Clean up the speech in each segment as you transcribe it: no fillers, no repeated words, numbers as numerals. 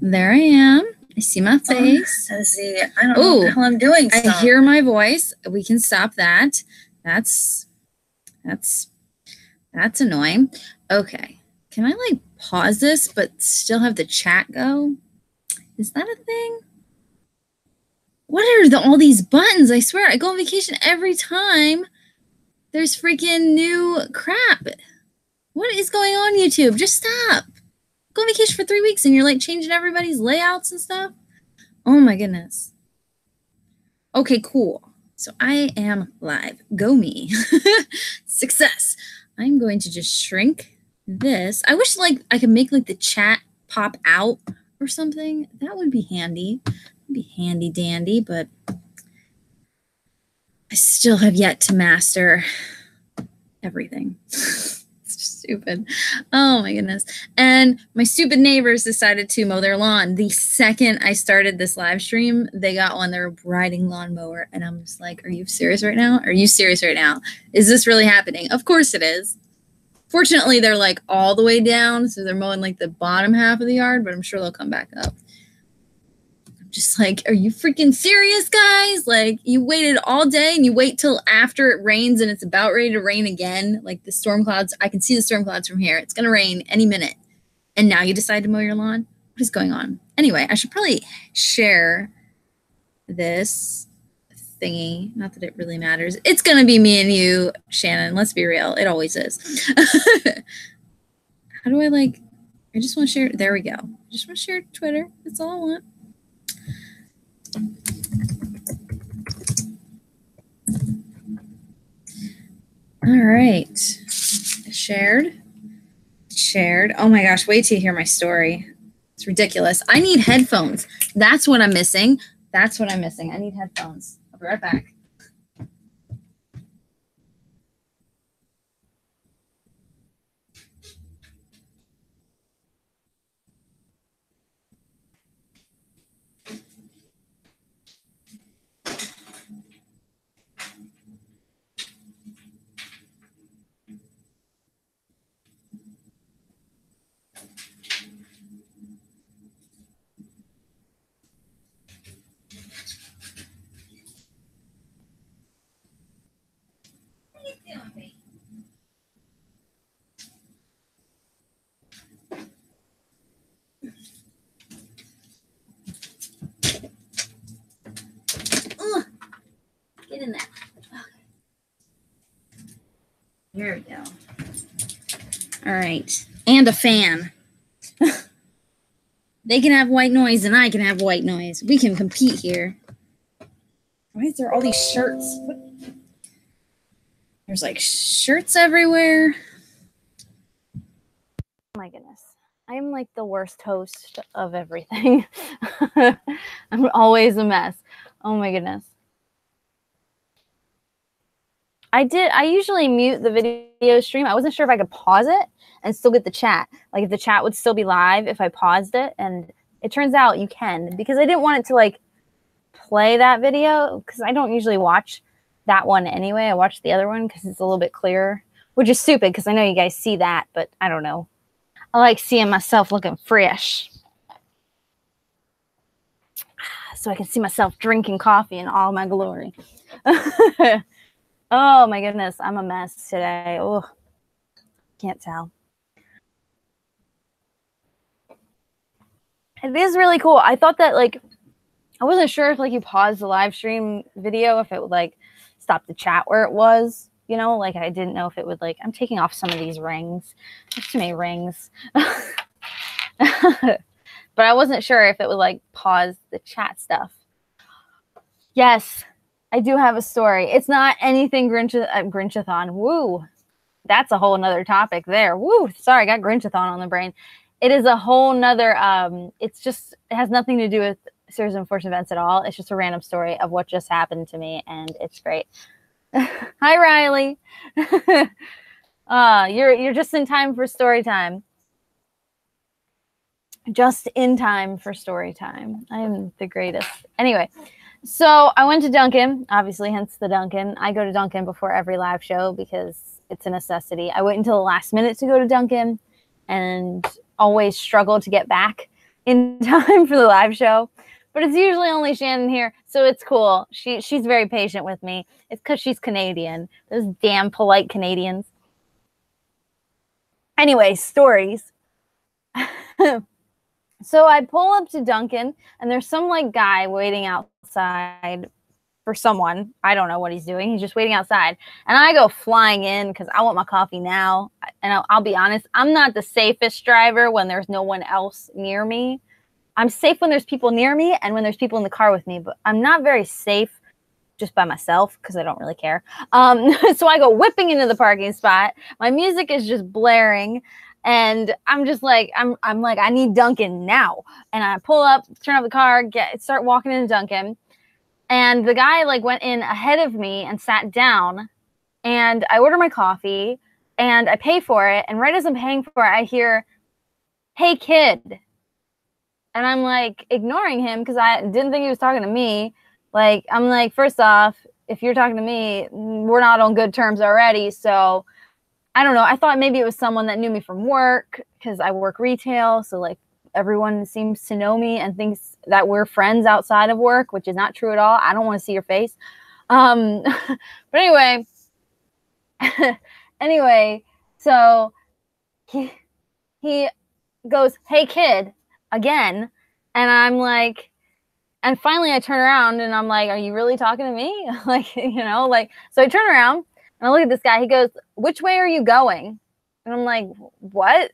There I am. I see my face. I see. I don't know what the hell I'm doing. I hear my voice. We can stop that. That's annoying. Okay. Can I like pause this but still have the chat go? Is that a thing? What are all these buttons? I swear, I go on vacation every time. There's freaking new crap. What is going on, YouTube? Just stop. Go on vacation for 3 weeks and you're like changing everybody's layouts and stuff. Oh my goodness. Okay, cool. So I am live. Go me. Success. I'm going to just shrink this. I wish like I could make like the chat pop out or something. That would be handy. It'd be handy dandy, but I still have yet to master everything. Stupid. Oh my goodness. And my stupid neighbors decided to mow their lawn. The second I started this live stream, they got on their riding lawnmower and I'm just like, are you serious right now? Are you serious right now? Is this really happening? Of course it is. Fortunately, they're like all the way down, so they're mowing like the bottom half of the yard, but I'm sure they'll come back up. Just like, are you freaking serious, guys? Like, you waited all day and you wait till after it rains and it's about ready to rain again. Like the storm clouds, I can see the storm clouds from here. It's going to rain any minute. And now you decide to mow your lawn? What is going on? Anyway, I should probably share this thingy. Not that it really matters. It's going to be me and you, Shannon. Let's be real. It always is. How do I like, I just want to share. There we go. I just want to share Twitter. That's all I want. All right. Shared. Oh my gosh, wait till you hear my story. It's ridiculous. I need headphones. That's what I'm missing. I need headphones. I'll be right back. Get in there. Okay. Here we go. All right. And a fan. They can have white noise and I can have white noise. We can compete here. Why is there all these shirts? What? There's like shirts everywhere. Oh my goodness. I'm like the worst host of everything. I'm always a mess. Oh my goodness. I usually mute the video stream. I wasn't sure if I could pause it and still get the chat. Like if the chat would still be live if I paused it. And it turns out you can, because I didn't want it to like play that video because I don't usually watch that one anyway. I watch the other one because it's a little bit clearer, which is stupid because I know you guys see that, but I don't know. I like seeing myself looking fresh. So I can see myself drinking coffee in all my glory. Oh my goodness, I'm a mess today. Oh, can't tell. It is really cool. I thought that like, I wasn't sure if like you pause the live stream video, if it would like stop the chat where it was, you know, like I didn't know if it would like, I'm taking off some of these rings. There's too many rings. But I wasn't sure if it would like pause the chat stuff. Yes. I do have a story. It's not anything Grinchathon. Woo. That's a whole nother topic there. Woo. Sorry, I got Grinchathon on the brain. It is a whole nother, it has nothing to do with Series of Unfortunate Events at all. It's just a random story of what just happened to me, and it's great. Hi, Riley. You're just in time for story time. Just in time for story time. I am the greatest. Anyway. So I went to Dunkin', obviously, hence the Dunkin'. I go to Dunkin' before every live show because it's a necessity. I wait until the last minute to go to Dunkin' and always struggle to get back in time for the live show. But it's usually only Shannon here, so it's cool. She's very patient with me. It's because she's Canadian. Those damn polite Canadians. Anyway, stories. So I pull up to Dunkin', and there's some like guy waiting outside for someone. I don't know what he's doing. He's just waiting outside. And I go flying in because I want my coffee now. And I'll be honest, I'm not the safest driver when there's no one else near me. I'm safe when there's people near me and when there's people in the car with me, but I'm not very safe just by myself because I don't really care. So I go whipping into the parking spot. My music is just blaring. And I'm just like, I'm like, I need Dunkin' now. And I pull up, turn off the car, start walking into Dunkin'. And the guy like went in ahead of me and sat down. And I order my coffee and I pay for it. And right as I'm paying for it, I hear, "Hey kid." And I'm like ignoring him because I didn't think he was talking to me. Like, I'm like, first off, if you're talking to me, we're not on good terms already. So I don't know. I thought maybe it was someone that knew me from work because I work retail. So like everyone seems to know me and thinks that we're friends outside of work, which is not true at all. I don't want to see your face. But anyway, so he goes, "Hey kid," again. And I'm like, and finally I turn around and I'm like, "Are you really talking to me?" Like, you know, like, so I turn around and I look at this guy. He goes, "Which way are you going?" And I'm like, "What?"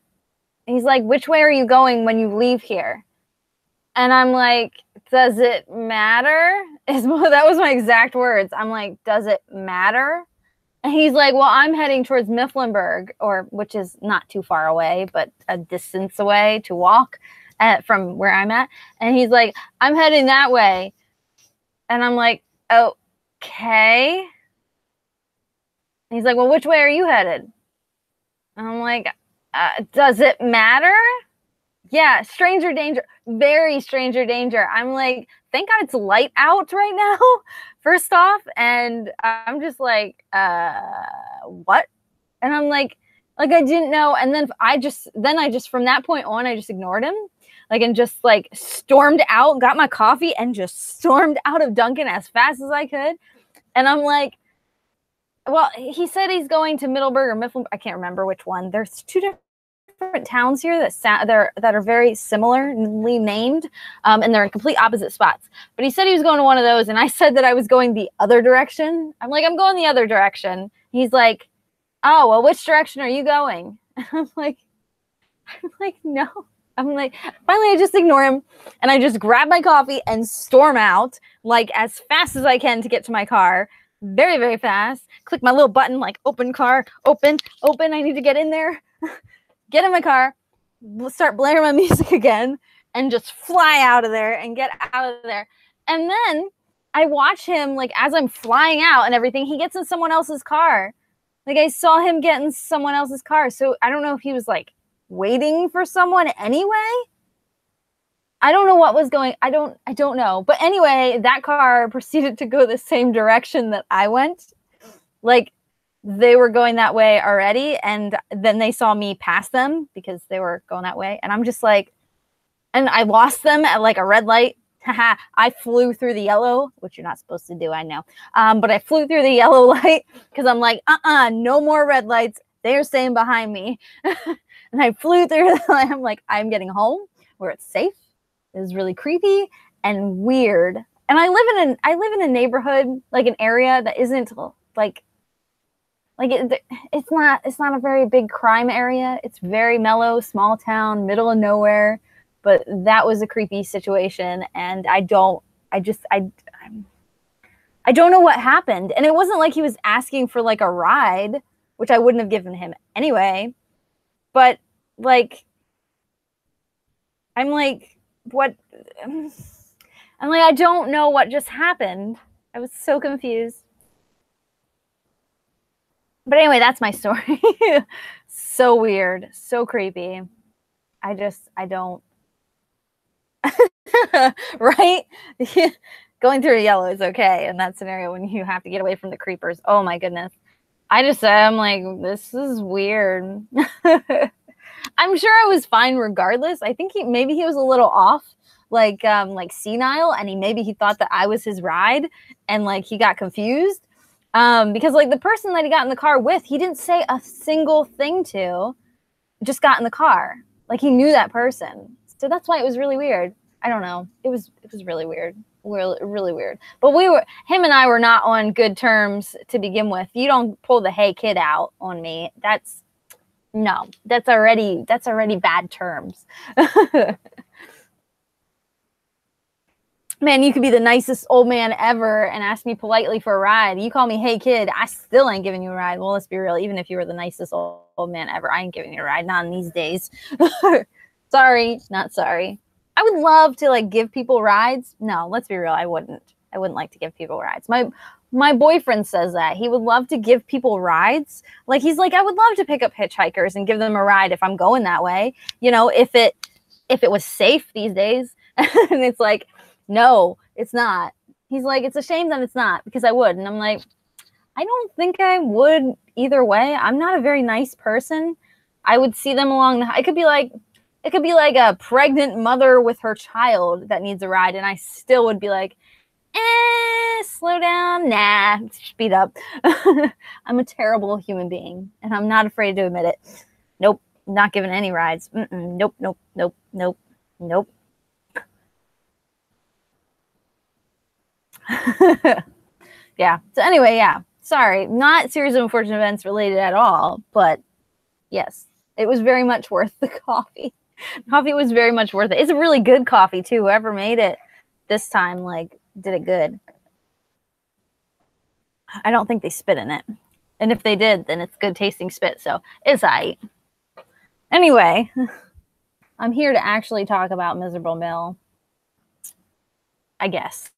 He's like, "Which way are you going when you leave here?" And I'm like, "Does it matter?" That was my exact words. I'm like, "Does it matter?" And he's like, "Well, I'm heading towards Mifflinburg," which is not too far away, but a distance away to walk from where I'm at. And he's like, "I'm heading that way." And I'm like, "Okay." And he's like, "Well, which way are you headed?" And I'm like, "Does it matter?" Yeah, stranger danger, very stranger danger. I'm like, thank God it's light out right now, first off. And I'm just like, what? And I'm like I didn't know. And then I just, from that point on, I just ignored him. Like, and just like stormed out, got my coffee and just stormed out of Dunkin' as fast as I could. And I'm like, well, he said he's going to Middleburg or Mifflinburg. I can't remember which one. There's two different towns here that are very similarly named, and they're in complete opposite spots. But he said he was going to one of those, and I said that I was going the other direction. I'm like, "I'm going the other direction." He's like, "Oh, well, which direction are you going?" I'm like, no. I'm like, finally, I just ignore him, and I just grab my coffee and storm out like as fast as I can to get to my car. Very, very fast. Click my little button like open car, open. I need to get in there. Get in my car, start blaring my music again, and just fly out of there and get out of there. And then I watch him, like, as I'm flying out and everything, he gets in someone else's car. Like, I saw him get in someone else's car. So I don't know if he was, like, waiting for someone anyway. I don't know what was going, I don't know. But anyway, that car proceeded to go the same direction that I went. Like, they were going that way already, and then they saw me pass them because they were going that way. And I'm just like, and I lost them at like a red light. I flew through the yellow, which you're not supposed to do, I know. But I flew through the yellow light because I'm like, no more red lights. They're staying behind me. And I flew through the light. I'm like, I'm getting home where it's safe. It was really creepy and weird. And I live in a neighborhood, like an area that isn't like it's not a very big crime area. It's very mellow, small town, middle of nowhere. But that was a creepy situation, and I don't know what happened. And it wasn't like he was asking for like a ride, which I wouldn't have given him anyway. But like, I'm like, what? I'm like, I don't know what just happened. I was so confused. But anyway, that's my story. So weird, so creepy. I don't. Right? Going through a yellow is okay in that scenario when you have to get away from the creepers. Oh my goodness. I'm like, this is weird. I'm sure I was fine regardless. I think maybe he was a little off, like senile, and maybe he thought that I was his ride, and like he got confused. Because like the person that he got in the car with, he didn't say a single thing to, just got in the car. Like he knew that person. So that's why it was really weird. I don't know. It was really weird. Really weird. But him and I were not on good terms to begin with. You don't pull the hey kid out on me. That's already bad terms. Man, you could be the nicest old man ever and ask me politely for a ride. You call me, hey kid, I still ain't giving you a ride. Well, let's be real. Even if you were the nicest old man ever, I ain't giving you a ride. Not in these days. Sorry, not sorry. I would love to like give people rides. No, let's be real. I wouldn't like to give people rides. My boyfriend says that he would love to give people rides. Like he's like, I would love to pick up hitchhikers and give them a ride if I'm going that way. You know, if it was safe these days. And it's like, no, it's not. He's like, it's a shame that it's not, because I would. And I'm like, I don't think I would either way. I'm not a very nice person. I would see them along it could be like a pregnant mother with her child that needs a ride, and I still would be like, slow down, nah, speed up. I'm a terrible human being, and I'm not afraid to admit it. Nope, not giving any rides. Nope. Yeah. So anyway, yeah. Sorry, not series of unfortunate events related at all, but yes, it was very much worth the coffee. Coffee was very much worth it. It's a really good coffee too. Whoever made it this time, like, did it good. I don't think they spit in it. And if they did, then it's good tasting spit. So it's aight. Anyway, I'm here to actually talk about Miserable Mill. I guess.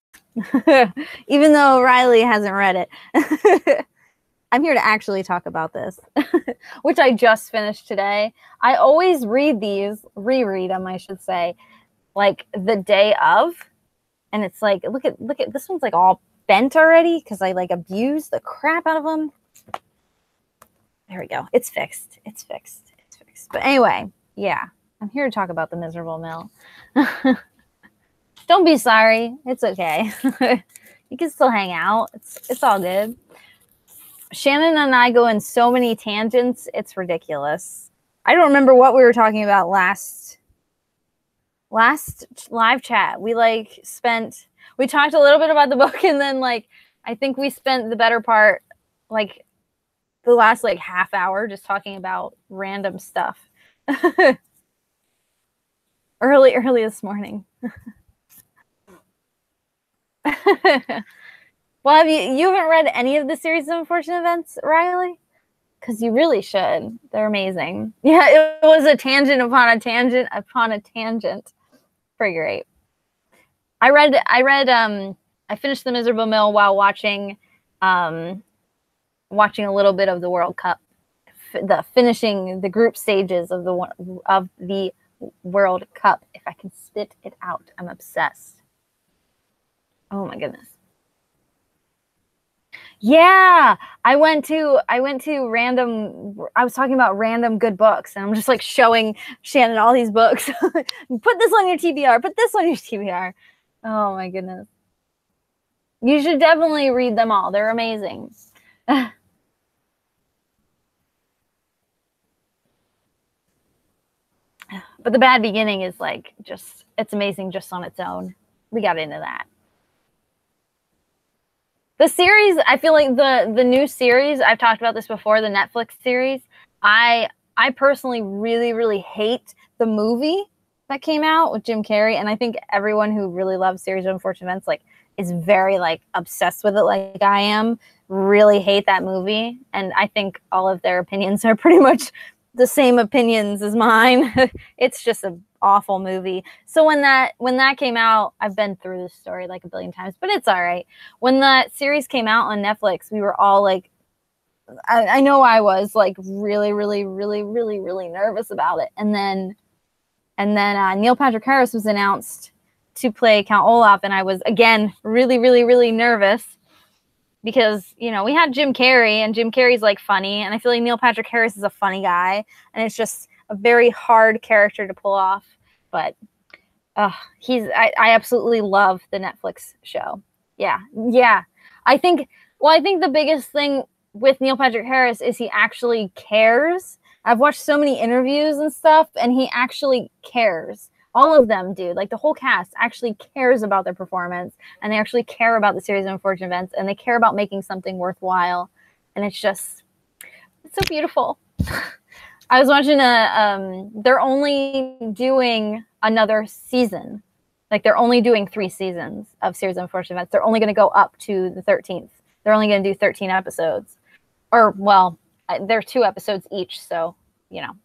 Even though Riley hasn't read it. I'm here to actually talk about this, which I just finished today. I always read these, reread them, I should say, like the day of. And it's like, look at this one's like all bent already because I like abused the crap out of them. There we go. It's fixed. It's fixed. It's fixed. But anyway, yeah, I'm here to talk about the Miserable Mill. Don't be sorry. It's okay. You can still hang out. It's all good. Shannon and I go in so many tangents. It's ridiculous. I don't remember what we were talking about last live chat. We talked a little bit about the book, and then like I think we spent the better part, like the last like half hour, just talking about random stuff. early this morning. Well, you haven't read any of the series of unfortunate events, Riley? Because you really should. They're amazing. Yeah, it was a tangent upon a tangent upon a tangent. Pretty great. I finished The Miserable Mill while watching a little bit of the World Cup, finishing the group stages of the World Cup. If I can spit it out, I'm obsessed. Oh my goodness. Yeah, I went to random. I was talking about random good books, and I'm just like showing Shannon all these books. Put this on your TBR. Put this on your TBR. Oh my goodness. You should definitely read them all. They're amazing. But The Bad Beginning is like it's amazing just on its own. We got into that. The series, I feel like the new series, I've talked about this before, the Netflix series, I personally really, really hate the movie that came out with Jim Carrey. And I think everyone who really loves Series of Unfortunate Events like is very like obsessed with it like I am. Really hate that movie. And I think all of their opinions are pretty much the same opinions as mine. It's just an awful movie. So when that came out, I've been through this story like a billion times, but it's all right. When that series came out on Netflix, we were all like, I know I was like really, really, really, really, really nervous about it. And then Neil Patrick Harris was announced to play Count Olaf, and I was again really, really, really nervous. Because, you know, we had Jim Carrey, and Jim Carrey's like funny, and I feel like Neil Patrick Harris is a funny guy, and it's just a very hard character to pull off, but I absolutely love the Netflix show. Yeah. I think the biggest thing with Neil Patrick Harris is he actually cares. I've watched so many interviews and stuff, and he actually cares. All of them do. Like, the whole cast actually cares about their performance, and they actually care about the series of unfortunate events, and they care about making something worthwhile. And it's so beautiful. I was watching they're only doing another season. Like, they're only doing 3 seasons of series of unfortunate events. They're only going to go up to the 13th. They're only going to do 13 episodes. Or, well, they're 2 episodes each, so,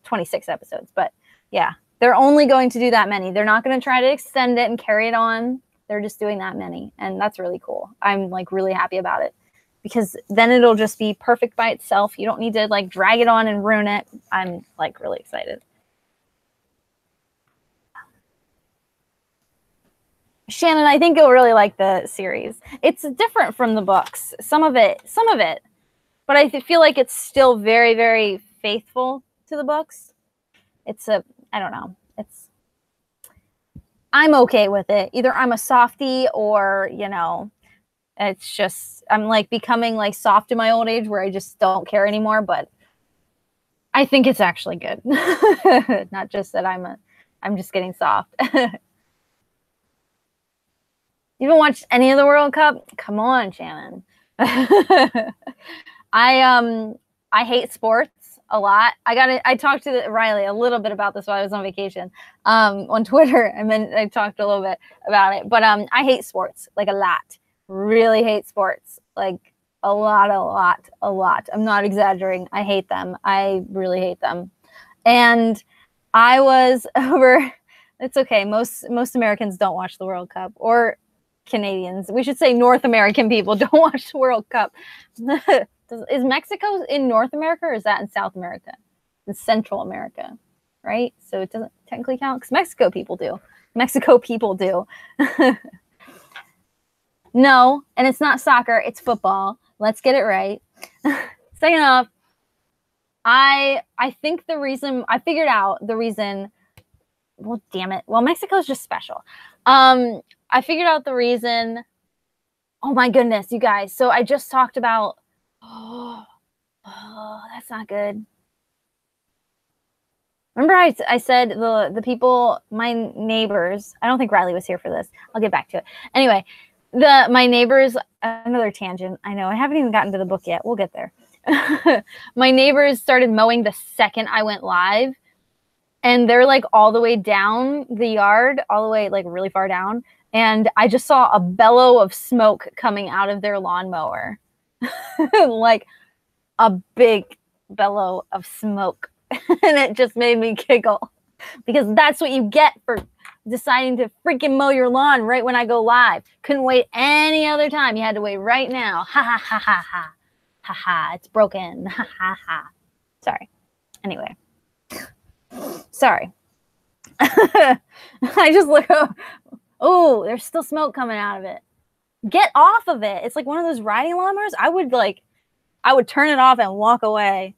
26 episodes. But, yeah, they're only going to do that many. They're not going to try to extend it and carry it on. They're just doing that many, and that's really cool. I'm, like, really happy about it, because then it'll just be perfect by itself. You don't need to, like, drag it on and ruin it. I'm, like, really excited. Shannon, I think you'll really like the series. It's different from the books. Some of it, but I feel like it's still very, very faithful to the books. I don't know. I'm okay with it. Either I'm a softie or, it's just, I'm like becoming like soft in my old age where I just don't care anymore, but I think it's actually good. Not just that I'm just getting soft. You haven't watched any of the World Cup? Come on, Shannon. I hate sports a lot. I talked to Riley a little bit about this while I was on vacation on Twitter, and then I talked a little bit about it. But I hate sports, like, a lot. Really hate sports, like a lot. I'm not exaggerating. I hate them. I really hate them. And I was over. It's okay. Most Americans don't watch the World Cup, or Canadians. We should say North American people don't watch the World Cup. Is Mexico in North America, or is that in South America? In Central America, right? So it doesn't technically count, because Mexico people do. No, and it's not soccer, it's football. Let's get it right. Second off, I think I figured out the reason. Well, damn it. Well, Mexico's just special. I figured out the reason. Oh my goodness, you guys. So I just talked about, oh, that's not good. Remember I said the people, my neighbors, I don't think Riley was here for this. I'll get back to it. Anyway, my neighbors, another tangent. I know, I haven't even gotten to the book yet. We'll get there. My neighbors started mowing the second I went live. And they're like all the way down the yard, all the way like really far down. And I just saw a bellow of smoke coming out of their lawnmower. Like a big bellow of smoke. And it just made me giggle, because that's what you get for deciding to freaking mow your lawn right when I go live. Couldn't wait any other time. You had to wait right now. Ha ha ha ha ha. Ha ha, it's broken. Ha ha ha. Sorry. Anyway. Sorry. I just look up. Oh, there's still smoke coming out of it. Get off of it. It's like one of those riding lawnmowers. I would turn it off and walk away.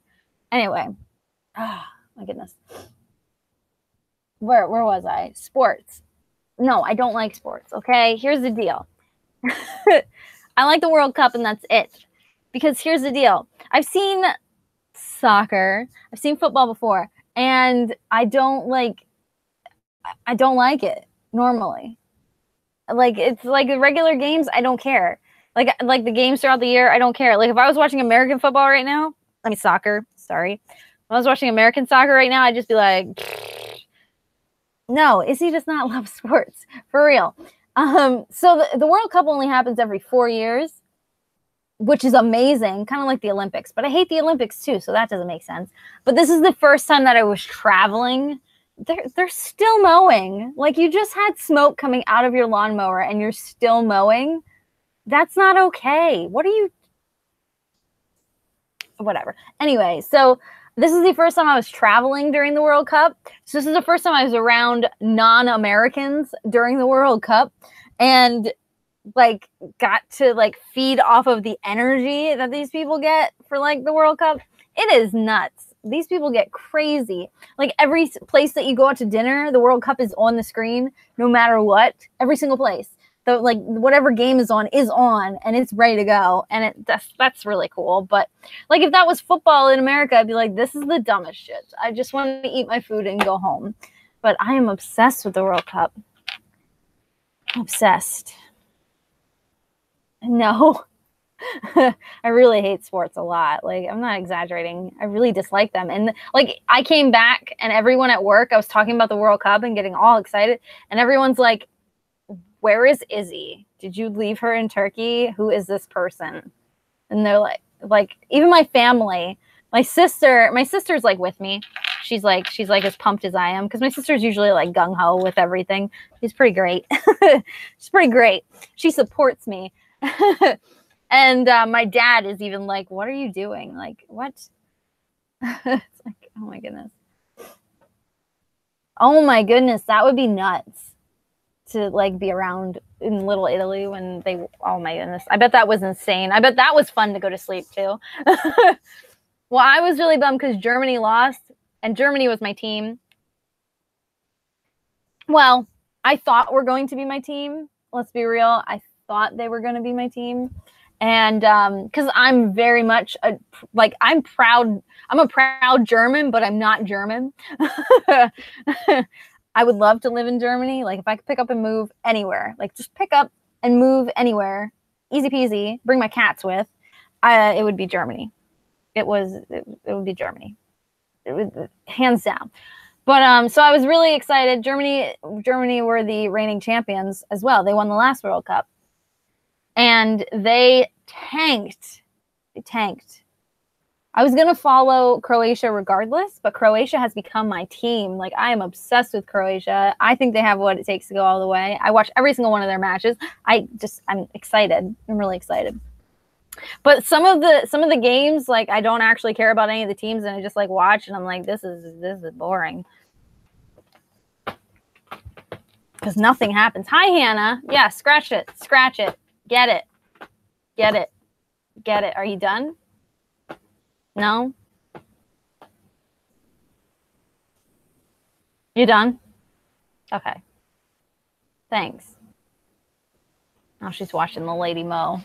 Anyway. Oh, my goodness. Where was I? Sports. No, I don't like sports. Okay, here's the deal. I like the World Cup, and that's it. Because here's the deal. I've seen soccer. I've seen football before. And I don't like it normally. Like, it's like the regular games, I don't care. Like the games throughout the year, I don't care. Like, if I was watching American football right now, soccer, sorry. If I was watching American soccer right now, I'd just be like, no, Izzy does not love sports, for real. So the World Cup only happens every 4 years, which is amazing, kind of like the Olympics. But I hate the Olympics too, so that doesn't make sense. But this is the first time that I was traveling. They're still mowing. Like, you just had smoke coming out of your lawnmower and you're still mowing. That's not okay. What are you? Whatever. Anyway, so this is the first time I was traveling during the World Cup. So this is the first time I was around non-Americans during the World Cup. And like got to like feed off of the energy that these people get for like the World Cup. It is nuts. these people get crazy. Like every place that you go out to dinner, the World Cup is on the screen, no matter what. Every single place. So like whatever game is on, and it's ready to go. And that's really cool. But like if that was football in America, I'd be like, this is the dumbest shit. I just want to eat my food and go home. But I am obsessed with the World Cup. Obsessed. No. I really hate sports a lot. Like, I'm not exaggerating. I really dislike them. And like, I came back and everyone at work, I was talking about the World Cup and getting all excited. And everyone's like, where is Izzy? Did you leave her in Turkey? Who is this person? And they're like even my family, my sister's like with me. She's like as pumped as I am. Because my sister's usually like gung-ho with everything. She's pretty great. She's pretty great. She supports me. And my dad is even like, what are you doing? Like, what? It's like, oh my goodness. Oh my goodness. That would be nuts to like be around in Little Italy when they, oh my goodness. I bet that was insane. I bet that was fun to go to sleep too. Well, I was really bummed because Germany lost and Germany was my team. Well, I thought were going to be my team. Let's be real. I thought they were going to be my team. And because I'm very much I'm a proud German, but I'm not German. I would love to live in Germany. Like if I could pick up and move anywhere, like just pick up and move anywhere, easy peasy, bring my cats with, it would be Germany. It would be Germany. It would, hands down. But so I was really excited. Germany were the reigning champions as well. They won the last World Cup. And they tanked. They tanked. I was going to follow Croatia regardless, but Croatia has become my team. Like, I am obsessed with Croatia. I think they have what it takes to go all the way. I watch every single one of their matches. I'm excited. I'm really excited. But some of the games, like, I don't actually care about any of the teams, and I just like watch, and I'm like, this is boring. Because nothing happens. Hi, Hannah. Yeah, scratch it. Scratch it. Get it. Get it. Get it. Are you done? No? You done? Okay. Thanks. Now she's watching the lady mow.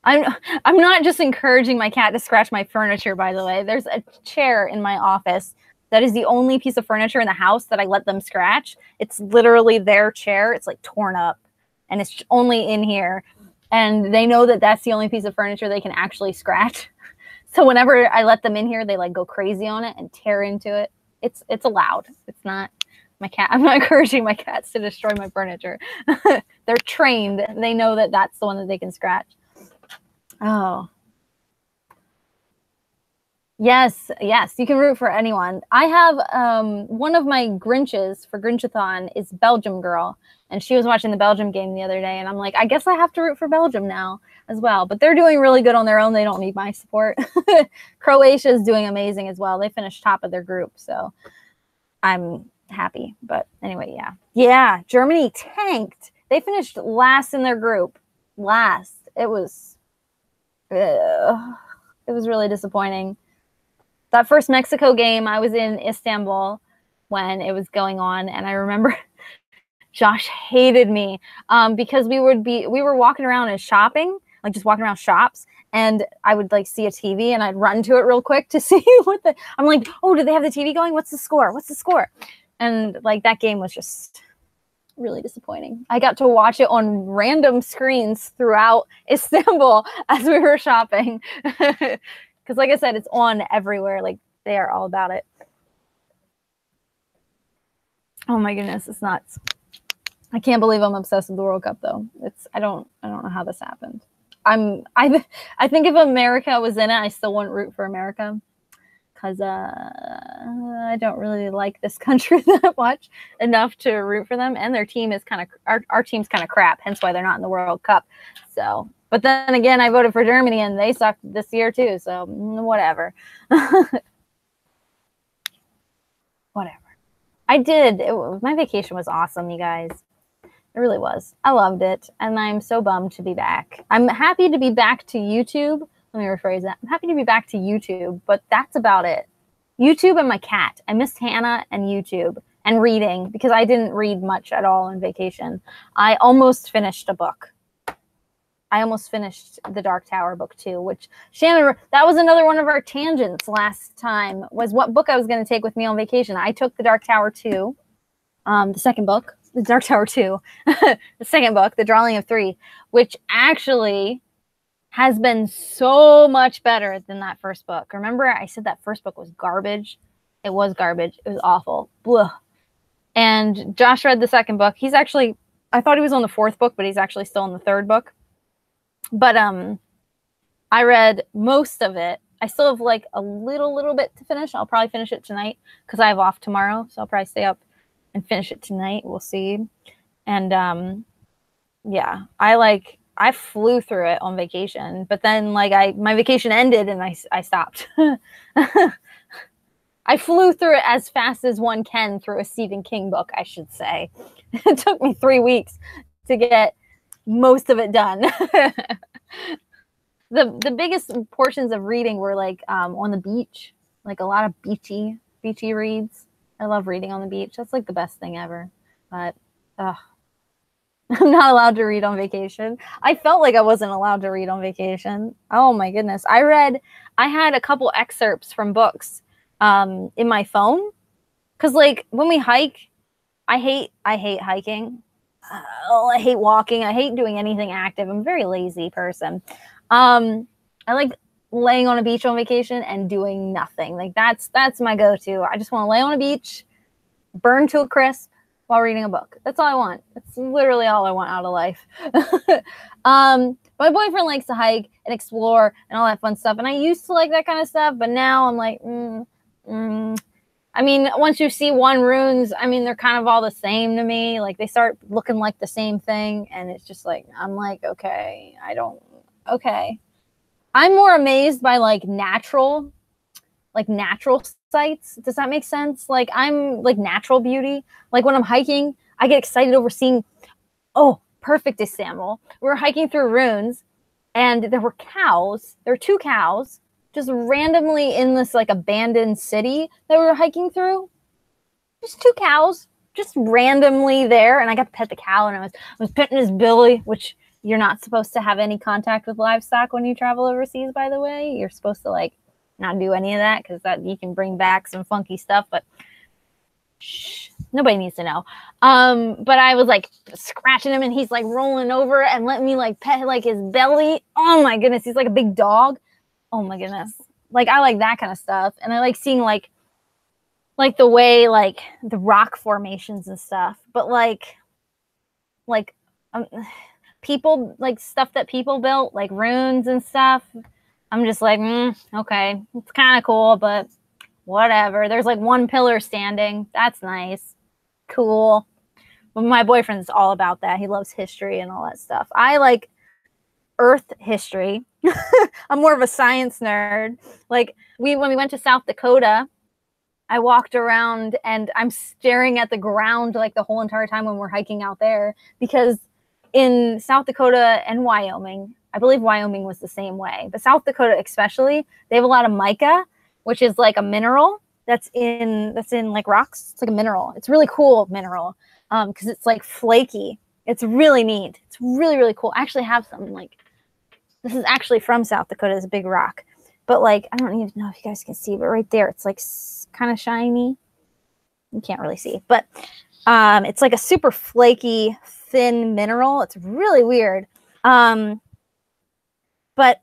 I'm not just encouraging my cat to scratch my furniture, by the way. There's a chair in my office that is the only piece of furniture in the house that I let them scratch. It's literally their chair. It's like torn up and it's only in here. And they know that that's the only piece of furniture they can actually scratch. So whenever I let them in here, they like go crazy on it and tear into it. It's allowed. It's not my cat. I'm not encouraging my cats to destroy my furniture. They're trained. They know that that's the one that they can scratch. Oh. Yes, you can root for anyone. I have one of my Grinches for Grinchathon is Belgium girl, and she was watching the Belgium game the other day, and I'm like, I guess I have to root for Belgium now as well. But they're doing really good on their own. They don't need my support. Croatia is doing amazing as well. They finished top of their group, so I'm happy. But anyway, yeah, Germany tanked. They finished last in their group. Last. It was really disappointing. That first Mexico game, I was in Istanbul when it was going on, and I remember Josh hated me because we were walking around and shopping, like just walking around shops, and I would like see a TV and I'd run to it real quick to see I'm like, oh, do they have the TV going? What's the score? What's the score? And like that game was just really disappointing. I got to watch it on random screens throughout Istanbul as we were shopping. Because like I said, it's on everywhere. Like they are all about it. Oh my goodness, it's nuts. I can't believe I'm obsessed with the World Cup though. I don't know how this happened. I think if America was in it, I still wouldn't root for America. Because I don't really like this country that much enough to root for them. And their team is our team's kind of crap, hence why they're not in the World Cup. So, but then again, I voted for Germany and they sucked this year too. So whatever. Whatever. I did. My vacation was awesome, you guys. It It really was. I loved it. And I'm so bummed to be back. I'm happy to be back to YouTube. Let me rephrase that. I'm happy to be back to YouTube, but that's about it. YouTube and my cat. I missed Hannah and YouTube and reading because I didn't read much at all on vacation. I almost finished a book. I almost finished The Dark Tower book 2, which Shannon, that was another one of our tangents last time, was what book I was going to take with me on vacation. I took The Dark Tower 2, the second book, The Dark Tower 2, the second book, The Drawing of Three, which actually has been so much better than that first book. Remember, I said that first book was garbage. It was garbage. It was awful. Blah. And Josh read the second book. He's actually, I thought he was on the fourth book, but he's actually still in the third book. But I read most of it. I still have like a little bit to finish. I'll probably finish it tonight because I have off tomorrow. So I'll probably stay up and finish it tonight. We'll see. And yeah, I flew through it on vacation, but then like my vacation ended and I stopped. I flew through it as fast as one can through a Stephen King book, I should say. It took me 3 weeks to get most of it done. The biggest portions of reading were like on the beach, like a lot of beachy reads. I love reading on the beach. That's like the best thing ever. But I'm not allowed to read on vacation. I felt like I wasn't allowed to read on vacation. Oh my goodness. I had a couple excerpts from books in my phone. Cause like when we hike, I hate hiking. I hate walking. I hate doing anything active. I'm a very lazy person. I like laying on a beach on vacation and doing nothing. Like that's my go-to. I just want to lay on a beach, burn to a crisp while reading a book. That's all I want. That's literally all I want out of life. My boyfriend likes to hike and explore and all that fun stuff. And I used to like that kind of stuff, but now I'm like, I mean, once you see one runes, I mean, they're kind of all the same to me. Like they start looking like the same thing. And it's just like, I'm like, okay. I'm more amazed by like natural sights. Does that make sense? Like I'm like natural beauty. Like when I'm hiking, I get excited over seeing, oh, perfect example. We were hiking through ruins and there were cows. There were 2 cows just randomly in this like abandoned city that we were hiking through. Just 2 cows just randomly there. And I got to pet the cow and I was petting his belly, which you're not supposed to have any contact with livestock when you travel overseas, by the way. You're supposed to like not do any of that because that you can bring back some funky stuff, but shh, nobody needs to know. But I was like scratching him and he's like rolling over and letting me like pet like his belly. Oh my goodness, he's like a big dog. Oh my goodness. Like I like that kind of stuff. And I like seeing like the way like the rock formations and stuff, but like people like stuff that people built, like runes and stuff. I'm just like, okay, it's kind of cool, but whatever. There's like 1 pillar standing. That's nice. Cool. But my boyfriend's all about that. He loves history and all that stuff. I like Earth history. I'm more of a science nerd. Like when we went to South Dakota, I walked around and I'm staring at the ground like the whole entire time when we're hiking out there, because in South Dakota and Wyoming, I believe Wyoming was the same way, but South Dakota especially, they have a lot of mica, which is like a mineral that's in like rocks. It's like a mineral. It's a really cool mineral because it's like flaky. It's really neat. It's really, really cool. I actually have some like, this is actually from South Dakota. It's a big rock, but like, I don't even know if you guys can see, but right there, it's like kind of shiny. You can't really see, but it's like a super flaky, thin mineral. It's really weird. But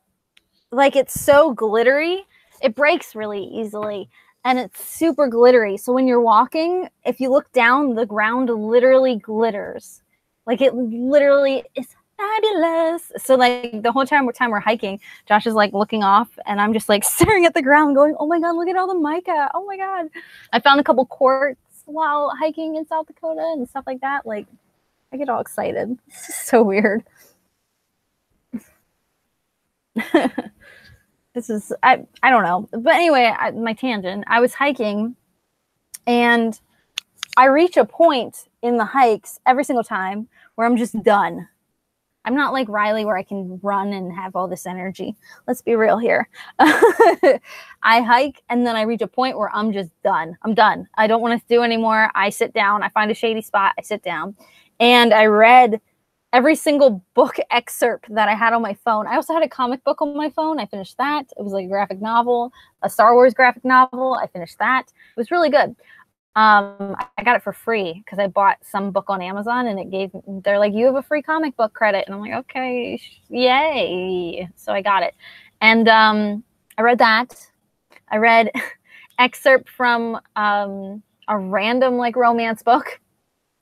like it's so glittery, it breaks really easily and it's super glittery. So when you're walking, if you look down, the ground literally glitters. Like it literally is fabulous. So like the whole time we're hiking, Josh is like looking off and I'm just like staring at the ground going, oh my God, look at all the mica. Oh my God. I found a couple quartz while hiking in South Dakota and stuff like that. Like I get all excited. It's just so weird. This is, I don't know. But anyway, my tangent, I was hiking and I reach a point in the hikes every single time where I'm just done. I'm not like Riley where I can run and have all this energy. Let's be real here. I hike and then I reach a point where I'm just done. I'm done. I don't want to do anymore. I sit down. I find a shady spot. I sit down. And I read every single book excerpt that I had on my phone. I also had a comic book on my phone. I finished that. It was like a graphic novel, a Star Wars graphic novel. I finished that. It was really good. I got it for free because I bought some book on Amazon and they're like, you have a free comic book credit. And I'm like, okay, yay. So I got it. And I read that. I read excerpt from a random like romance book.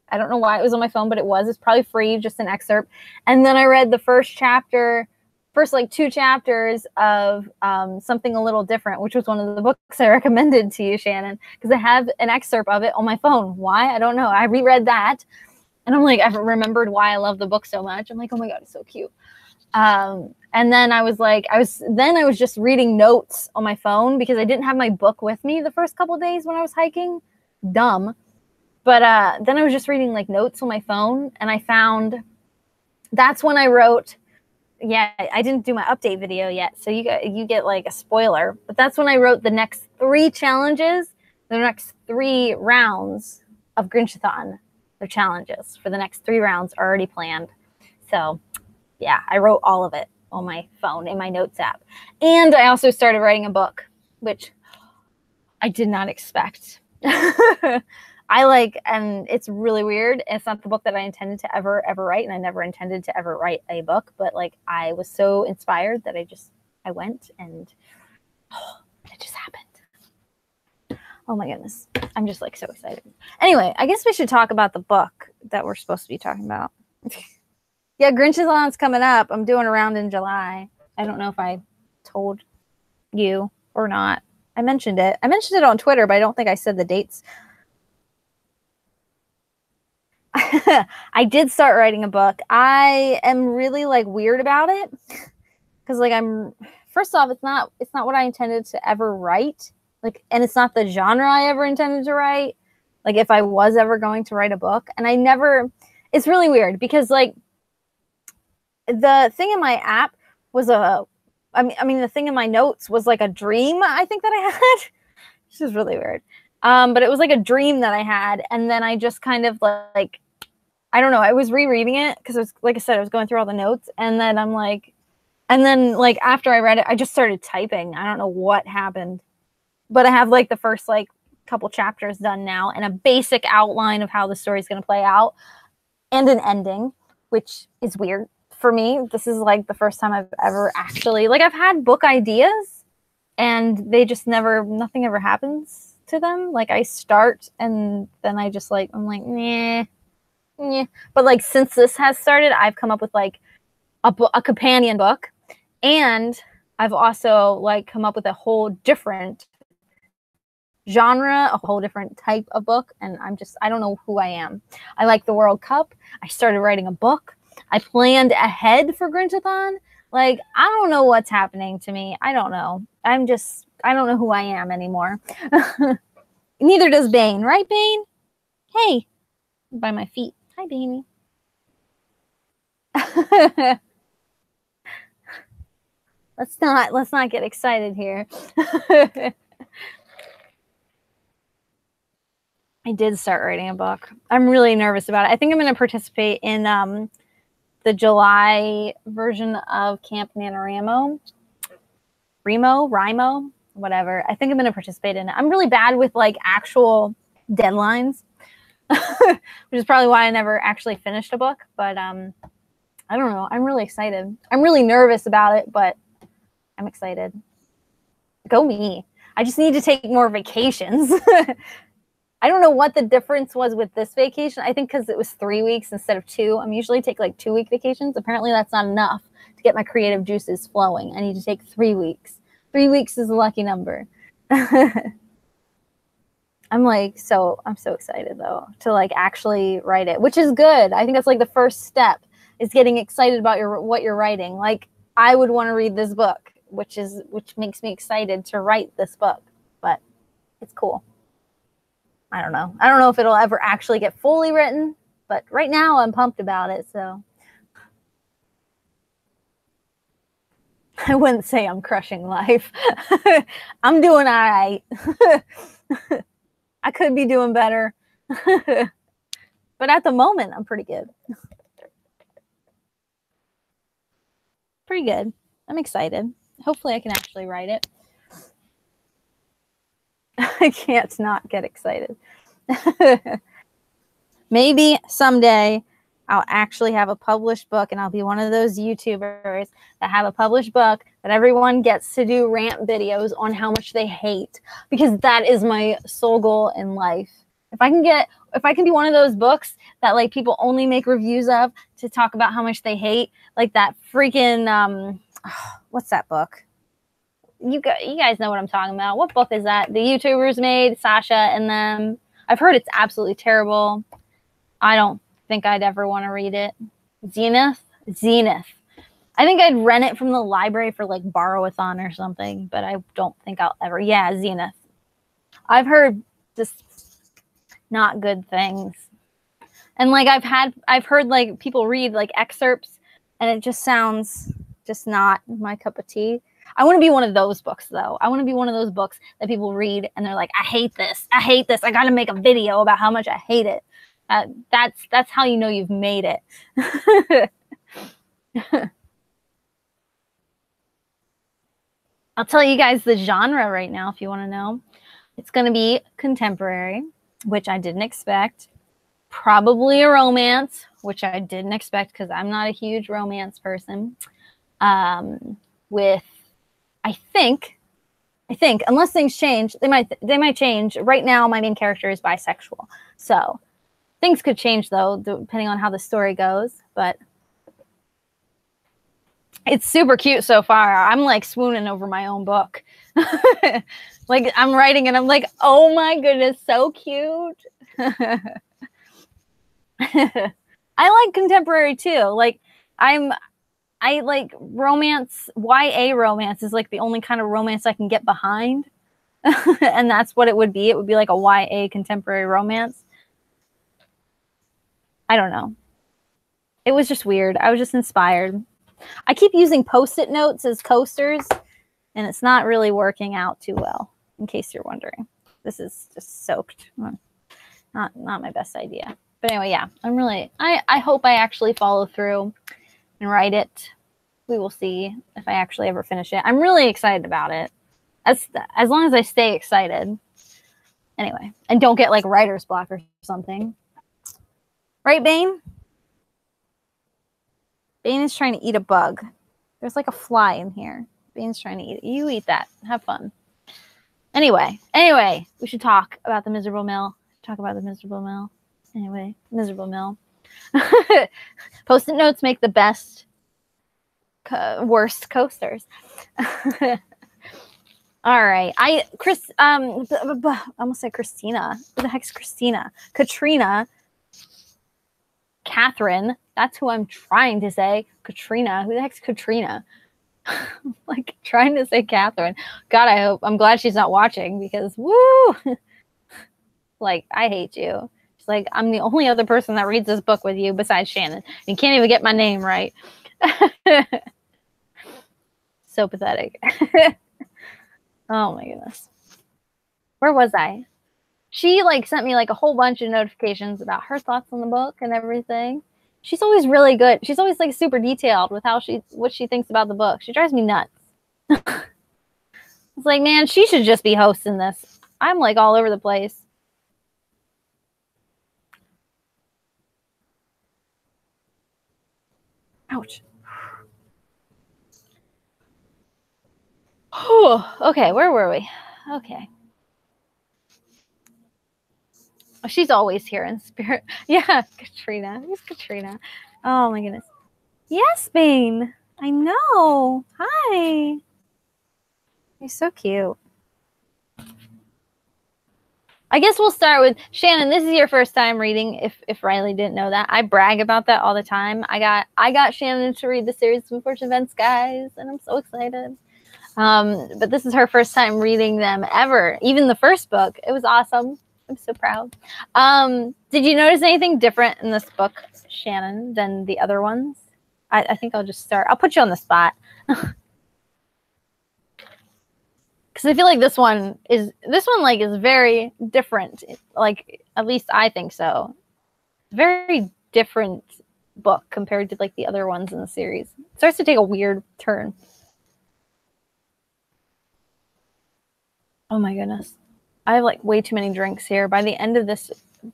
I don't know why it was on my phone, but it was. It's probably free, just an excerpt. And then I read the first like 2 chapters of Something a Little Different, which was one of the books I recommended to you, Shannon, because I have an excerpt of it on my phone. Why? I don't know. I reread that, and I'm like, I've remembered why I love the book so much. I'm like, oh my God, it's so cute. And then I was just reading notes on my phone because I didn't have my book with me the first couple of days when I was hiking. Dumb. But then I was just reading like notes on my phone, and I found that's when I wrote. Yeah, I didn't do my update video yet, so you get like a spoiler. But that's when I wrote the next 3 challenges, the next 3 rounds of Grinchathon. They're challenges for the next 3 rounds already planned. So yeah, I wrote all of it on my phone in my notes app. And I also started writing a book, which I did not expect. And it's really weird. It's not the book that I intended to ever write, and I never intended to ever write a book, but like I was so inspired that I went and it just happened. Oh my goodness. I'm just like so excited. Anyway, I guess we should talk about the book that we're supposed to be talking about. Yeah, Grinchathon's coming up. I'm doing a round in July. I don't know if I told you or not. I mentioned it. I mentioned it on Twitter, but I don't think I said the dates. I did start writing a book. I am really like weird about it because like first off, it's not what I intended to ever write. Like, and it's not the genre I ever intended to write. Like if I was ever going to write a book, and it's really weird because like the thing in my app was the thing in my notes was like a dream I think that I had. This is really weird. But it was like a dream that I had, and then I just kind of like, I don't know, I was rereading it because it was, like I said, I was going through all the notes, and then I'm like, and then like after I read it, I just started typing. I don't know what happened, but I have like the first like couple chapters done now, and a basic outline of how the story is going to play out, and an ending, which is weird for me. This is like the first time I've ever actually, like, I've had book ideas, and they just nothing ever happens to them. Like I start and then I'm like, nah. But like since this has started, I've come up with like a companion book, and I've also like come up with a whole different genre, a whole different type of book, and I don't know who I am. I like the World Cup. I started writing a book. I planned ahead for Grinchathon. Like I don't know what's happening to me. I don't know. I don't know who I am anymore. Neither does Bane, right, Bane? Hey, by my feet. Hi, Bane. Let's not get excited here. I did start writing a book. I'm really nervous about it. I think I'm going to participate in the July version of Camp NaNoWriMo. Rimo, whatever. I think I'm going to participate in it. I'm really bad with like actual deadlines, which is probably why I never actually finished a book. But I don't know. I'm really excited. I'm really nervous about it, but I'm excited. Go me. I just need to take more vacations. I don't know what the difference was with this vacation. I think because it was 3 weeks instead of 2. I'm usually take like 2-week vacations. Apparently that's not enough to get my creative juices flowing. I need to take 3 weeks. 3 weeks is a lucky number. I'm so excited though to like actually write it, which is good. I think that's like the first step is getting excited about what you're writing. Like I would want to read this book, which makes me excited to write this book, but it's cool. I don't know. I don't know if it'll ever actually get fully written, but right now I'm pumped about it. So I wouldn't say I'm crushing life. I'm doing all right. I could be doing better. But at the moment, I'm pretty good. Pretty good. I'm excited. Hopefully I can actually write it. I can't not get excited. Maybe someday I'll actually have a published book, and I'll be one of those YouTubers that have a published book that everyone gets to do rant videos on how much they hate, because that is my sole goal in life. If I can be one of those books that like people only make reviews of to talk about how much they hate, like that freaking what's that book? You guys know what I'm talking about. What book is that? The YouTubers made, Sasha and them. I've heard it's absolutely terrible. I don't think I'd ever want to read it. Zenith. I think I'd rent it from the library for like borrow-a-thon or something, but I don't think I'll ever. Yeah, Zenith. I've heard just not good things. And like I've heard like people read like excerpts, and it just sounds just not my cup of tea. I want to be one of those books, though. I want to be one of those books that people read and they're like, I hate this. I got to make a video about how much I hate it. That's how you know you've made it. I'll tell you guys the genre right now if you want to know. It's going to be contemporary, which I didn't expect. Probably a romance, which I didn't expect because I'm not a huge romance person. With I think, unless things change, they might change. Right now, my main character is bisexual. So things could change, though, depending on how the story goes. But it's super cute so far. I'm, like, swooning over my own book. Like, I'm writing, and I'm like, oh, my goodness, so cute. I like contemporary, too. Like, I like romance. YA romance is like the only kind of romance I can get behind. And that's what it would be. It would be like a YA contemporary romance. I don't know. It was just weird. I was just inspired. I keep using Post-it notes as coasters, and it's not really working out too well, in case you're wondering. This is just soaked. Not my best idea. But anyway, yeah. I hope I actually follow through and write it. We will see if I actually ever finish it. I'm really excited about it. As long as I stay excited. Anyway, and don't get like writer's block or something. Right, Bane? Bane is trying to eat a bug. There's like a fly in here. Bane's trying to eat it. You eat that. Have fun. Anyway, we should talk about the Miserable Mill. Anyway, Miserable Mill. Post-it notes make the best, worst coasters. All right. I almost said Christina. Who the heck's Christina? Katrina. Catherine. That's who I'm trying to say. Katrina. Who the heck's Katrina? Like trying to say Catherine. God, I'm glad she's not watching because woo. Like, I hate you. She's like, I'm the only other person that reads this book with you besides Shannon. You can't even get my name right. So pathetic. Oh my goodness. Where was I? She like sent me like a whole bunch of notifications about her thoughts on the book and everything. She's always really good. She's always like super detailed with what she thinks about the book. She drives me nuts. It's like, man, she should just be hosting this. I'm like all over the place. Ouch. Oh, okay, where were we? Okay. Oh, she's always here in spirit. Yeah, Katrina. Who's Katrina? Oh my goodness. Yes, Bane. I know. Hi. You're so cute. I guess we'll start with Shannon. This is your first time reading. If Riley didn't know that, I brag about that all the time. I got Shannon to read the series of Unfortunate Events, guys, and I'm so excited. But this is her first time reading them ever. Even the first book, it was awesome. I'm so proud. Did you notice anything different in this book, Shannon, than the other ones? I think I'll just start. I'll put you on the spot. Because I feel like this one is very different. Like, at least I think so. Very different book compared to like the other ones in the series. It starts to take a weird turn. Oh my goodness. I have like way too many drinks here. By the end of this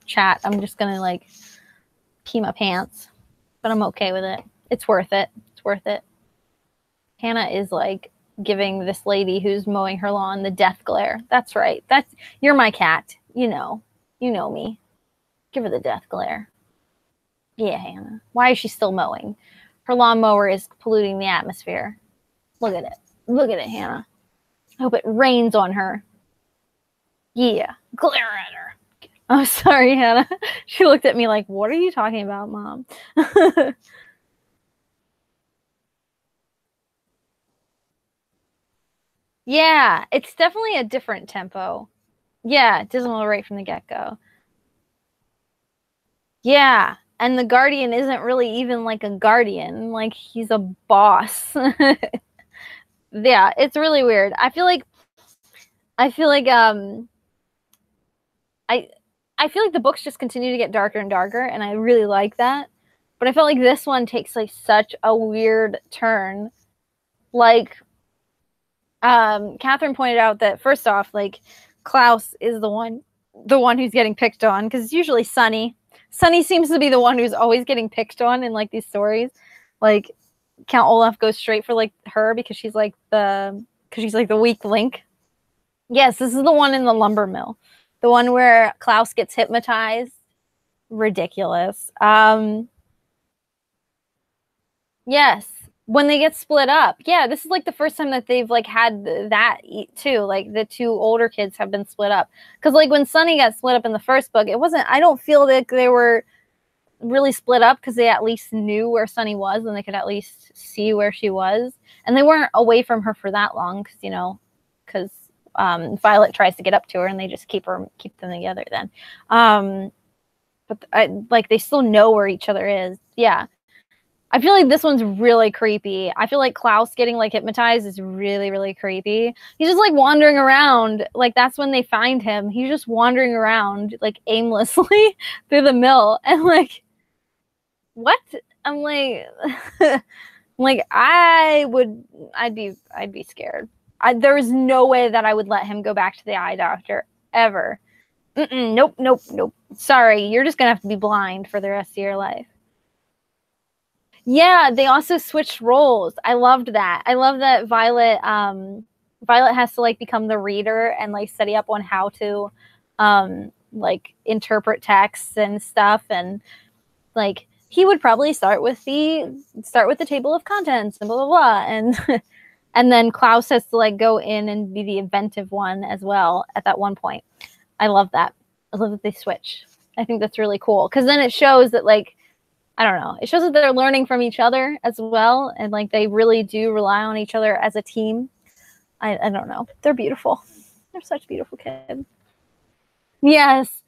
chat, I'm just gonna like pee my pants. But I'm okay with it. It's worth it. It's worth it. Hannah is like giving this lady who's mowing her lawn the death glare. That's right. You're my cat. You know me. Give her the death glare. Yeah, Hannah. Why is she still mowing? Her lawnmower is polluting the atmosphere. Look at it. Look at it, Hannah. I hope it rains on her. Yeah. Glare at her. Oh, sorry, Hannah. She looked at me like, what are you talking about, Mom? Yeah, it's definitely a different tempo. Yeah, dismal right from the get-go. Yeah, and the Guardian isn't really even like a Guardian. Like, he's a boss. Yeah, it's really weird. I feel like I feel like the books just continue to get darker and darker, and I really like that. But I felt like this one takes like such a weird turn. Like, Catherine pointed out that first off, like, Klaus is the one who's getting picked on, because it's usually Sunny. Sunny seems to be the one who's always getting picked on in like these stories. Like, Count Olaf goes straight for like her because she's like the weak link. Yes, this is the one in the lumber mill. The one where Klaus gets hypnotized. Ridiculous. Yes. When they get split up. Yeah, this is like the first time that they've like had that too. Like, the two older kids have been split up. Because like when Sunny got split up in the first book, I don't feel that they were really split up because they at least knew where Sunny was and they could at least see where she was. And they weren't away from her for that long because Violet tries to get up to her and they just keep them together then. But they still know where each other is. Yeah. I feel like this one's really creepy. I feel like Klaus getting like hypnotized is really, really creepy. He's just like wandering around. Like, that's when they find him. He's just wandering around like aimlessly through the mill. And like, what? I'm like, I'd be scared. There is no way that I would let him go back to the eye doctor ever. Nope. Sorry, you're just gonna have to be blind for the rest of your life. Yeah, they also switched roles. I loved that. I love that Violet has to like become the reader and like study up on how to like interpret texts and stuff, and like he would probably start with the table of contents and blah blah blah, and then Klaus has to like go in and be the inventive one as well at that one point. I love that. I love that they switch. I think that's really cool because then it shows that like, I don't know. It shows that they're learning from each other as well. And like, they really do rely on each other as a team. I don't know. They're beautiful. They're such beautiful kids. Yes.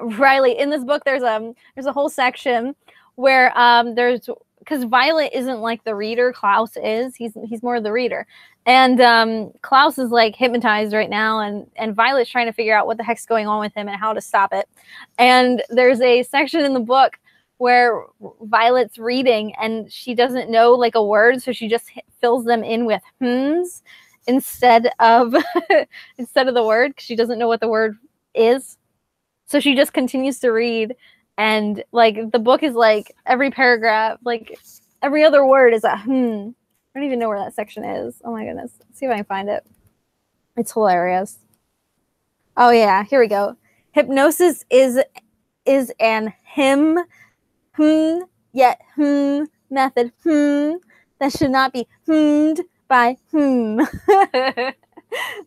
Riley, in this book, there's a whole section where because Violet isn't like the reader, Klaus is. He's more of the reader. And Klaus is like hypnotized right now, and Violet's trying to figure out what the heck's going on with him and how to stop it. And there's a section in the book where Violet's reading and she doesn't know like a word, so she just fills them in with hmms instead of the word because she doesn't know what the word is. So she just continues to read, and like the book is like every paragraph, like every other word is a hmm. I don't even know where that section is. Oh my goodness. Let's see if I can find it. It's hilarious. Oh yeah, here we go. Hypnosis is an yet method that should not be by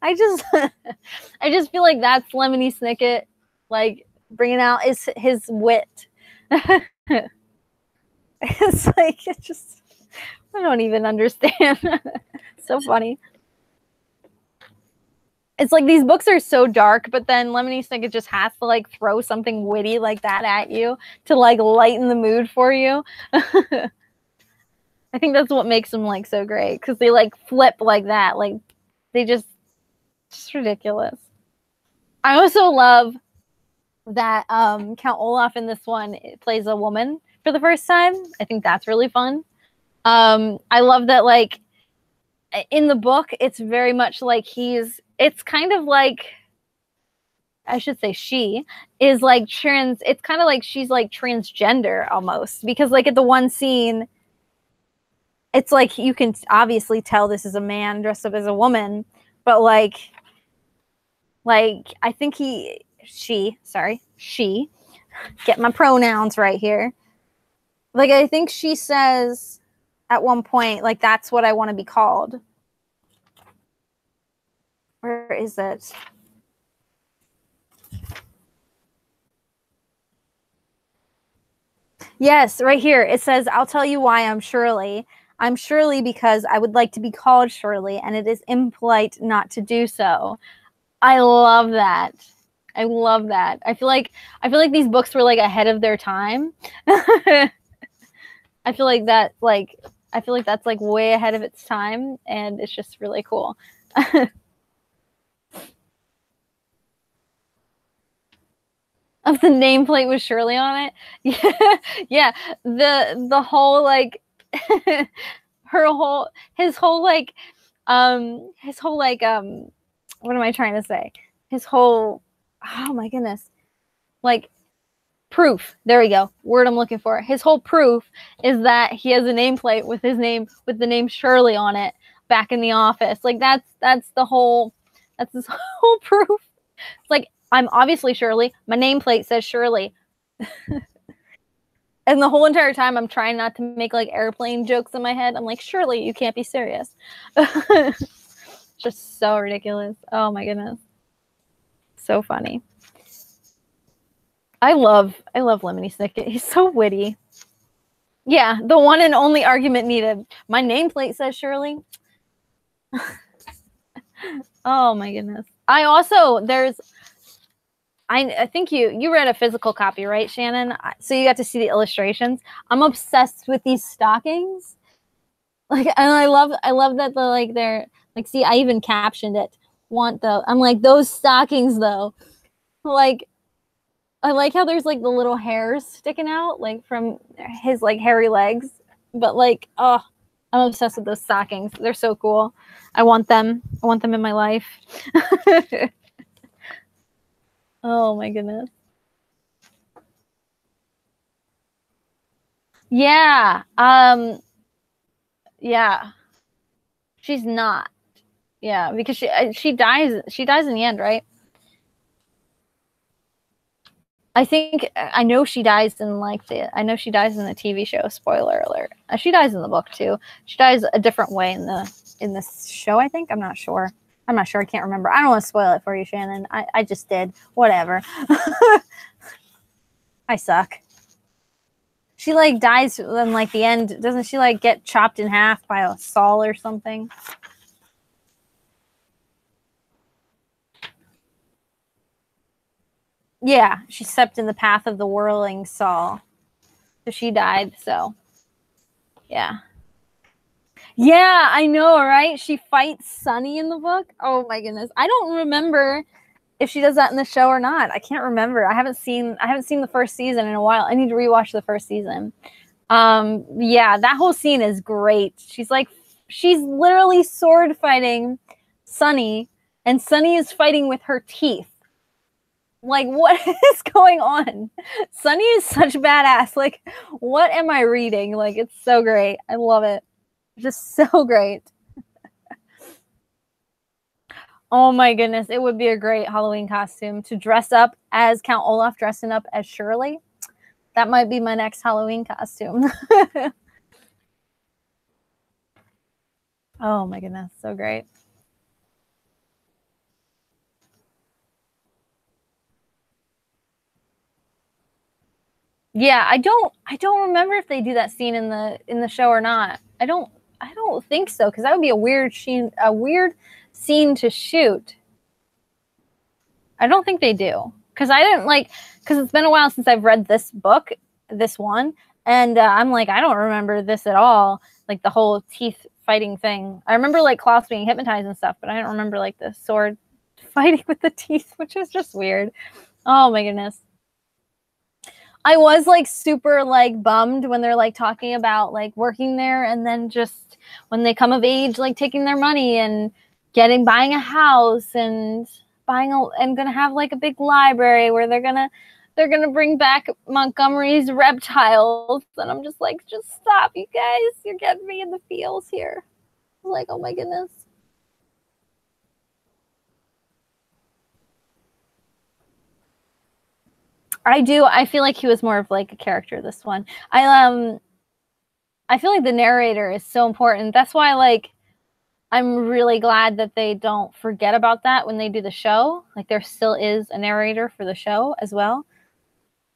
I just feel like that's Lemony Snicket like bringing out his wit. It's like it just I don't even understand. So funny. it's like these books are so dark, but then Lemony Snicket just has to like throw something witty like that at you to like lighten the mood for you. I think that's what makes them like so great, because they like flip like that. Like they just ridiculous. I also love that Count Olaf in this one plays a woman for the first time. I think that's really fun. I love that, like, in the book, it's very much like it's kind of like, I should say she is like it's kind of like she's like transgender almost, because like at the one scene, it's like you can obviously tell this is a man dressed up as a woman, but like I think she, get my pronouns right here. Like, I think she says at one point, like, that's what I want to be called. Where is it? Yes, right here. It says, I'll tell you why I'm Shirley. I'm Shirley because I would like to be called Shirley, and it is impolite not to do so. I love that. I love that. I feel like these books were like ahead of their time. I feel like that's like way ahead of its time, and it's just really cool. Of the nameplate with Shirley on it. Yeah. The whole like his whole what am I trying to say? His whole, oh my goodness. Like, proof. There we go. Word I'm looking for. His whole proof is that he has a nameplate with the name Shirley on it back in the office. Like that's his whole proof. It's like, I'm obviously Shirley. My nameplate says Shirley. And the whole entire time I'm trying not to make like airplane jokes in my head. I'm like, Shirley, you can't be serious. Just so ridiculous. Oh my goodness. So funny. I love Lemony Snicket. He's so witty. Yeah, the one and only argument needed. My nameplate says Shirley. Oh my goodness. I think you read a physical copy, right, Shannon? So you got to see the illustrations. I'm obsessed with these stockings. Like, and I love that they're like, see, I even captioned it. I'm like, those stockings though. Like, I like how there's like the little hairs sticking out, like from his like hairy legs. But like, oh, I'm obsessed with those stockings. They're so cool. I want them in my life. Oh my goodness. Yeah. Yeah. She's not. Yeah, because she dies in the end, right? I know she dies in the TV show. Spoiler alert. She dies in the book too. She dies a different way in the show, I think. I'm not sure. I can't remember. I don't want to spoil it for you, Shannon. I just did. Whatever. I suck. She like dies in like the end. Doesn't she like get chopped in half by a saw or something? Yeah, she stepped in the path of the whirling saw. So she died, so yeah. Yeah, I know, right? She fights Sunny in the book. Oh my goodness. I don't remember if she does that in the show or not. I can't remember. I haven't seen the first season in a while. I need to rewatch the first season. Yeah, that whole scene is great. She's literally sword fighting Sunny, and Sunny is fighting with her teeth. Like, what is going on? Sunny is such badass. Like, what am I reading? Like, it's so great. I love it. Just so great. Oh my goodness. It would be a great Halloween costume to dress up as Count Olaf dressing up as Shirley. That might be my next Halloween costume. Oh my goodness. So great. Yeah, I don't remember if they do that scene in the show or not. I don't think so, because that would be a weird scene to shoot. I don't think they do. Because I didn't like, because it's been a while since I've read this book, this one. And I'm like, I don't remember this at all. Like the whole teeth fighting thing. I remember like Klaus being hypnotized and stuff, but I don't remember like the sword fighting with the teeth, which was just weird. Oh my goodness. I was like super like bummed when they're like talking about like working there, and then just when they come of age, like taking their money and buying a house and gonna have like a big library where they're gonna bring back Montgomery's reptiles. And I'm just like, just stop, you guys. You're getting me in the feels here. I'm like, oh my goodness. I feel like he was more of like a character, this one. I feel like the narrator is so important. That's why like I'm really glad that they don't forget about that when they do the show. Like there still is a narrator for the show as well.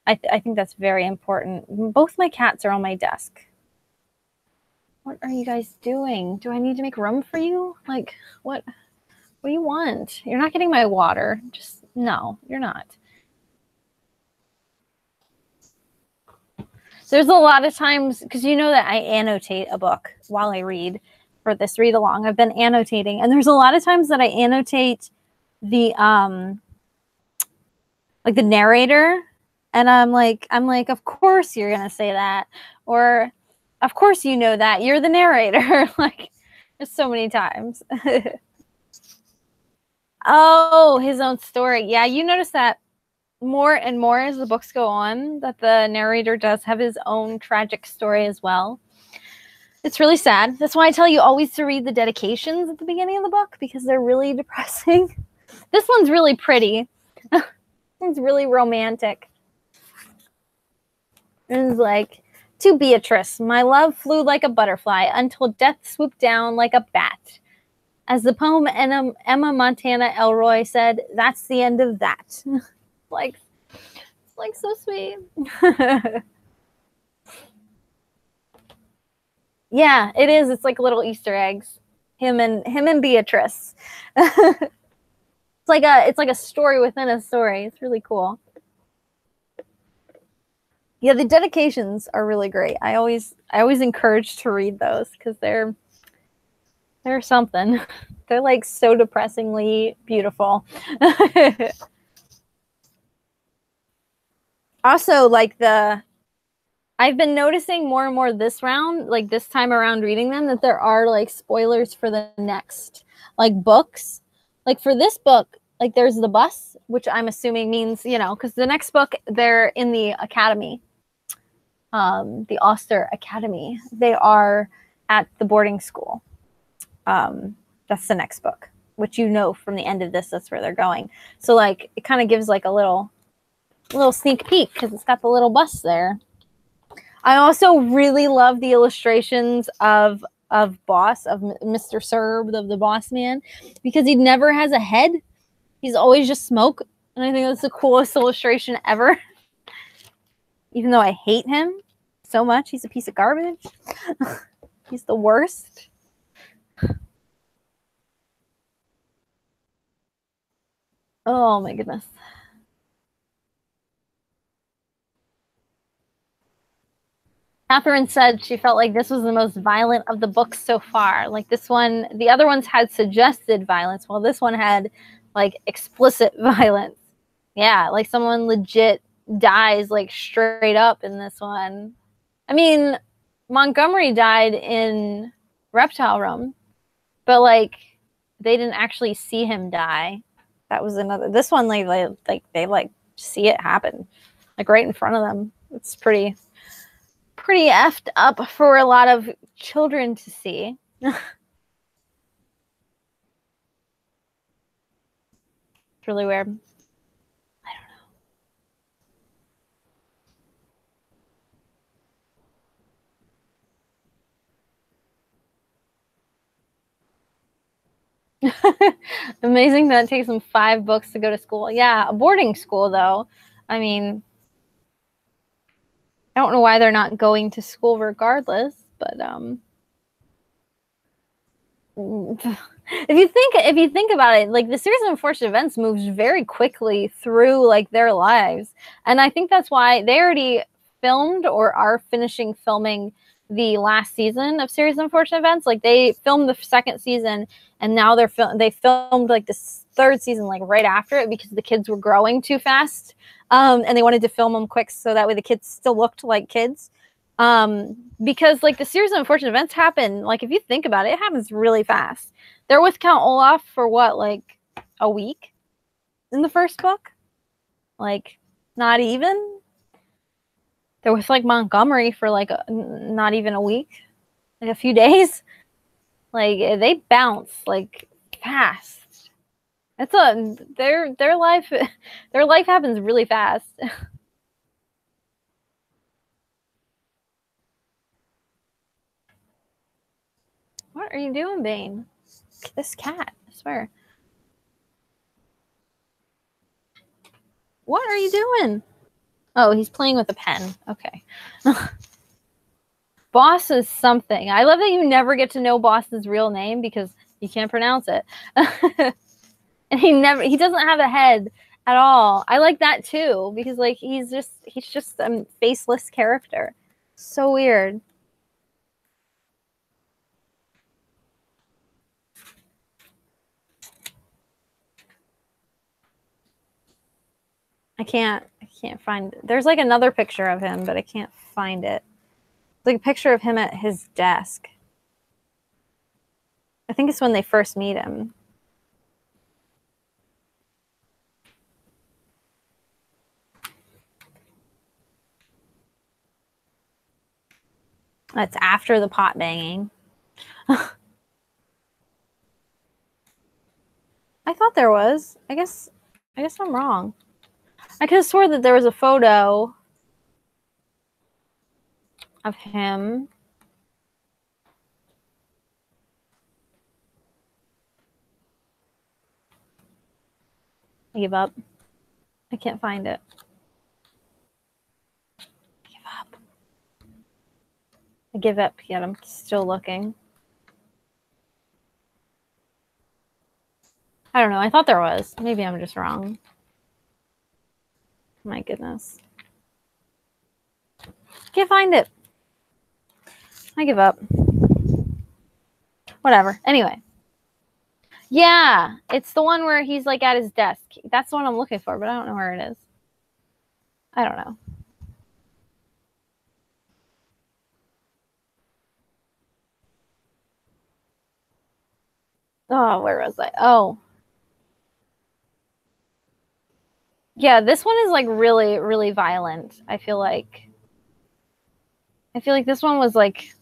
I think that's very important. Both my cats are on my desk. What are you guys doing? Do I need to make room for you? Like, what do you want? You're not getting my water. Just, no, you're not. There's a lot of times, because you know that I annotate a book while I read for this read along. I've been annotating, and there's a lot of times that I annotate the like the narrator, and I'm like, of course you're gonna say that, or of course you know that, you're the narrator. Like, there's so many times. Oh, his own story. Yeah, you notice that more and more as the books go on, that the narrator does have his own tragic story as well. It's really sad. That's why I tell you always to read the dedications at the beginning of the book, because they're really depressing. This one's really pretty. It's really romantic. It's like, to Beatrice, my love flew like a butterfly until death swooped down like a bat. As the poem Emma Montana Elroy said, that's the end of that. Like, it's like so sweet. Yeah, it is. It's like little Easter eggs. Him and Beatrice. It's like a story within a story. It's really cool. Yeah, the dedications are really great. I always encourage to read those, because they're something. They're like so depressingly beautiful. Also, like I've been noticing more and more this round, like this time around reading them, that there are like spoilers for the next like books. Like for this book, like there's the bus, which I'm assuming means, you know, because the next book, they're in the academy, the Auster Academy. They are at the boarding school. That's the next book, which you know from the end of this, that's where they're going. So like it kind of gives like a little sneak peek, because it's got the little bus there. I also really love the illustrations of Boss, of Mr. Serb, of the Boss Man, because he never has a head. He's always just smoke. And I think that's the coolest illustration ever. Even though I hate him so much, he's a piece of garbage. He's the worst. Oh my goodness. Catherine said she felt like this was the most violent of the books so far. Like this one, the other ones had suggested violence, while this one had like explicit violence. Yeah, like someone legit dies like straight up in this one. I mean, Montgomery died in Reptile Room, but like they didn't actually see him die. That was another. This one, they see it happen, like right in front of them. It's pretty effed up for a lot of children to see. It's really weird. I don't know. Amazing that it takes them 5 books to go to school. Yeah, a boarding school though. I mean, I don't know why they're not going to school regardless, but if you think about it, like the series of unfortunate events moves very quickly through like their lives, and I think that's why they already filmed or are finishing filming the last season of series of unfortunate events. Like they filmed the second season, and now they filmed like this third season like right after it because the kids were growing too fast, and they wanted to film them quick so that way the kids still looked like kids. Because like the series of unfortunate events happen, like if you think about it, it happens really fast. They're with Count Olaf for what, like a week in the first book? Like not even. They're with like Montgomery for like not even a week, like a few days. Like they bounce like fast. It's their life happens really fast. What are you doing, Bane? This cat, I swear. What are you doing? Oh, he's playing with a pen. Okay. Boss is something. I love that you never get to know Boss's real name because you can't pronounce it. And he doesn't have a head at all. I like that too because like he's just a faceless character. So weird. I can't find it. There's like another picture of him, but I can't find it. It's like a picture of him at his desk. I think it's when they first meet him. That's after the pot banging. I thought there was. I guess I'm wrong. I could have swore that there was a photo of him. I give up. I can't find it. I give up yet. I'm still looking. I don't know. I thought there was. Maybe I'm just wrong. My goodness. Can't find it. I give up. Whatever. Anyway. Yeah. It's the one where he's like at his desk. That's the one I'm looking for, but I don't know where it is. I don't know. Oh, where was I? Oh. Yeah, this one is like really, really violent. I feel like this one was like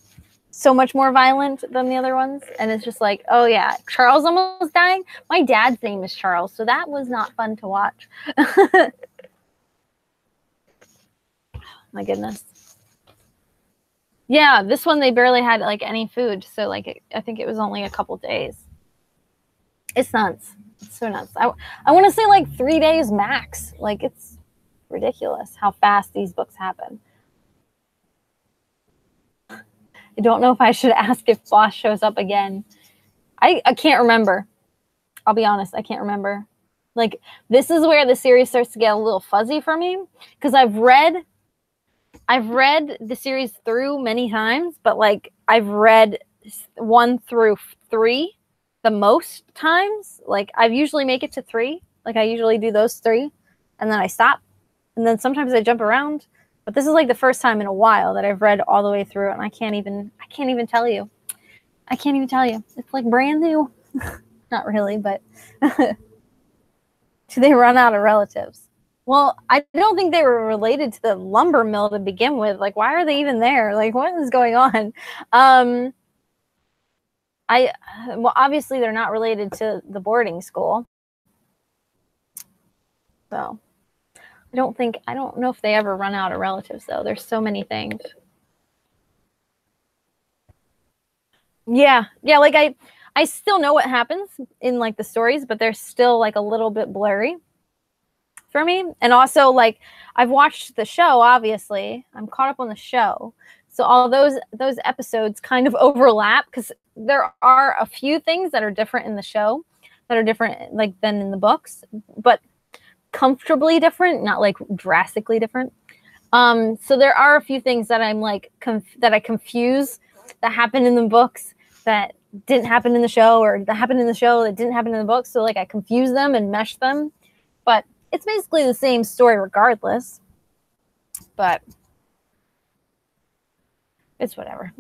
so much more violent than the other ones. And it's just like, oh yeah, Charles almost dying. My dad's name is Charles, so that was not fun to watch. My goodness. Yeah, this one they barely had like any food. So like, I think it was only a couple days. It's nuts. It's so nuts. I want to say like 3 days max. Like it's ridiculous how fast these books happen. I don't know if I should ask if Boss shows up again. I can't remember. I'll be honest. I can't remember. Like this is where the series starts to get a little fuzzy for me because I've read the series through many times, but like I've read 1 through 3 the most times. Like I usually make it to 3. Like I usually do those 3 and then I stop. And then sometimes I jump around. But this is like the first time in a while that I've read all the way through, and I can't even tell you. I can't even tell you. It's like brand new. Not really, but do they run out of relatives? Well, I don't think they were related to the lumber mill to begin with. Like, why are they even there? Like, what is going on? Well, obviously they're not related to the boarding school. So I don't know if they ever run out of relatives though. There's so many things. Yeah. Like I still know what happens in like the stories, but they're still like a little bit blurry for me. And also like I've watched the show, obviously. I'm caught up on the show. So all those episodes kind of overlap because there are a few things that are different in the show that are different like than in the books, but comfortably different, not like drastically different. So there are a few things that I'm like that I confuse that happened in the books that didn't happen in the show, or that happened in the show that didn't happen in the books. So like I confuse them and mesh them, but it's basically the same story regardless. But it's whatever.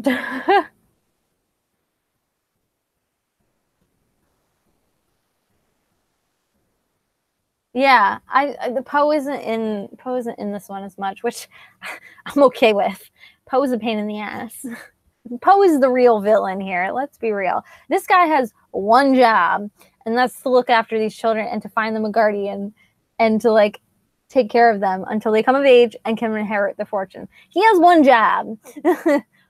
Yeah, the Poe isn't in this one as much, which I'm okay with. Poe's a pain in the ass. Poe is the real villain here. Let's be real. This guy has one job, and that's to look after these children and to find them a guardian and to like take care of them until they come of age and can inherit their fortune. He has one job.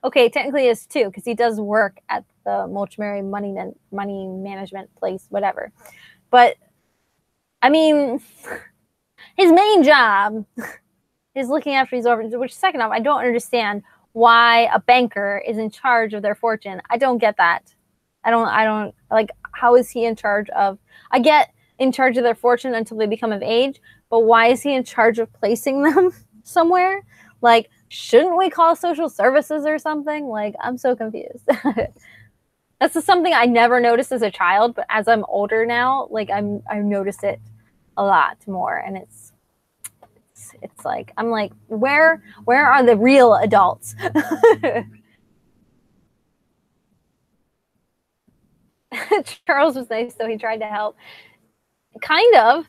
Okay, technically he has two because he does work at the Mulchmary money management place, whatever. But I mean, his main job is looking after these orphans, which second off, I don't understand why a banker is in charge of their fortune. I don't get that. I don't like, how is he in charge of, I get in charge of their fortune until they become of age, but why is he in charge of placing them somewhere? Like, shouldn't we call social services or something? Like, I'm so confused. That's just something I never noticed as a child, but as I'm older now, like I've noticed it a lot more, and it's like I'm like, where are the real adults? Charles was nice, so he tried to help. Kind of.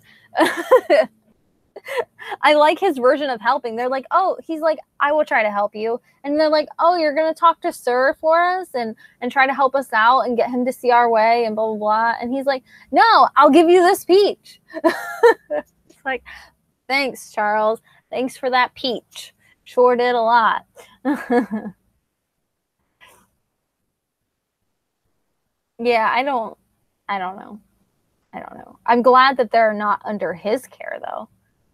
I like his version of helping. They're like, oh, he's like, I will try to help you. And they're like, oh, you're going to talk to Sir for us and try to help us out and get him to see our way and blah, blah, blah. And he's like, no, I'll give you this peach. It's like, thanks, Charles. Thanks for that peach. Sure did a lot. Yeah, I don't know. I'm glad that they're not under his care, though.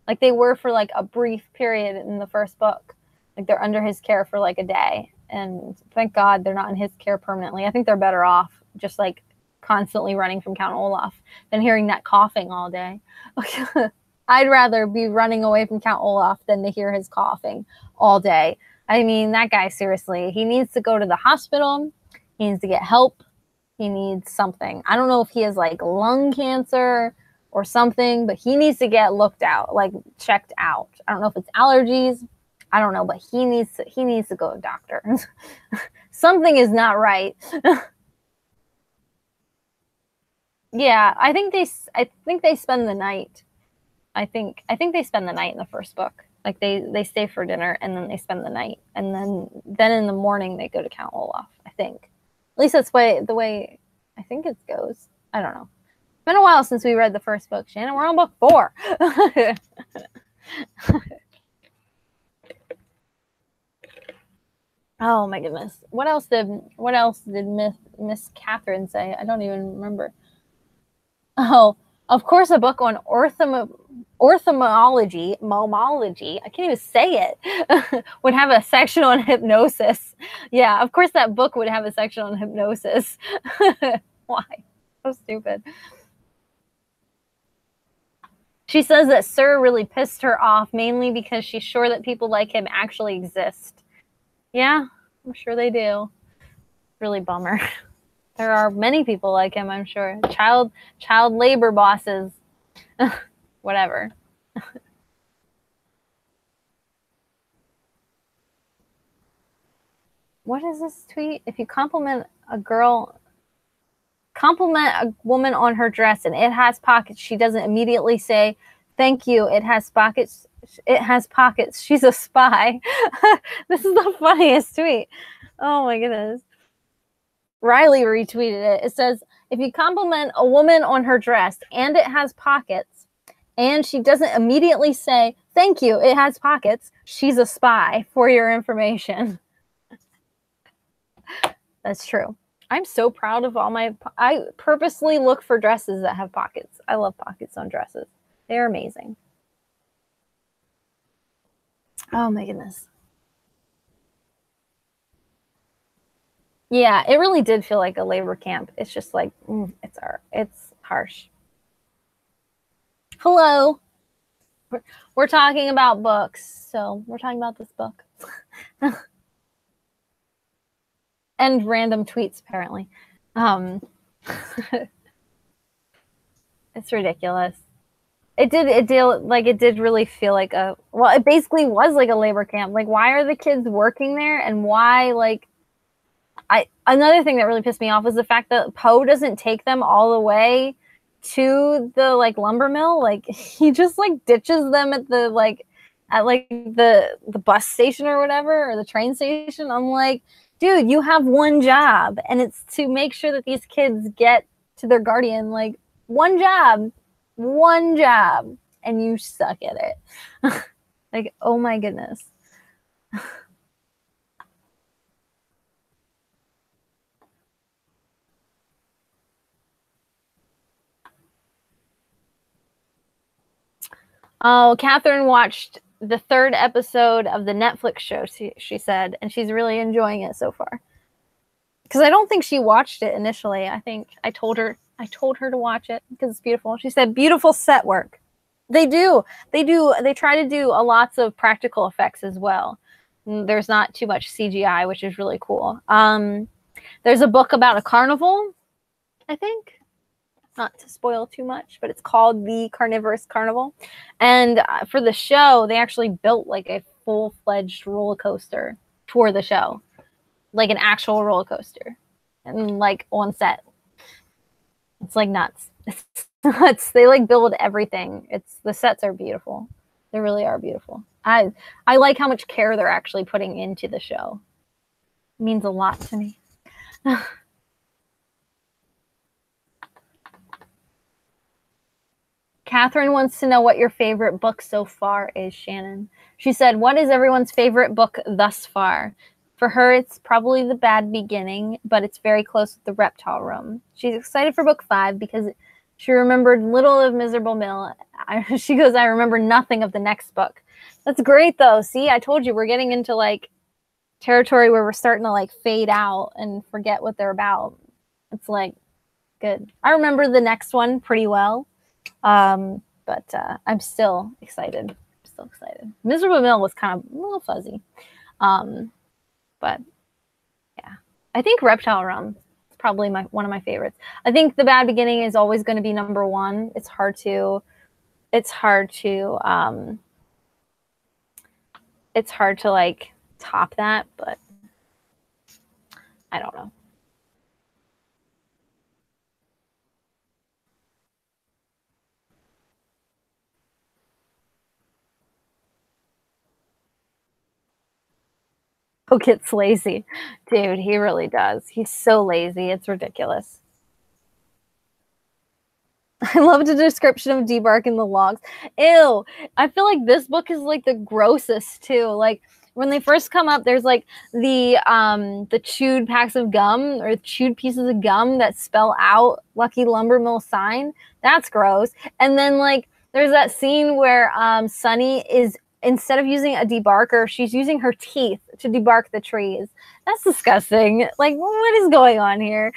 Like, they were for, like, a brief period in the first book. Like, they're under his care for, like, a day. And thank God they're not in his care permanently. I think they're better off just, like, constantly running from Count Olaf than hearing that coughing all day. I'd rather be running away from Count Olaf than to hear his coughing all day. I mean, that guy, seriously, he needs to go to the hospital. He needs to get help. He needs something. I don't know if he has, like, lung cancer or something, but he needs to get looked out, like checked out. I don't know if it's allergies. I don't know, but he needs to go to a doctor. Something is not right. Yeah, I think they spend the night. I think they spend the night in the first book. Like they stay for dinner and then they spend the night, and then in the morning they go to Count Olaf. I think, at least that's the way I think it goes. I don't know. Been a while since we read the first book, Shannon. We're on book 4. Oh my goodness. What else did Miss Catherine say? I don't even remember. Oh, of course, a book on momology. I can't even say it. Would have a section on hypnosis. Yeah, of course that book would have a section on hypnosis. Why? So stupid. She says that Sir really pissed her off, mainly because she's sure that people like him actually exist. Yeah, I'm sure they do. Really bummer. There are many people like him, I'm sure. Child labor bosses. Whatever. What is this tweet? If you compliment a woman on her dress and it has pockets, she doesn't immediately say, thank you, it has pockets. It has pockets. She's a spy. This is the funniest tweet. Oh my goodness. Riley retweeted it. It says, if you compliment a woman on her dress and it has pockets and she doesn't immediately say, thank you, it has pockets, she's a spy, for your information. That's true. I'm so proud of I purposely look for dresses that have pockets. I love pockets on dresses. They're amazing. Oh my goodness. Yeah, it really did feel like a labor camp. It's just like, it's harsh. Hello. We're talking about books, so we're talking about this book. And random tweets, apparently. It's ridiculous. It did really feel like it basically was like a labor camp. Like, why are the kids working there, and why, like, another thing that really pissed me off was the fact that Poe doesn't take them all the way to the, like, lumber mill. Like, he just, like, ditches them at the bus station or whatever, or the train station. I'm like, dude, you have one job, and it's to make sure that these kids get to their guardian. Like, one job, and you suck at it. Like, oh my goodness. Oh, Catherine watched the 3rd episode of the Netflix show, she said, and she's really enjoying it so far. Because I don't think she watched it initially. I think I told her to watch it because it's beautiful. She said, beautiful set work. They do. They try to do lots of practical effects as well. There's not too much CGI, which is really cool. There's a book about a carnival, I think. Not to spoil too much, but it's called The Carnivorous Carnival. And for the show, they actually built like a full-fledged roller coaster for the show. Like an actual roller coaster. And like on set. It's like nuts. It's nuts. They like build everything. The sets are beautiful. They really are beautiful. I like how much care they're actually putting into the show. It means a lot to me. Catherine wants to know what your favorite book so far is, Shannon. She said, what is everyone's favorite book thus far? For her, it's probably The Bad Beginning, but it's very close with The Reptile Room. She's excited for book 5 because she remembered little of Miserable Mill. She goes, I remember nothing of the next book. That's great, though. See, I told you, we're getting into, like, territory where we're starting to, like, fade out and forget what they're about. It's, like, good. I remember the next one pretty well. But I'm still excited. Miserable Mill was kind of a little fuzzy. But yeah, I think Reptile Realm is probably one of my favorites. I think The Bad Beginning is always going to be number 1. It's hard to like top that, but I don't know. Poe gets lazy. Dude, he really does. He's so lazy. It's ridiculous. I love the description of Debark in the logs. Ew. I feel like this book is like the grossest too. Like when they first come up, there's like the chewed packs of gum or chewed pieces of gum that spell out Lucky Lumber Mill sign. That's gross. And then like there's that scene where Sunny is, instead of using a debarker, she's using her teeth to debark the trees. That's disgusting. Like, what is going on here?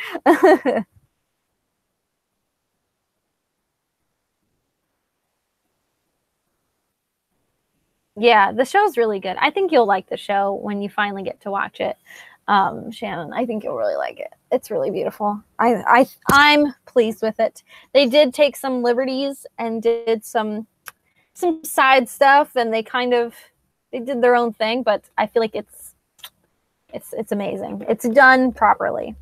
Yeah, the show's really good. I think you'll like the show when you finally get to watch it. Shannon, I think you'll really like it. It's really beautiful. I'm pleased with it. They did take some liberties and did some side stuff, and they did their own thing, but I feel like it's amazing. It's done properly.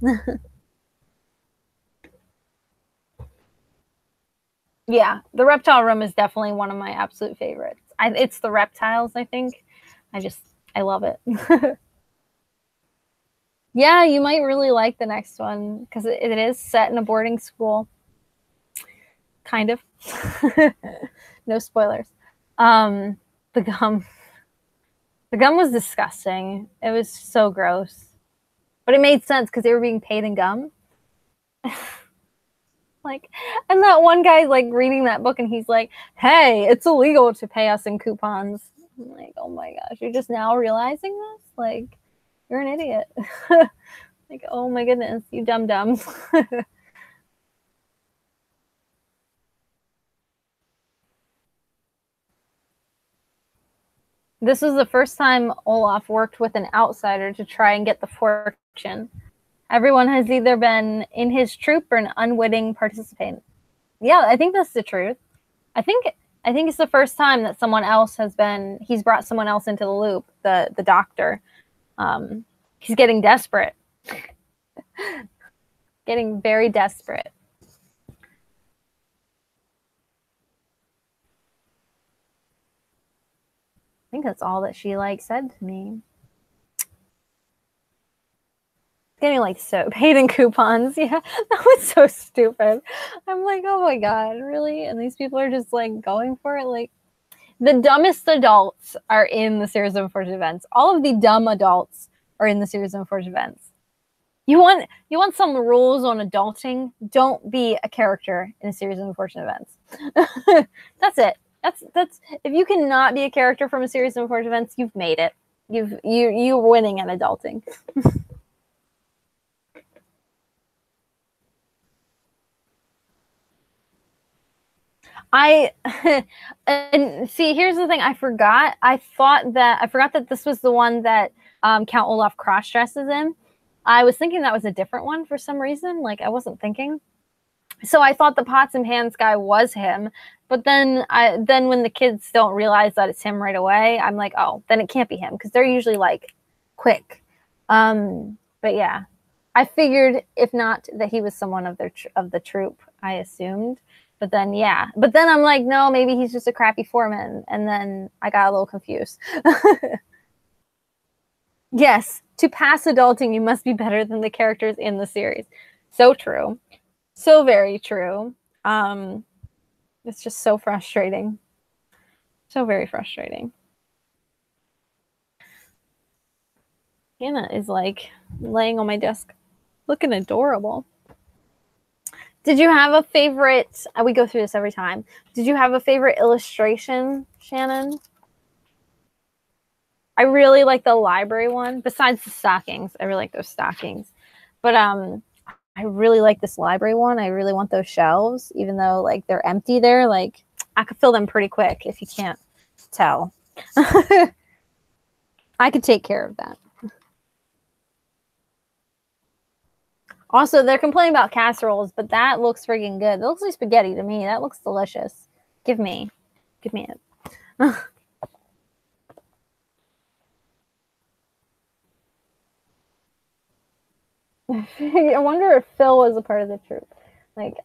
Yeah, The Reptile Room is definitely one of my absolute favorites. It's the reptiles, I think. I love it. Yeah, you might really like the next one because it is set in a boarding school. Kind of. No spoilers. The gum was disgusting. It was so gross. But it made sense because they were being paid in gum. Like, and that one guy like reading that book and he's like, hey, it's illegal to pay us in coupons. I'm like, oh my gosh, you're just now realizing this? Like, you're an idiot. Like, oh my goodness, you dum-dums. This was the first time Olaf worked with an outsider to try and get the fortune. Everyone has either been in his troupe or an unwitting participant. Yeah, I think that's the truth. I think it's the first time that someone else he's brought someone else into the loop, the doctor. He's getting desperate. Getting very desperate. I think that's all that she said to me. Getting so paid in coupons. Yeah, that was so stupid. I'm like, oh my god, really? And these people are just going for it. The dumbest adults are in the series of unfortunate events. All of the dumb adults are in the series of unfortunate events. You want some rules on adulting? Don't be a character in a series of unfortunate events. That's it. That's if you cannot be a character from a series of unfortunate events, you've made it. You're winning at adulting. And see, here's the thing. I forgot that this was the one that Count Olaf cross dresses in. I was thinking that was a different one for some reason. I wasn't thinking. So I thought the pots and pans guy was him, but then when the kids don't realize that it's him right away, I'm like, oh, then it can't be him because they're usually quick. But yeah, I figured if not that he was someone of the troupe. I assumed, but then I'm like, no, maybe he's just a crappy foreman, and then I got a little confused. Yes, to pass adulting, you must be better than the characters in the series. So true. So very true. It's just so frustrating. So very frustrating. Hannah is laying on my desk looking adorable. Did you have a favorite? We go through this every time. Did you have a favorite illustration, Shannon? I really like the library one. Besides the stockings, I really like those stockings. But I really like this library one. I really want those shelves, even though they're empty there. I could fill them pretty quick if you can't tell. I could take care of that. Also, they're complaining about casseroles, but that looks freaking good. It looks like spaghetti to me. That looks delicious. Give me it. I wonder if Phil was a part of the troupe,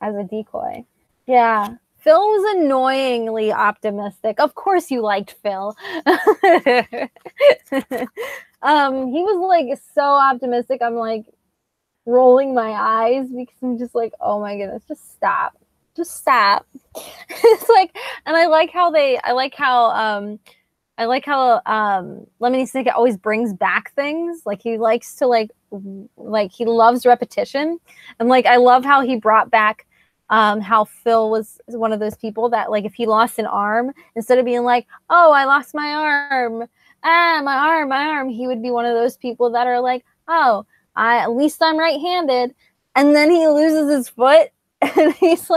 as a decoy. Yeah, Phil was annoyingly optimistic. Of course you liked Phil. He was so optimistic. I'm rolling my eyes because I'm just oh my goodness, just stop. It's and I like how Lemony Snicket always brings back things. He likes to he loves repetition. And I love how he brought back how Phil was one of those people that if he lost an arm, instead of being oh, I lost my arm, my arm, he would be one of those people that are oh, at least I'm right-handed. And then he loses his foot and he's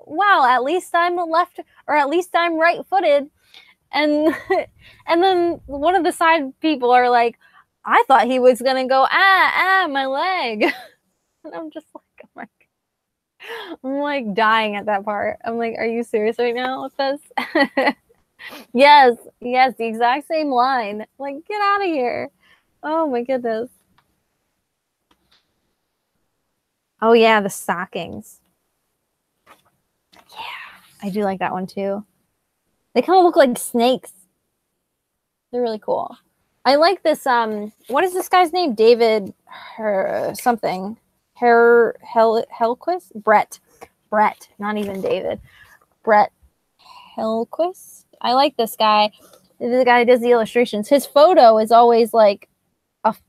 wow, at least I'm left, or at least I'm right-footed. And then one of the side people are I thought he was gonna go my leg. And I'm just oh my God. I'm dying at that part. I'm are you serious right now with this? Yes, the exact same line. Get out of here. Oh my goodness. Oh yeah, the stockings. Yeah, I do like that one too. They kind of look like snakes. They're really cool. I like this. What is this guy's name? David something. Hellquist? Brett. Not even David. Brett Hellquist. I like this guy. The guy who does the illustrations. His photo is always a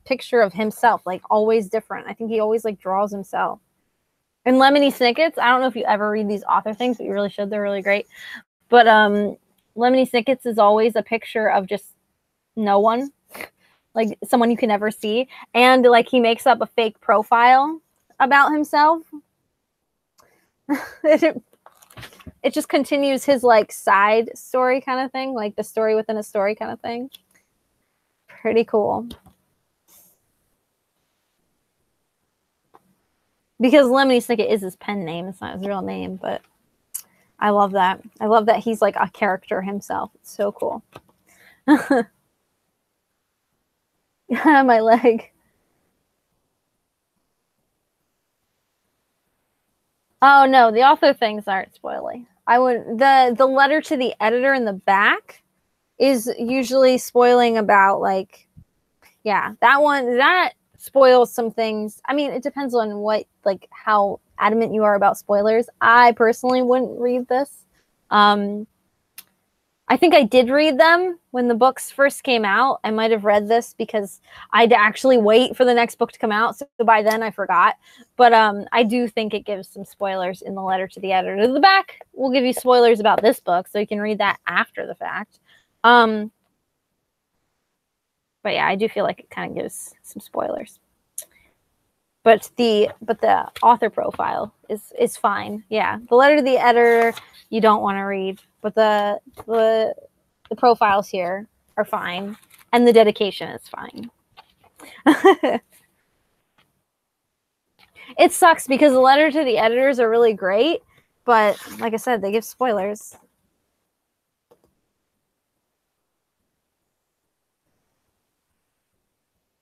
picture of himself. Always different. I think he always draws himself. And Lemony Snicket's, I don't know if you ever read these author things, but you really should. They're really great. But Lemony Snicket's is always a picture of just no one. like someone you can never see, and like he makes up a fake profile about himself. It just continues his like side story kind of thing, like the story within a story kind of thing. Pretty cool. Because Lemony Snicket is his pen name, it's not his real name, but I love that. I love that he's like a character himself. It's so cool. My leg. Oh no, the author things aren't spoiling. I would the letter to the editor in the back is usually spoiling about like, yeah, that spoils some things. I mean, it depends on what, like how adamant you are about spoilers. I personally wouldn't read this. I think I did read them when the books first came out. I might have read this because I'd actually wait for the next book to come out. So by then I forgot. But I do think it gives some spoilers in the letter to the editor. The back will give you spoilers about this book, so you can read that after the fact. But yeah, I do feel like it kind of gives some spoilers. But the author profile is fine. Yeah, the letter to the editor you don't want to read, but the profiles here are fine, and the dedication is fine. It sucks because the letter to the editors are really great, but like I said, they give spoilers.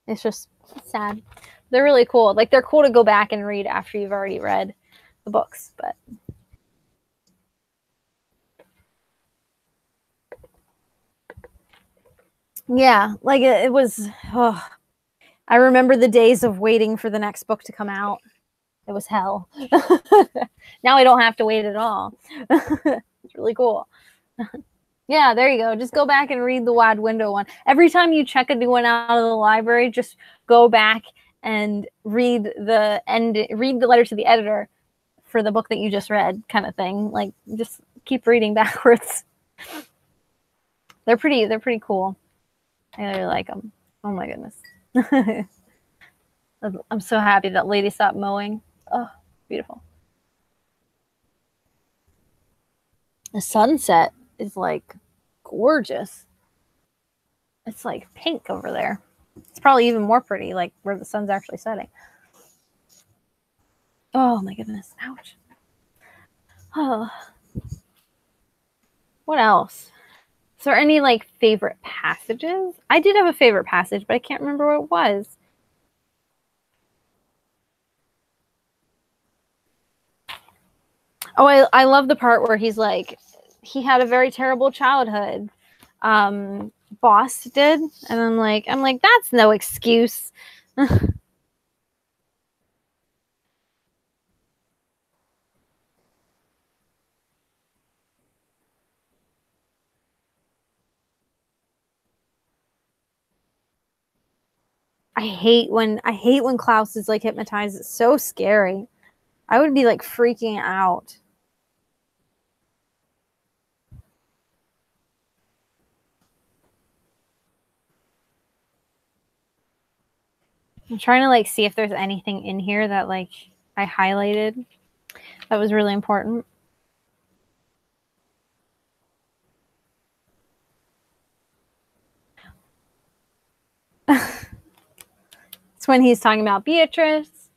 It's just sad. They're really cool. Like, they're cool to go back and read after you've already read the books, but yeah, like it was, oh, I remember the days of waiting for the next book to come out. It was hell. Now I don't have to wait at all. It's really cool. Yeah, there you go. Just go back and read the Wide Window one. Every time you check a new one out of the library, just go back and read the letter to the editor for the book that you just read, kind of thing. Like, just keep reading backwards. They're pretty cool. I really like them. Oh my goodness. I'm so happy that lady stopped mowing. Oh, beautiful. The sunset is like gorgeous. It's like pink over there. It's probably even more pretty, like where the sun's actually setting. Oh my goodness. Ouch. Oh. What else? Is there any like favorite passages? I did have a favorite passage, but I can't remember what it was. Oh, I love the part where he's like, he had a very terrible childhood. Boss did, and I'm like, that's no excuse. I hate when Klaus is like hypnotized. It's so scary. I would be like freaking out. I'm trying to like see if there's anything in here that like I highlighted that was really important. It's when he's talking about Beatrice.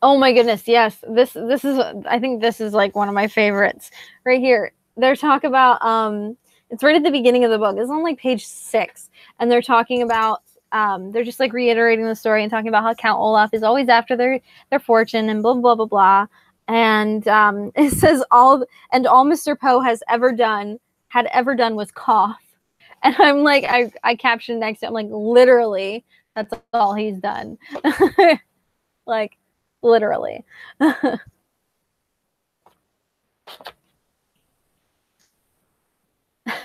Oh my goodness, yes. This is, I think this is like one of my favorites right here. They're talking about it's right at the beginning of the book. It's on like page 6, and they're talking about they're just like reiterating the story and talking about how Count Olaf is always after their fortune and blah blah blah blah. And it says all Mr. Poe had ever done was cough. And I'm like, I captioned next to it, I'm like, literally, that's all he's done. Like, literally.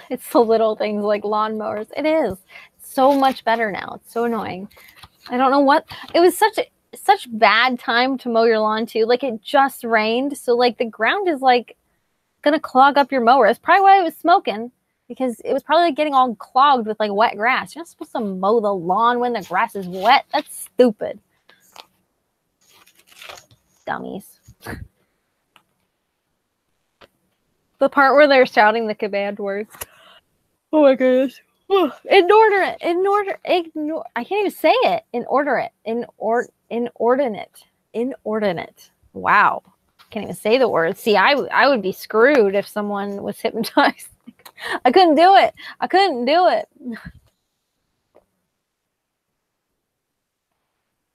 It's the little things like lawnmowers. It is so much better now. It's so annoying. I don't know what. It was such bad time to mow your lawn too. Like, it just rained, so like the ground is like gonna clog up your mower. That's probably why it was smoking. because it was probably like getting all clogged with like wet grass. You're not supposed to mow the lawn when the grass is wet. That's stupid. Dummies. The part where they're shouting the command words. Oh my goodness. Inordinate. I can't even say it. Inordinate. Wow. Can't even say the word. See, I would be screwed if someone was hypnotized. I couldn't do it.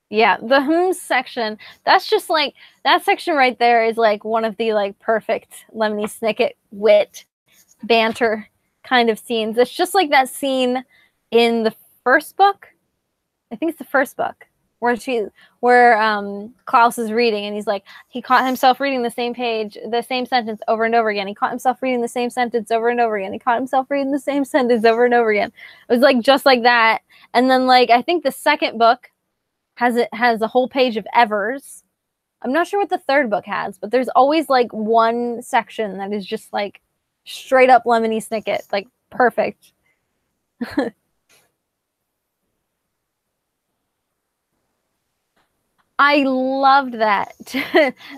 Yeah, the section, that's just like, that section right there is like one of the like perfect Lemony Snicket wit banter kind of scenes. It's just like that scene in the first book. I think it's the first book where Klaus is reading and he's like, he caught himself reading the same page, the same sentence over and over again. He caught himself reading the same sentence over and over again. He caught himself reading the same sentence over and over again. It was like just like that. And then like I think the second book has a whole page of Evers. I'm not sure what the third book has, but there's always like one section that is just like straight up Lemony Snicket, like perfect. I loved that.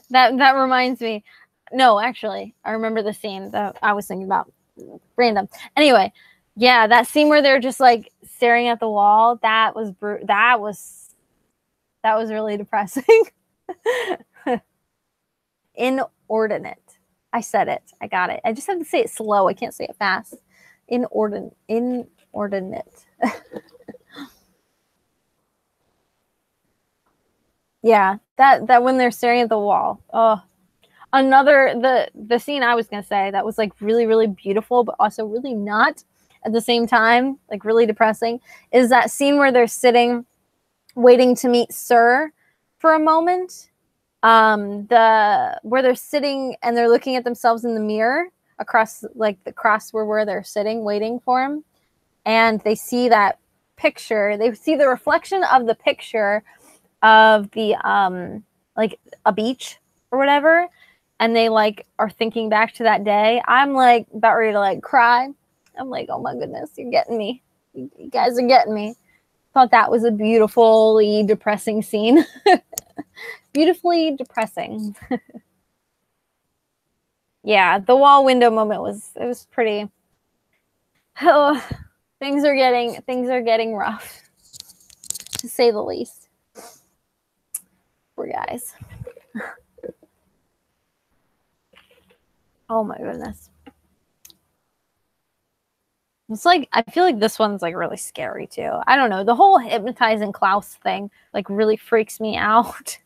that reminds me. No, actually, I remember the scene that I was thinking about. Random. Anyway, yeah, that scene where they're just like staring at the wall, that was really depressing. Inordinate. I said it. I got it. I just have to say it slow. I can't say it fast. Inordinate. Yeah, that when they're staring at the wall. Oh, the scene I was gonna say that was like really, really beautiful, but also really not at the same time, like really depressing, is that scene where they're sitting waiting to meet Sir for a moment. Where they're sitting and they're looking at themselves in the mirror across like the cross where they're sitting waiting for him, and they see that picture. They see the reflection of the picture of the like a beach or whatever, and they like are thinking back to that day. I'm like about ready to like cry. I'm like, oh my goodness, you're getting me. You guys are getting me. Thought that was a beautifully depressing scene. Beautifully depressing. Yeah, the wall window moment was pretty. Oh, things are getting rough, to say the least. Poor guys. Oh my goodness. It's like, I feel like this one's like really scary too. I don't know. The whole hypnotizing Klaus thing like really freaks me out.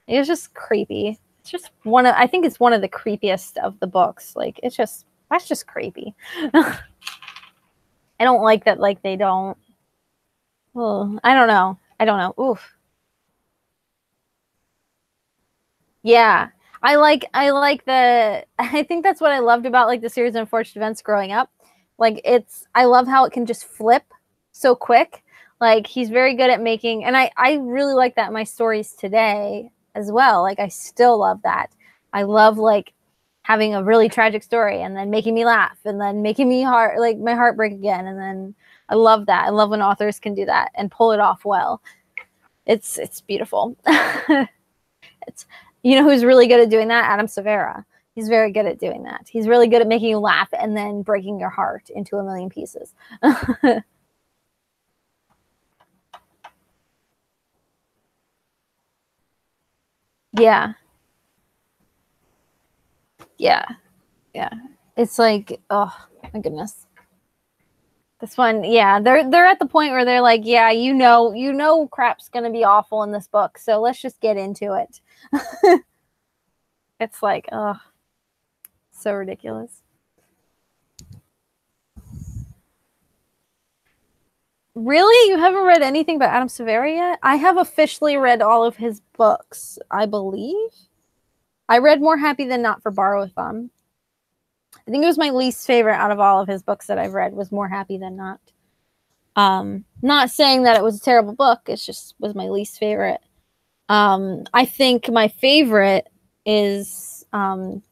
It's just creepy. It's just I think it's one of the creepiest of the books. Like that's just creepy. I don't like that. Like they don't. Oh, I don't know. Oof. Yeah. I think that's what I loved about like the series of unfortunate events growing up. Like I love how it can just flip so quick. Like he's very good at making, and I really like that in my stories today as well. Like I still love that. I love like having a really tragic story and then making me laugh and then making me my heart break again. And then I love that. I love when authors can do that and pull it off well. It's beautiful. You know who's really good at doing that? Adam Severa. He's very good at doing that. He's really good at making you laugh and then breaking your heart into a million pieces. Yeah. Yeah. It's like, oh my goodness. This one, yeah, they're at the point where they're like, yeah, you know crap's gonna be awful in this book, so let's just get into it. It's like, oh, so ridiculous. Really? You haven't read anything about Adam Severa yet? I have officially read all of his books, I believe. I read More Happy Than Not for Borrow-a-thon. I think it was my least favorite out of all of his books that I've read was More Happy Than Not. Not saying that it was a terrible book. It just was my least favorite. I think my favorite is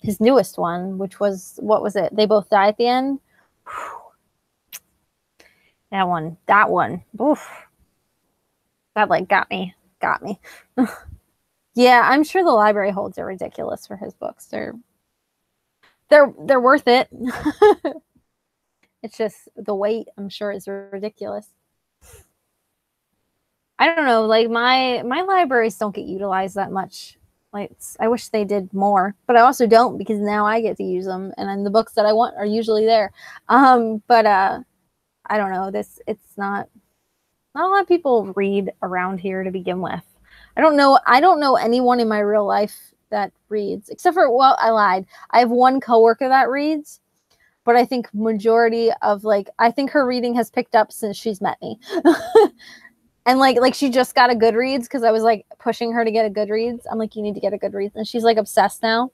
his newest one, which was, what was it? They Both Die at the End, That one. Oof. That like got me. Yeah, I'm sure the library holds are ridiculous for his books. They're worth it. It's just the weight, I'm sure, is ridiculous. I don't know, like my libraries don't get utilized that much. Like I wish they did more, but I also don't because now I get to use them, and then the books that I want are usually there. But I don't know. It's not a lot of people read around here to begin with. I don't know anyone in my real life that reads, except for, well, I lied. I have one coworker that reads, but I think majority of I think her reading has picked up since she's met me. And like she just got a Goodreads because I was like pushing her to get a Goodreads. I'm like, you need to get a Goodreads. And she's like obsessed now.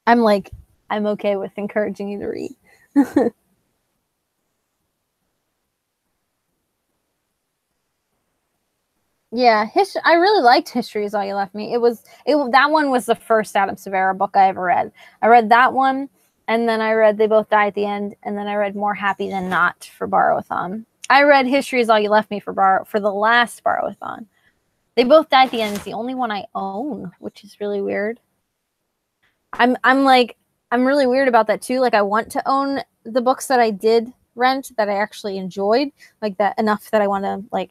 I'm like, I'm okay with encouraging you to read. Yeah, I really liked History Is All You Left Me. That one was the first Adam Severa book I ever read. I read that one, and then I read They Both Die at the End, and then I read More Happy Than Not for Borrow-a-thon. I read History Is All You Left Me for the last Borrow-a-thon. They Both Die at the End is the only one I own, which is really weird. I'm really weird about that too. Like I want to own the books that I did rent that I actually enjoyed, like that enough that I want to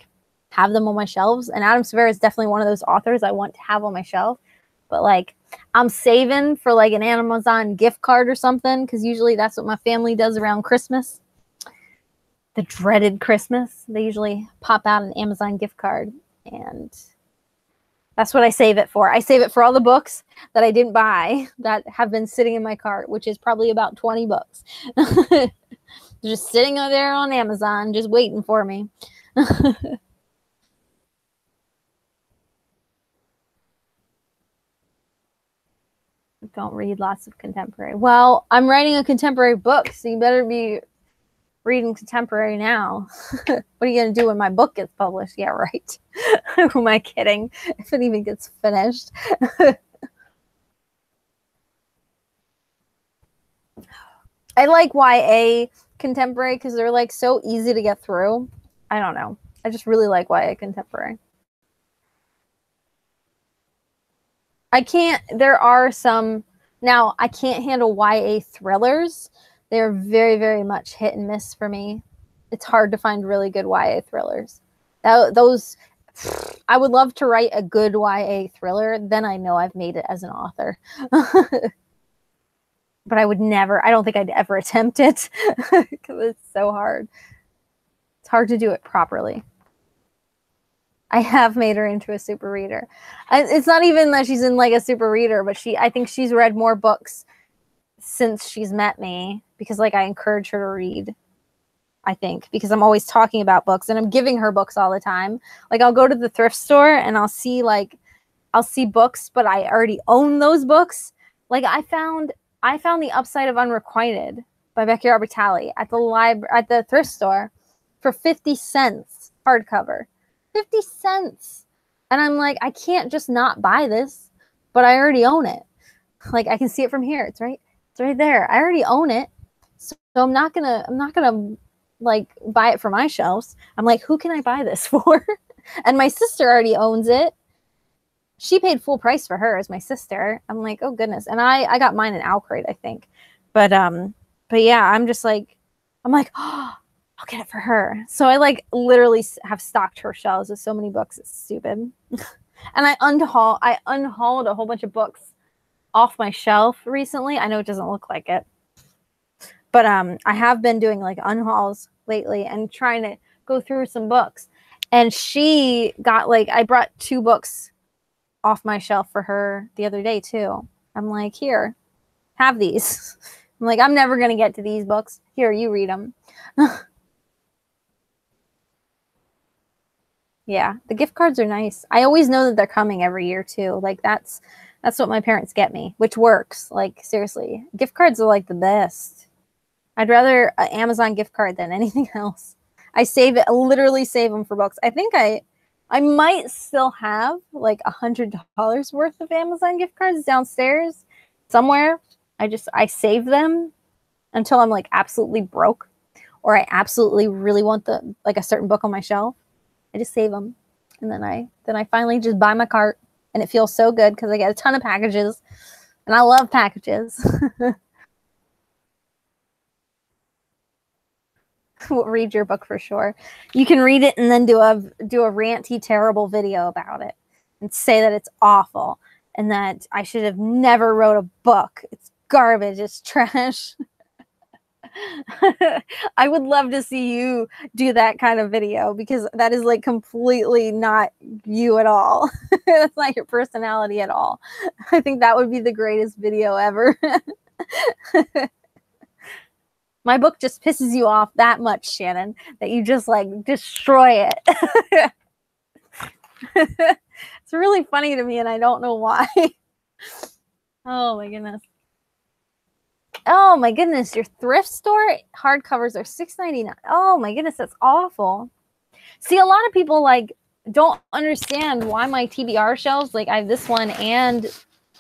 have them on my shelves. And Adam Severa is definitely one of those authors I want to have on my shelf. But I'm saving for an Amazon gift card or something, because usually that's what my family does around Christmas. The dreaded Christmas. They usually pop out an Amazon gift card, and that's what I save it for. I save it for all the books that I didn't buy that have been sitting in my cart, which is probably about 20 books. Just sitting there on Amazon, just waiting for me. Don't read lots of contemporary. Well, I'm writing a contemporary book, so you better be reading contemporary now. What are you going to do when my book gets published? Yeah, right. Who am I kidding? If it even gets finished. I like YA contemporary because they're so easy to get through. I don't know. I just really like YA contemporary. There are some, now I can't handle YA thrillers. They're very, very much hit and miss for me. It's hard to find really good YA thrillers. Those, I would love to write a good YA thriller. Then I know I've made it as an author. But I don't think I'd ever attempt it because it's so hard. It's hard to do it properly. I have made her into a super reader. It's not even that she's in a super reader, but I think she's read more books since she's met me because I encourage her to read. I think because I'm always talking about books and I'm giving her books all the time. I'll go to the thrift store and I'll see books, but I already own those books. I found The Upside of Unrequited by Becky Albertalli at the thrift store for 50 cents hardcover. 50 cents. And I'm like, I can't just not buy this, but I already own it. I can see it from here. It's right there. I already own it. So I'm not gonna buy it for my shelves. I'm like, who can I buy this for? And my sister already owns it. She paid full price for hers, my sister. I'm like, oh goodness. And I got mine in Owlcrate, I think. But yeah, I'm just I'm like, oh, I'll get it for her. So I literally have stocked her shelves with so many books. It's stupid. And I unhauled a whole bunch of books off my shelf recently. I know it doesn't look like it, but I have been doing unhauls lately and trying to go through some books. And she got I brought 2 books off my shelf for her the other day too. I'm like, here, have these. I'm like, I'm never gonna get to these books. Here, you read them. Yeah, the gift cards are nice. I always know that they're coming every year too. That's what my parents get me, which works. Seriously, gift cards are the best. I'd rather an Amazon gift card than anything else. I literally save them for books. I think I might still have $100 worth of Amazon gift cards downstairs somewhere. I save them until I'm like absolutely broke, or I absolutely really want a certain book on my shelf. I just save them, and then I finally just buy my cart, and it feels so good because I get a ton of packages, and I love packages. We'll read your book for sure. You can read it and then do a ranty, terrible video about it and say that it's awful and that I should have never wrote a book. It's garbage. It's trash. I would love to see you do that kind of video, because that is like completely not you at all. That's not your personality at all. I think that would be the greatest video ever. My book just pisses you off that much, Shannon, that you just like destroy it. It's really funny to me, and I don't know why. Oh my goodness. Oh my goodness, your thrift store hardcovers are $6.99. Oh my goodness, that's awful. See, a lot of people like don't understand why my TBR shelves, like I have this one and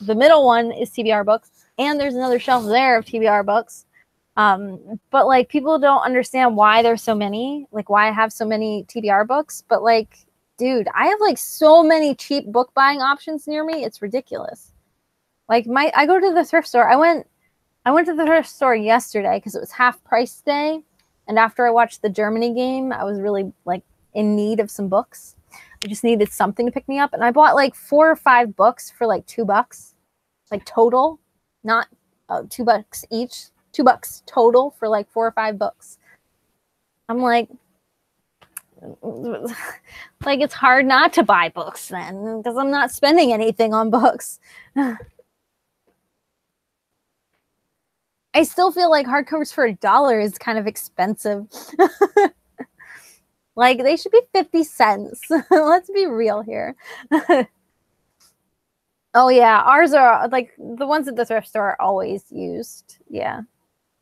the middle one is TBR books, and there's another shelf there of TBR books. But like people don't understand why there's so many, like why I have so many TBR books. But like, dude, I have like so many cheap book buying options near me. It's ridiculous. Like I go to the thrift store. I went to the thrift store yesterday because it was half price day. And after I watched the Germany game, I was really like in need of some books. I just needed something to pick me up. And I bought like 4 or 5 books for like $2, like total, not $2 each. $2 total for like 4 or 5 books. I'm like it's hard not to buy books then, because I'm not spending anything on books. I still feel like hardcovers for $1 is kind of expensive. Like they should be 50 cents. Let's be real here. Oh yeah, ours are like the ones at the thrift store are always used. Yeah.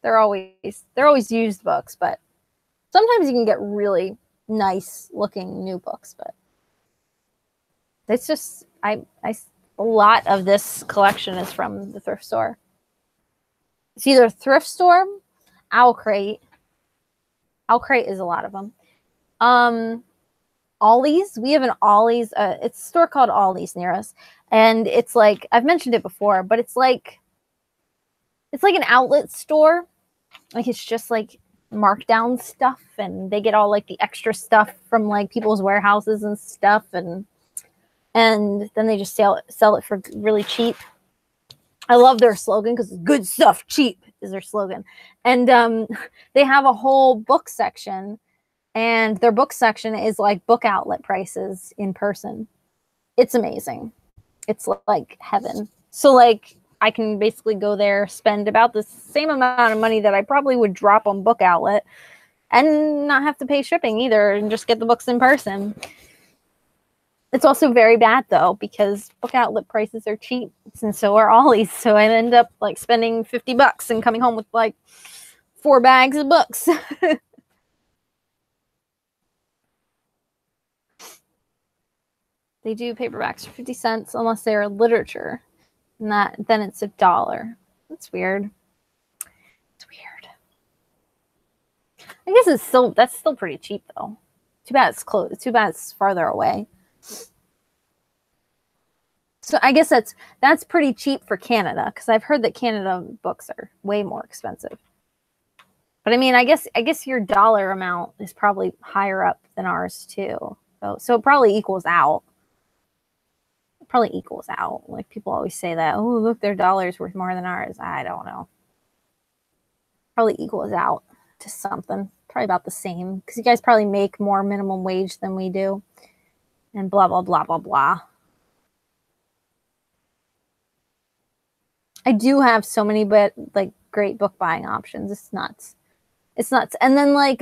They're always used books, but sometimes you can get really nice looking new books, but it's just a lot of this collection is from the thrift store. It's either thrift store, Owlcrate. Owlcrate is a lot of them. Ollie's. We have an Ollie's. It's a store called Ollie's near us, and it's like I've mentioned it before, but it's like an outlet store. Like it's just like markdown stuff, and they get all like the extra stuff from like people's warehouses and stuff, and then they just sell it for really cheap. I love their slogan because good stuff cheap is their slogan. And they have a whole book section, and their book section is like book outlet prices in person. It's amazing. It's like heaven. So like I can basically go there, spend about the same amount of money that I probably would drop on book outlet, and not have to pay shipping either, and just get the books in person. It's also very bad though, because book outlet prices are cheap, and so are Ollie's. So I end up like spending $50 and coming home with like 4 bags of books. They do paperbacks for 50 cents unless they're literature. And then it's $1. That's weird. It's weird. I guess that's still pretty cheap though. Too bad it's close. Too bad it's farther away. So I guess that's pretty cheap for Canada, because I've heard that Canada books are way more expensive. But I mean, I guess your dollar amount is probably higher up than ours too. So it probably equals out. Like people always say that, oh look, their dollar's worth more than ours. I don't know. Probably equals out to something. Probably about the same, because you guys probably make more minimum wage than we do, and blah blah blah blah blah. I do have so many like great book buying options. It's nuts. And then like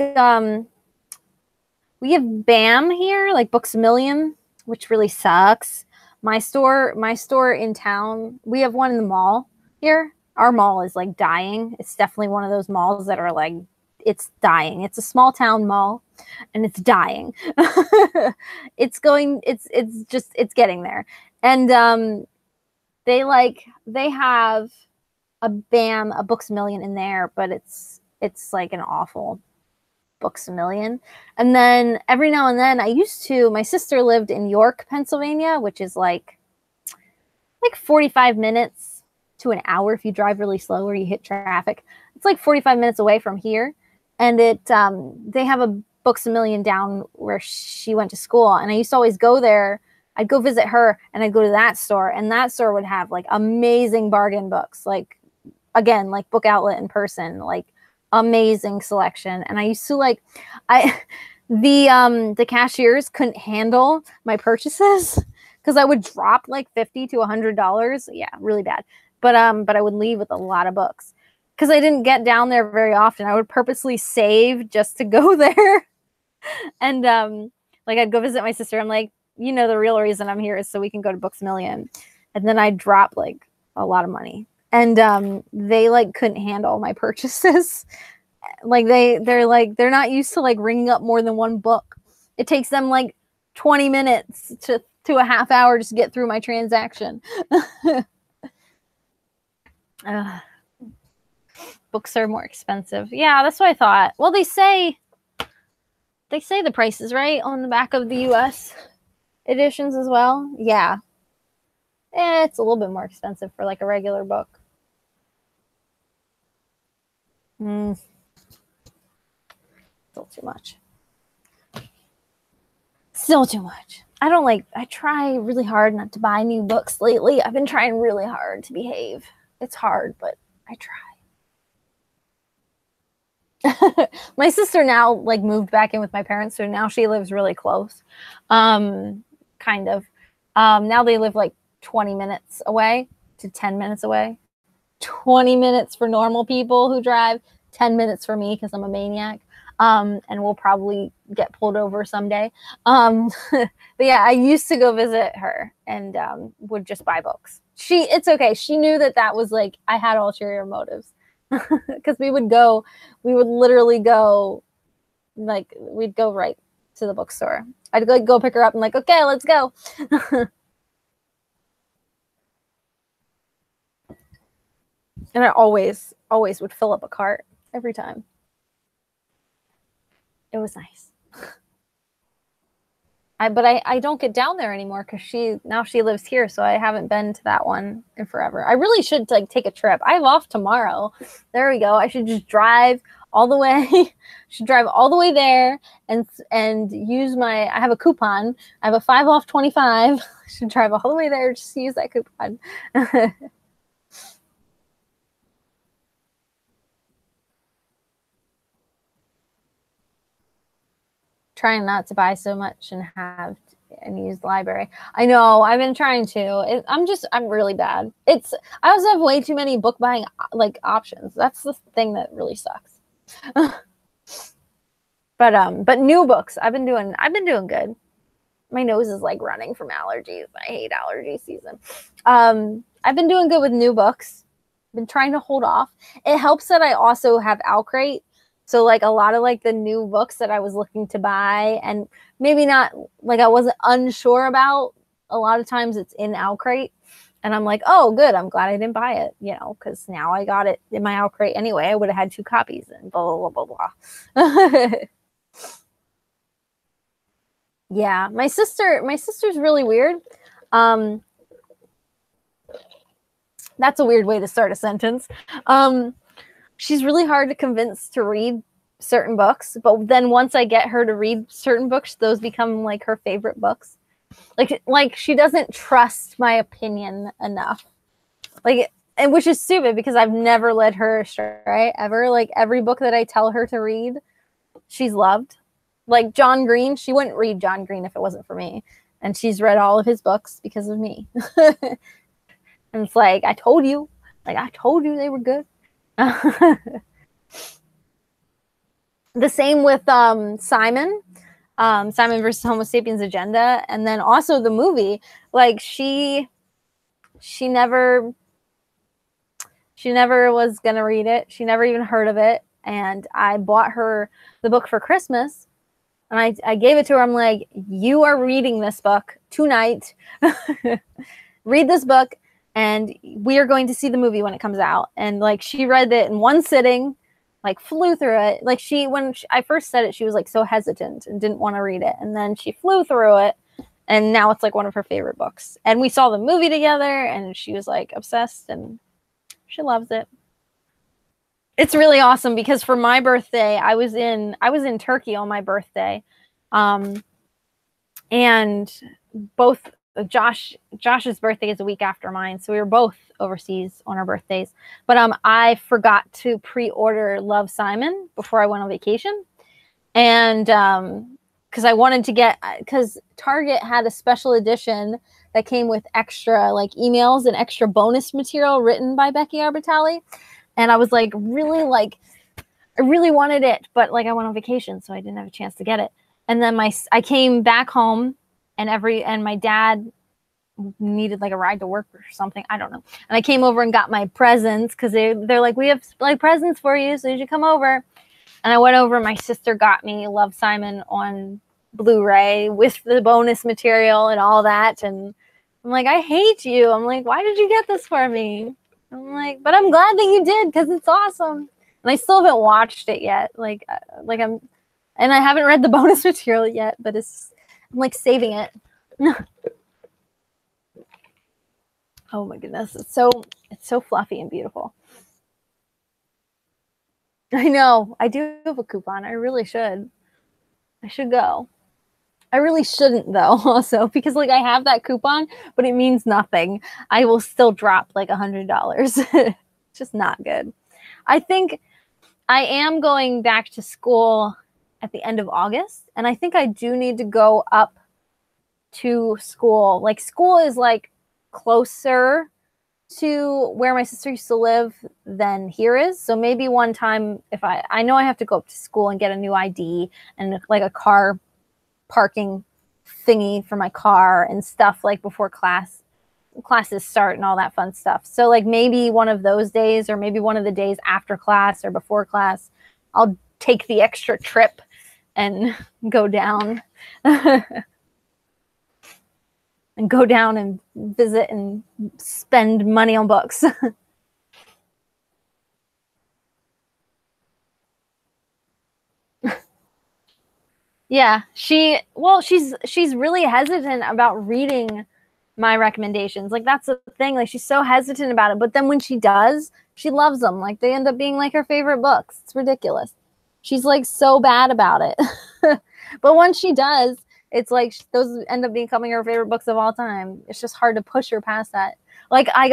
we have BAM here, like Books A Million, which really sucks. My store in town, we have one in the mall here. Our mall is like dying. It's definitely one of those malls that are like, it's dying. It's a small town mall, and it's dying. It's getting there. And they have a Books A Million in there, but it's like an awful Books A Million. And then every now and then my sister lived in York, Pennsylvania, which is like 45 minutes to an hour if you drive really slow or you hit traffic. It's like 45 minutes away from here. And they have a Books A Million down where she went to school. And I used to always go there. I'd go visit her and I'd go to that store, and that store would have like amazing bargain books, like, again, like Book Outlet in person, like amazing selection. And I used to the cashiers couldn't handle my purchases because I would drop like $50 to $100. Yeah, really bad. But I would leave with a lot of books because I didn't get down there very often. I would purposely save just to go there. And like I'd go visit my sister. I'm like, the real reason I'm here is so we can go to Books A Million. And then I'd drop like a lot of money. And they like couldn't handle my purchases. Like they're not used to like ringing up more than one book. It takes them like 20 minutes to a half hour just to get through my transaction. Books are more expensive. Yeah, that's what I thought. Well, they say the price is right on the back of the US editions as well. Yeah. It's a little bit more expensive for like a regular book. Still too much. Still too much. I try really hard not to buy new books lately. I've been trying really hard to behave. It's hard, but I try. My sister now like moved back in with my parents, so now she lives really close. Kind of. Now they live like 20 minutes away to 10 minutes away. 20 minutes for normal people who drive, 10 minutes for me because I'm a maniac. And we'll probably get pulled over someday. But yeah, I used to go visit her and would just buy books. It's okay. She knew that was like, I had ulterior motives. Because we would literally go, like, we'd go right to the bookstore. I'd like go pick her up and like, okay, let's go. And I always would fill up a cart every time. It was nice. But I don't get down there anymore because she lives here, so I haven't been to that one in forever. I really should like take a trip. I have off tomorrow. There we go. I should just drive all the way. Should drive all the way there and use I have a coupon. I have a 5 off 25. I should drive all the way there just to use that coupon. Trying not to buy so much and have and use the library. I know, I've been trying to. I'm really bad. I also have way too many book buying like options. That's the thing that really sucks. But new books, I've been doing good. My nose is like running from allergies. I hate allergy season. I've been doing good with new books. Been trying to hold off. It helps that I also have OwlCrate. So like a lot of like the new books that I was looking to buy and maybe not like I wasn't unsure about, a lot of times it's in OwlCrate and I'm like, oh good, I'm glad I didn't buy it, because now I got it in my OwlCrate anyway. I would have had 2 copies and blah, blah, blah, blah, blah. Yeah, my sister's really weird. That's a weird way to start a sentence. She's really hard to convince to read certain books, but then once I get her to read certain books, those become like her favorite books. Like she doesn't trust my opinion enough. And which is stupid because I've never led her astray ever. Like every book that I tell her to read, she's loved. Like John Green, she wouldn't read John Green if it wasn't for me. And she's read all of his books because of me. And it's like, I told you they were good. The same with Simon versus Homo Sapiens Agenda, and then also the movie. Like she never was gonna read it. She never even heard of it, and I bought her the book for Christmas, and I gave it to her. I'm like, you are reading this book tonight. Read this book. and we are going to see the movie when it comes out. And like she read it in one sitting, like flew through it. Like I first said it, she was like so hesitant and didn't want to read it, and then she flew through it, and now it's like one of her favorite books. And we saw the movie together, and she was like obsessed, and she loves it. It's really awesome because for my birthday, I was in Turkey on my birthday, and both Josh's birthday is a week after mine, so we were both overseas on our birthdays. But I forgot to pre-order Love, Simon before I went on vacation, and because I wanted to get, because Target had a special edition that came with extra like emails and extra bonus material written by Becky Arbitali. And I was like, I really wanted it, but like I went on vacation, so I didn't have a chance to get it. And then I came back home, and my dad needed like a ride to work or something. I don't know. And I came over and got my presents because they're like, we have like presents for you, so you should come over. And I went over, and my sister got me Love, Simon on Blu-ray with the bonus material and all that. And I'm like, I hate you. I'm like, why did you get this for me? I'm like, but I'm glad that you did because it's awesome. And I still haven't watched it yet. And I haven't read the bonus material yet, but I'm like saving it. Oh my goodness. It's so fluffy and beautiful. I know. I do have a coupon. I really should. I should go. I really shouldn't though, also, because like I have that coupon, but it means nothing. I will still drop like $100. Just not good. I think I am going back to school at the end of August, and I think I do need to go up to school. Like school is like closer to where my sister used to live than here is. So maybe one time if I know I have to go up to school and get a new ID and like a car parking thingy for my car and stuff like before classes start and all that fun stuff. So like maybe one of those days, or maybe one of the days after class or before class, I'll take the extra trip and go down and go down and visit and spend money on books. Yeah, she's really hesitant about reading my recommendations. Like that's the thing. Like she's so hesitant about it, but then when she does, she loves them. Like they end up being like her favorite books. It's ridiculous. She's like so bad about it. But once she does, it's like those end up becoming her favorite books of all time. It's just hard to push her past that. Like I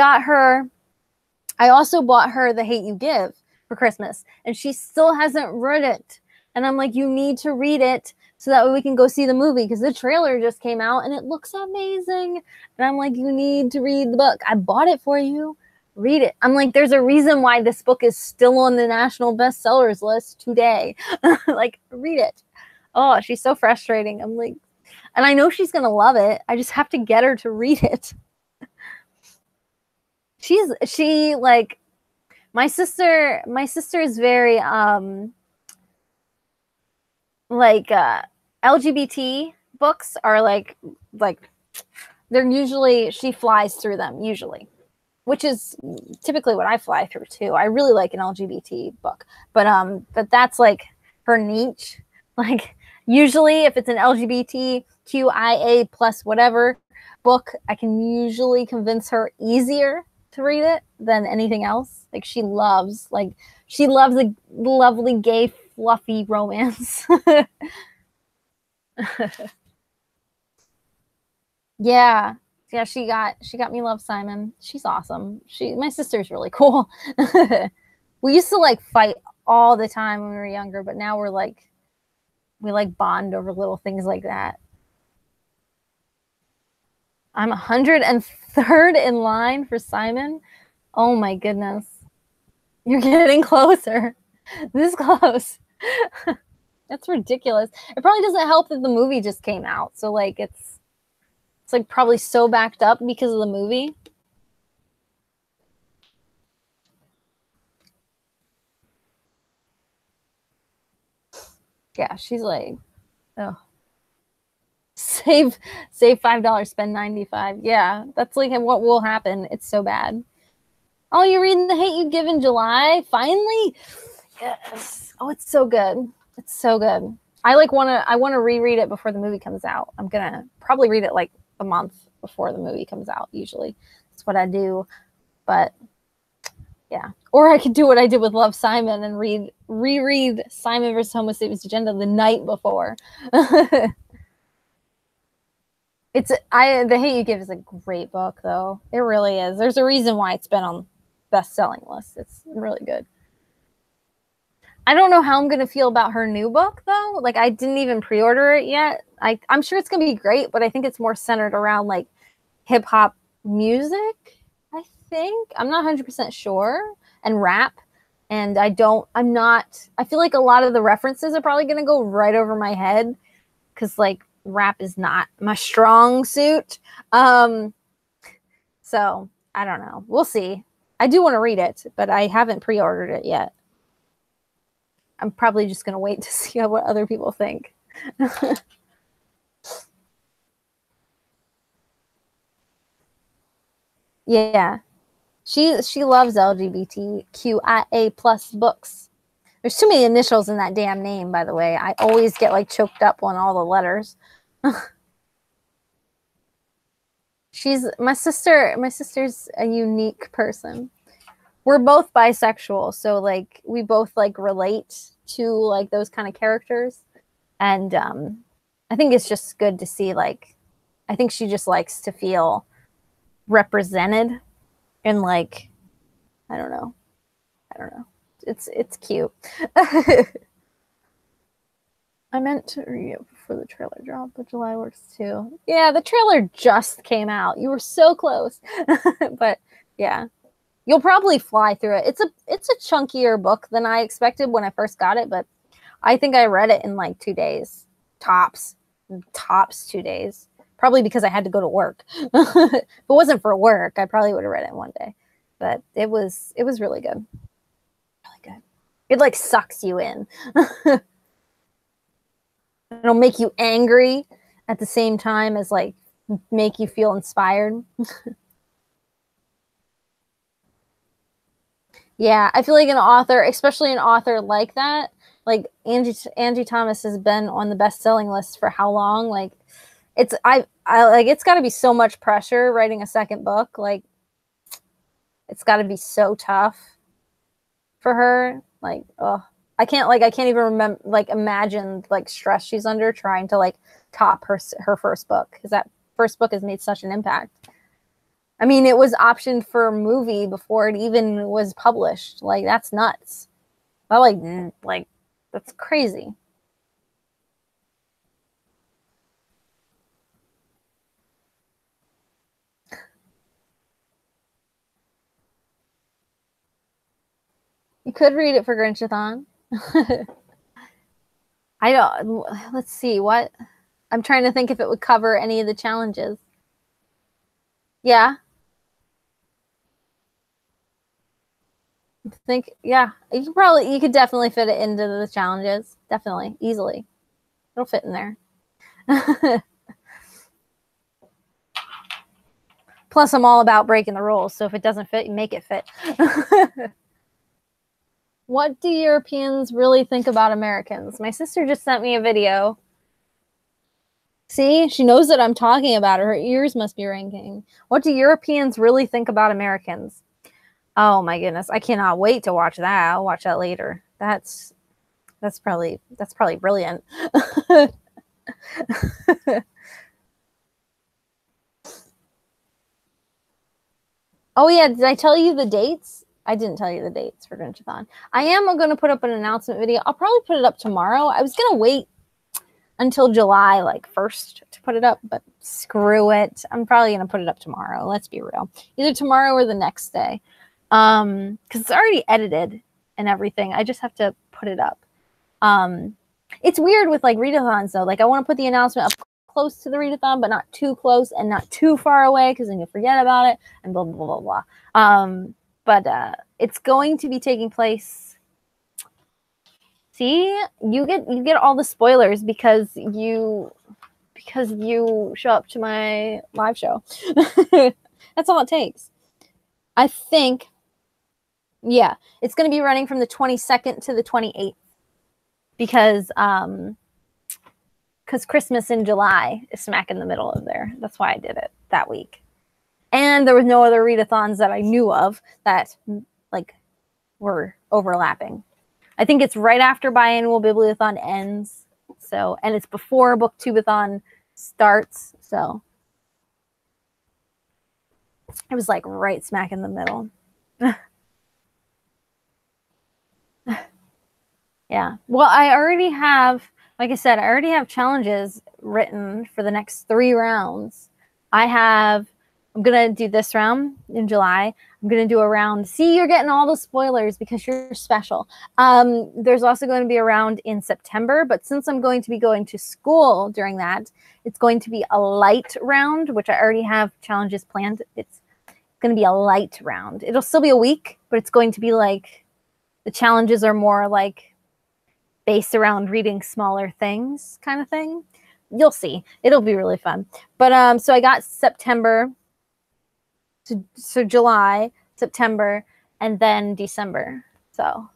also bought her The Hate U Give for Christmas, and she still hasn't read it. And I'm like, you need to read it so that way we can go see the movie, because the trailer just came out and it looks amazing. And I'm like, you need to read the book. I bought it for you. Read it. I'm like, there's a reason why this book is still on the national bestsellers list today. Like, read it. Oh, she's so frustrating. I'm like, and I know she's going to love it. I just have to get her to read it. She like, my sister is very, LGBT books are like they're usually, she flies through them usually, which is typically what I fly through too. I really like an LGBT book, but that's like her niche. Like usually if it's an LGBTQIA plus whatever book, I can usually convince her easier to read it than anything else. Like she loves a lovely gay fluffy romance. Yeah, she got me Love, Simon. She's awesome. My sister's really cool. We used to like fight all the time when we were younger, but now we bond over little things like that. I'm 103rd in line for Simon. Oh my goodness. You're getting closer. This close. That's ridiculous. It probably doesn't help that the movie just came out. So like it's like probably so backed up because of the movie. Yeah, she's like, oh. Save $5, spend $95. Yeah, that's like what will happen. It's so bad. Oh, you're reading The Hate You Give in July? Finally? Yes. Oh, it's so good. It's so good. I want to reread it before the movie comes out. I'm going to probably read it like a month before the movie comes out usually. That's what I do. But yeah. Or I could do what I did with Love, Simon and reread Simon vs. Homo Sapiens Agenda the night before. The Hate You Give is a great book though. It really is. There's a reason why it's been on best-selling lists. It's really good. I don't know how I'm going to feel about her new book though. Like I didn't even pre-order it yet. I'm sure it's going to be great, but I think it's more centered around like hip hop music. I think I'm not 100% sure, and rap. And I feel like a lot of the references are probably going to go right over my head because like rap is not my strong suit. So I don't know. We'll see. I do want to read it, but I haven't pre-ordered it yet. I'm probably just going to wait to see what other people think. Yeah. She loves LGBTQIA plus books. There's too many initials in that damn name, by the way. I always get like choked up on all the letters. My sister's a unique person. We're both bisexual, so like we both like relate to like those kind of characters. And I think it's just good to see like I think she just likes to feel represented in like I don't know. It's cute. I meant to read it before the trailer dropped, but July works too. Yeah, the trailer just came out. You were so close. But yeah. You'll probably fly through it. It's a chunkier book than I expected when I first got it, but I think I read it in like 2 days. Tops 2 days. Probably because I had to go to work. If it wasn't for work, I probably would have read it in 1 day. But it was really good. Really good. It like sucks you in. It'll make you angry at the same time as like make you feel inspired. Yeah, I feel like an author, especially an author like that, like Angie Thomas has been on the best-selling list for how long? Like it's it's got to be so much pressure writing a second book. Like it's got to be so tough for her. Like, oh, I can't even remember imagine like stress she's under trying to like top her first book because that first book has made such an impact. I mean, it was optioned for a movie before it even was published. Like, that's nuts. I like that's crazy. You could read it for Grinchathon. Let's see what. I'm trying to think if it would cover any of the challenges. Yeah. Yeah, you could definitely fit it into the challenges. Definitely, easily. It'll fit in there. Plus, I'm all about breaking the rules. So if it doesn't fit, you make it fit. What do Europeans really think about Americans? My sister just sent me a video. See, she knows that I'm talking about her. Her ears must be ringing. What do Europeans really think about Americans? Oh my goodness, I cannot wait to watch that. I'll watch that later. That's probably brilliant. Oh yeah, did I tell you the dates? I didn't tell you the dates for Grinchathon. I am going to put up an announcement video. I'll probably put it up tomorrow. I was going to wait until July 1st to put it up, but screw it. I'm probably going to put it up tomorrow. Let's be real. Either tomorrow or the next day. Because it's already edited and everything. I just have to put it up. It's weird with like readathons though. Like I want to put the announcement up close to the readathon, but not too close and not too far away because then you forget about it and blah, blah, blah, blah. But it's going to be taking place. See, you get all the spoilers because because you show up to my live show. That's all it takes. I think, yeah, it's going to be running from the 22nd to the 28th because Christmas in July is smack in the middle of there. That's why I did it that week. And there was no other readathons that I knew of that like were overlapping. I think it's right after Biannual Bibliothon ends. So, and it's before Booktubeathon starts. So it was like right smack in the middle. Yeah. Well, I already have, like I said, I already have challenges written for the next 3 rounds. I'm going to do this round in July. I'm going to do a round. See, you're getting all the spoilers because you're special. There's also going to be a round in September, but since I'm going to be going to school during that, it's going to be a light round, which I already have challenges planned. It's going to be a light round. It'll still be a week, but it's going to be like the challenges are more like based around reading smaller things kind of thing. You'll see. It'll be really fun. But so I got September, so July, September, and then December. So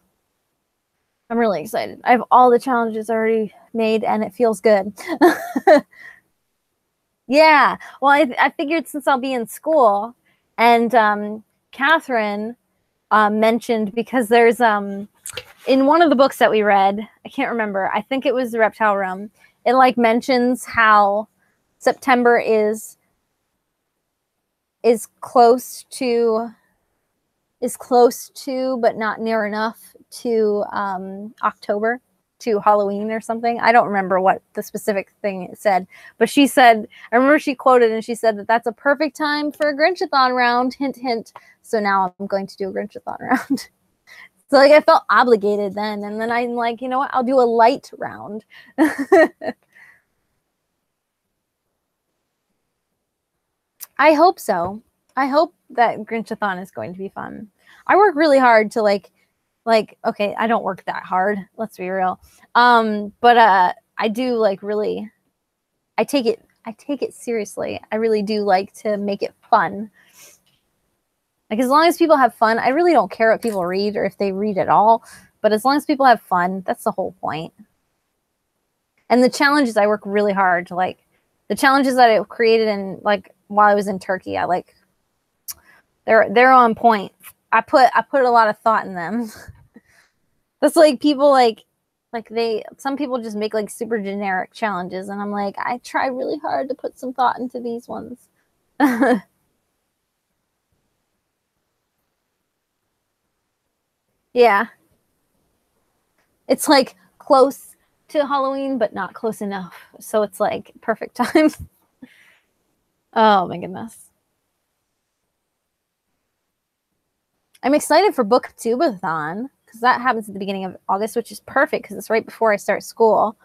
I'm really excited. I have all the challenges already made and it feels good. Yeah. Well, I figured since I'll be in school, and Catherine mentioned, because there's in one of the books that we read, I can't remember, I think it was The Reptile Realm, it like mentions how September is close to but not near enough to October, to Halloween or something. I don't remember what the specific thing it said, but she said, I remember she quoted and she said that that's a perfect time for a Grinchathon round, hint hint. So now I'm going to do a Grinchathon round. So like I felt obligated then, and then I'm like, you know what, I'll do a light round. I hope so. I hope that Grinchathon is going to be fun. I work really hard to like okay, I don't work that hard, let's be real. But I do like really, I take it seriously. I really do like to make it fun. Like as long as people have fun, I really don't care what people read or if they read at all, but as long as people have fun, that's the whole point. And the challenges, I work really hard to like, the challenges that I created in like while I was in Turkey, I like, they're on point. I put a lot of thought in them. That's like people some people just make like super generic challenges, and I'm like, I try really hard to put some thought into these ones. Yeah. It's like close to Halloween, but not close enough. So it's like perfect time. Oh my goodness. I'm excited for Booktubeathon because that happens at the beginning of August, which is perfect because it's right before I start school.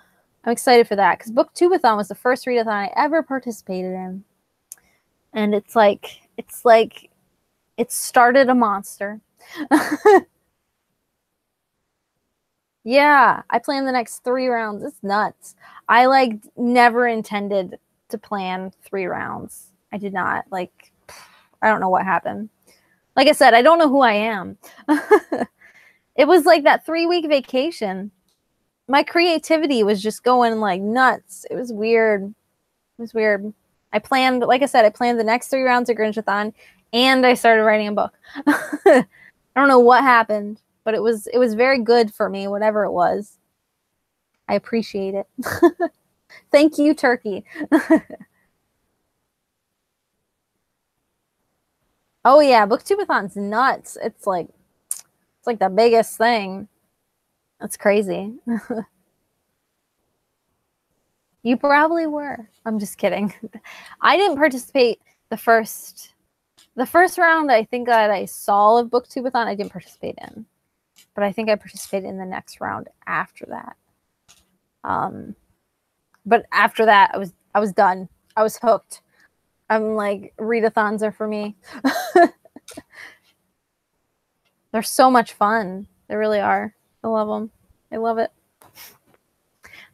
I'm excited for that because Booktubeathon was the first readathon I ever participated in. And it's like it started a monster. Yeah, I planned the next 3 rounds. It's nuts. I like never intended to plan 3 rounds. I did not. Like, I don't know what happened. Like I said, I don't know who I am. It was like that 3-week vacation. My creativity was just going like nuts. It was weird. It was weird. I planned, like I said, I planned the next 3 rounds of Grinchathon, and I started writing a book. I don't know what happened, but it was very good for me, whatever it was. I appreciate it. Thank you, Turkey. Oh yeah, Booktubeathon's nuts. It's like the biggest thing. That's crazy. You probably were. I'm just kidding. I didn't participate the first round. I think that I saw of Booktubeathon, I didn't participate in, but I think I participated in the next round after that. But after that, I was done. I was hooked. I'm like, readathons are for me. They're so much fun. They really are. I love them. I love it.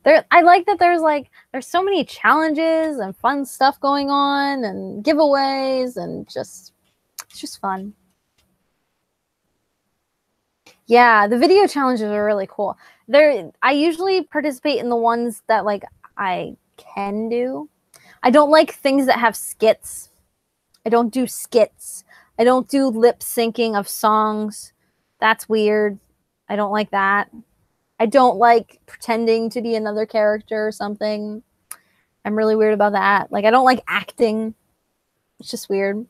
I like that there's so many challenges and fun stuff going on and giveaways and it's just fun. Yeah, the video challenges are really cool. I usually participate in the ones that like I can do. I don't like things that have skits. I don't do skits. I don't do lip syncing of songs. That's weird. I don't like that. I don't like pretending to be another character or something. I'm really weird about that. Like, I don't like acting. It's just weird.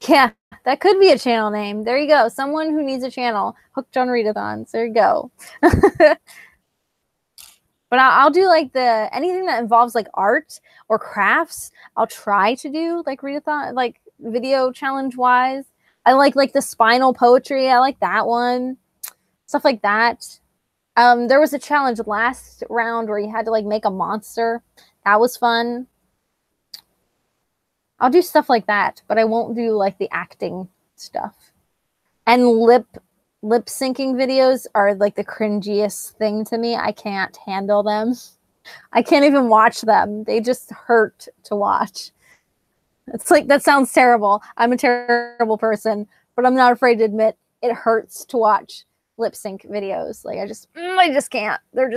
Yeah, that could be a channel name. There you go. Someone who needs a channel. Hooked on readathons. There you go. But I'll do like anything that involves like art or crafts. I'll try to do like readathon, like video challenge wise. I like the spinal poetry. I like that one. Stuff like that. There was a challenge last round where you had to like make a monster. That was fun. I'll do stuff like that, but I won't do like the acting stuff. And lip syncing videos are like the cringiest thing to me. I can't handle them. I can't even watch them. They just hurt to watch. It's like, that sounds terrible. I'm a terrible person, but I'm not afraid to admit it hurts to watch lip sync videos. Like I just can't. They're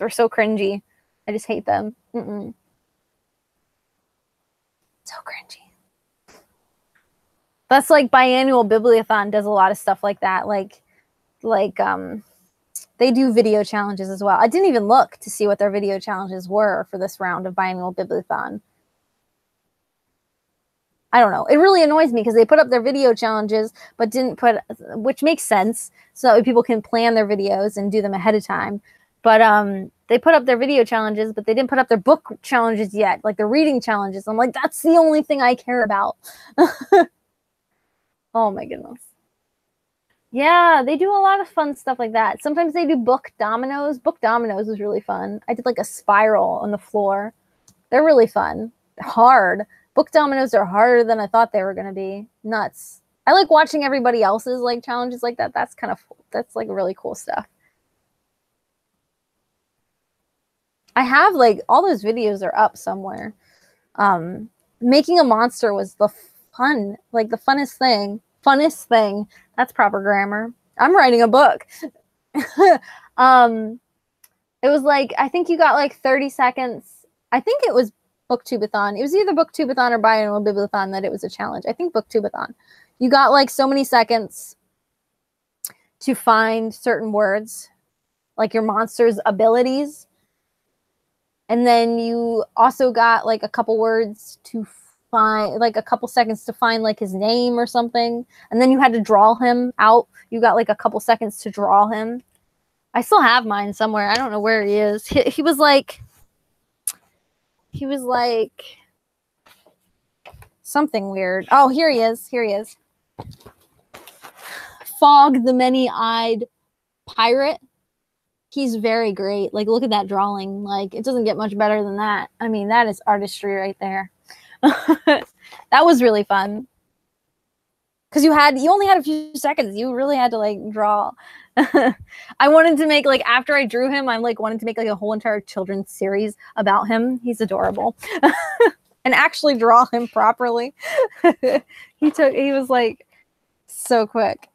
so cringy. I just hate them. So cringy. That's like Biannual Bibliothon does a lot of stuff like that. Like they do video challenges as well. I didn't even look to see what their video challenges were for this round of Biannual Bibliothon. I don't know. It really annoys me because they put up their video challenges, but didn't put, which makes sense, so that people can plan their videos and do them ahead of time. But they put up their video challenges, but they didn't put up their book challenges yet, like the reading challenges. I'm like, that's the only thing I care about. Oh my goodness. Yeah, they do a lot of fun stuff like that. Sometimes they do book dominoes. Book dominoes is really fun. I did like a spiral on the floor. They're really fun. Hard. Book dominoes are harder than I thought they were going to be. Nuts. I like watching everybody else's like challenges like that. That's like really cool stuff. I have like all those videos are up somewhere. Making a monster was the funnest thing. Funnest thing. That's proper grammar. I'm writing a book. It was like, I think you got like 30 seconds. I think it was Booktubeathon. It was either Booktubeathon or Biannual Bibliothon that it was a challenge. I think Booktubeathon. You got like so many seconds to find certain words, like your monster's abilities. And then you also got like a couple words to find, like a couple seconds to find like his name or something. And then you had to draw him out. You got like a couple seconds to draw him. I still have mine somewhere. I don't know where he is. He was like something weird. Oh, here he is. Here he is. Fog the Many-Eyed Pirate. He's very great. Like, look at that drawing. Like, it doesn't get much better than that. I mean, that is artistry right there. That was really fun. Because you only had a few seconds. You really had to, like, draw. I wanted to make, like, after I drew him, I, like, wanted to make, like, a whole entire children's series about him. He's adorable. And actually draw him properly. He was, like, so quick.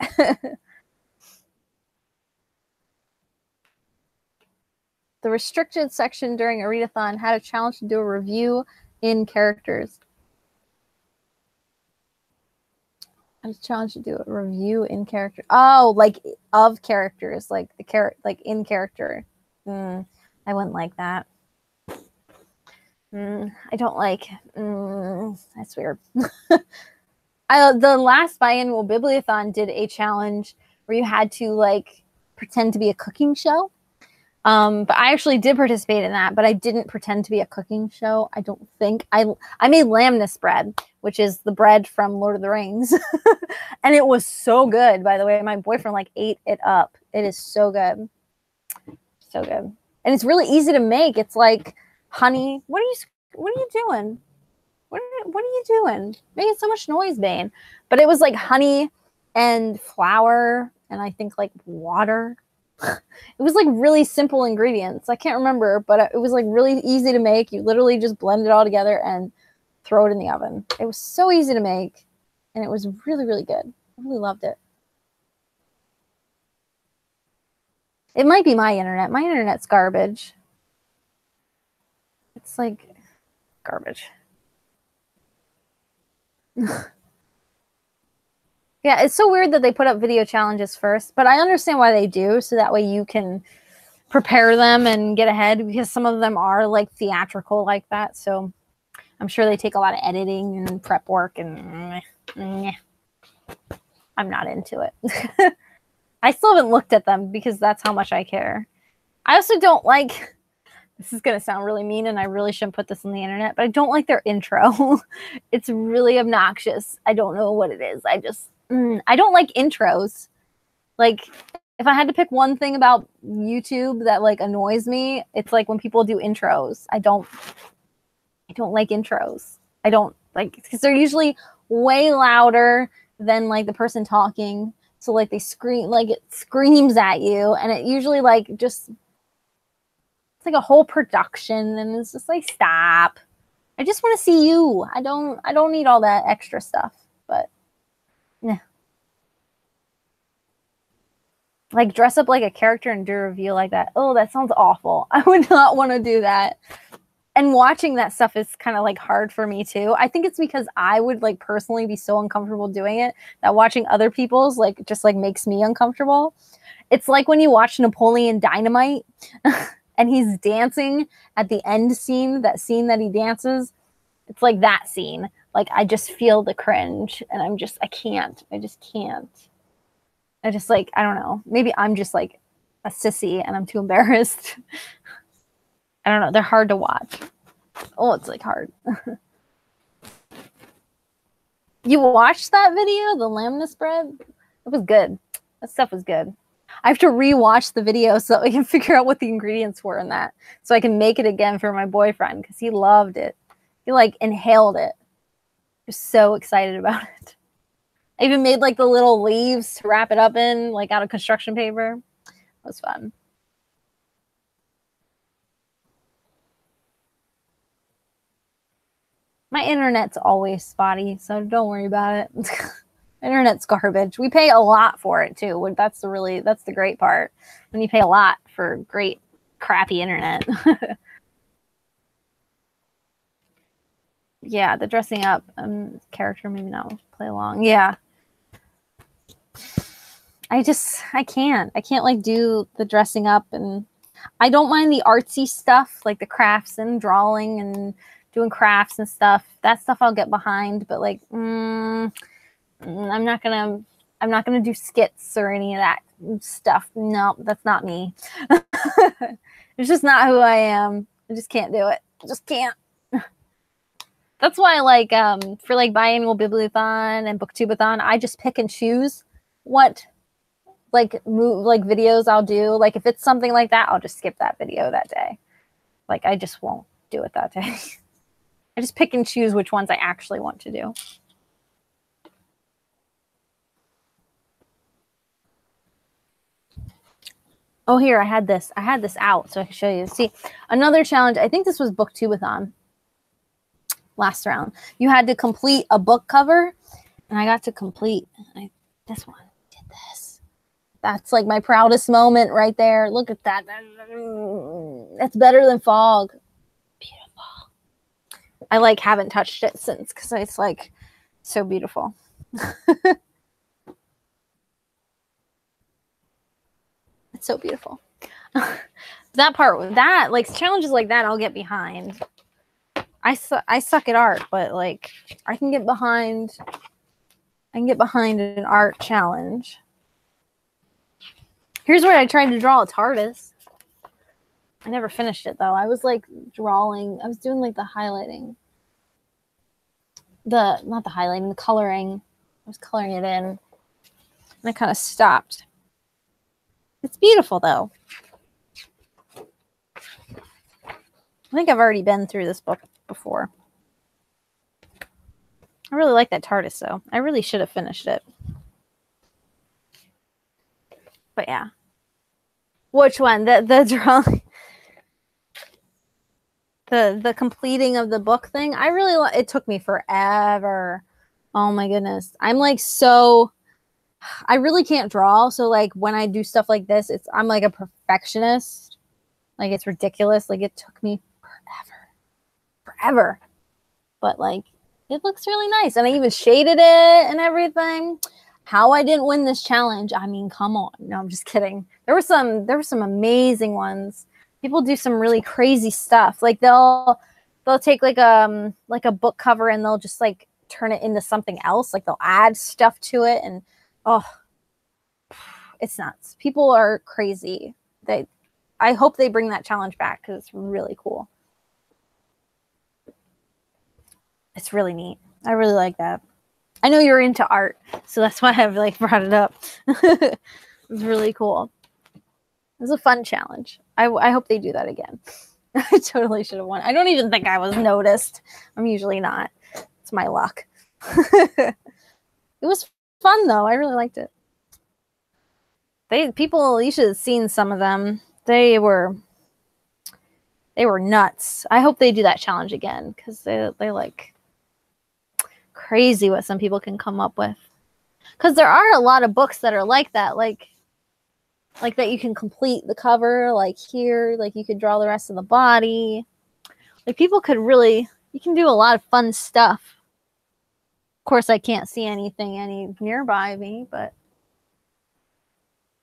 The restricted section during a readathon had a challenge to do a review in characters. Had a challenge to do a review in character. Oh, like of characters, like like in character. I wouldn't like that. I don't like. That's weird. The last Biannual Bibliothon did a challenge where you had to like pretend to be a cooking show. But I actually did participate in that, but I didn't pretend to be a cooking show. I don't think I made lamnus bread, which is the bread from Lord of the Rings. And it was so good, by the way. My boyfriend like ate it up. It is so good. So good. And it's really easy to make. It's like honey. What are you doing? What are you doing? Making so much noise, Bane. But it was like honey and flour and I think like water It was like really simple ingredients. I can't remember, but it was like really easy to make. You literally just blend it all together and throw it in the oven. It was so easy to make, and it was really, really good. I really loved it. It might be my internet. My internet's garbage. It's like garbage. Yeah, it's so weird that they put up video challenges first, but I understand why they do, so that way you can prepare them and get ahead, because some of them are like theatrical like that. So I'm sure they take a lot of editing and prep work, and I'm not into it. I still haven't looked at them because that's how much I care. I also don't like, this is going to sound really mean and I really shouldn't put this on the internet, but I don't like their intro. It's really obnoxious. I don't know what it is. I don't like intros. Like, if I had to pick one thing about YouTube that like annoys me, it's like when people do intros. I don't like intros. I don't like, because they're usually way louder than like the person talking. So like they scream, like it screams at you, and it usually like just, it's like a whole production, and it's just like, stop. I just want to see you. I don't need all that extra stuff. But nah. Like dress up like a character and do a review like that. Oh, that sounds awful. I would not want to do that. And watching that stuff is kind of like hard for me too. I think it's because I would like personally be so uncomfortable doing it that watching other people's like just like makes me uncomfortable. It's like when you watch Napoleon Dynamite and he's dancing at the end scene, that scene that he dances. It's like that scene. Like I just feel the cringe, and I just can't. I just like, I don't know. Maybe I'm just like a sissy and I'm too embarrassed. I don't know. They're hard to watch. Oh, it's like hard. You watched that video, the lamb spread? It was good. That stuff was good. I have to rewatch the video so that we can figure out what the ingredients were in that, so I can make it again for my boyfriend, because he loved it. He like inhaled it. He was so excited about it. I even made like the little leaves to wrap it up in, like out of construction paper. It was fun. My internet's always spotty, so don't worry about it. Internet's garbage. We pay a lot for it too. That's the great part. When you pay a lot for great, crappy internet. Yeah, the dressing up character, maybe not play along. Yeah. I can't like do the dressing up, and I don't mind the artsy stuff, like the crafts and drawing and doing crafts and stuff. That stuff I'll get behind, but like, I'm not gonna do skits or any of that stuff. No, that's not me. It's just not who I am. I just can't do it. I just can't. That's why, like, for like biannual Bibliothon and Booktubeathon, I just pick and choose what like videos I'll do. Like if it's something like that, I'll just skip that video that day. Like I just won't do it that day. I just pick and choose which ones I actually want to do. Oh, here, I had this out so I can show you. See, another challenge. I think this was Booktubeathon last round. You had to complete a book cover, and I got to complete this one. Did this. That's like my proudest moment right there. Look at that. That's better than Fog. Beautiful. I like haven't touched it since, because it's like so beautiful. It's so beautiful. That part, that like challenges like that, I'll get behind. I suck at art, but like I can get behind. I can get behind an art challenge. Here's where I tried to draw a TARDIS. I never finished it though. I was like drawing. I was doing like the highlighting. Not the highlighting, the coloring. I was coloring it in, and I kind of stopped. It's beautiful though. I think I've already been through this book before. I really like that TARDIS though. I really should have finished it. But yeah. Which one? The drawing. The completing of the book thing. I really it took me forever. Oh my goodness. I'm like I really can't draw. So like when I do stuff like this, I'm like a perfectionist. Like it's ridiculous. Like it took me forever. But like it looks really nice. And I even shaded it and everything. How I didn't win this challenge. I mean, come on. No, I'm just kidding. There were some amazing ones. People do some really crazy stuff. Like they'll take like a book cover and they'll just like turn it into something else. Like they'll add stuff to it and it's nuts. People are crazy. I hope they bring that challenge back because it's really cool. It's really neat. I really like that. I know you're into art, so that's why I've like brought it up. It's really cool. It was a fun challenge. I hope they do that again. I totally should have won. I don't even think I was noticed. I'm usually not. It's my luck. It was fun though. I really liked it. You should have seen some of them. They were nuts. I hope they do that challenge again because they like crazy what some people can come up with. Because there are a lot of books that are like that, like that you can complete the cover, like here, like you could draw the rest of the body. Like people could really, you can do a lot of fun stuff. Of course, I can't see anything any nearby me, but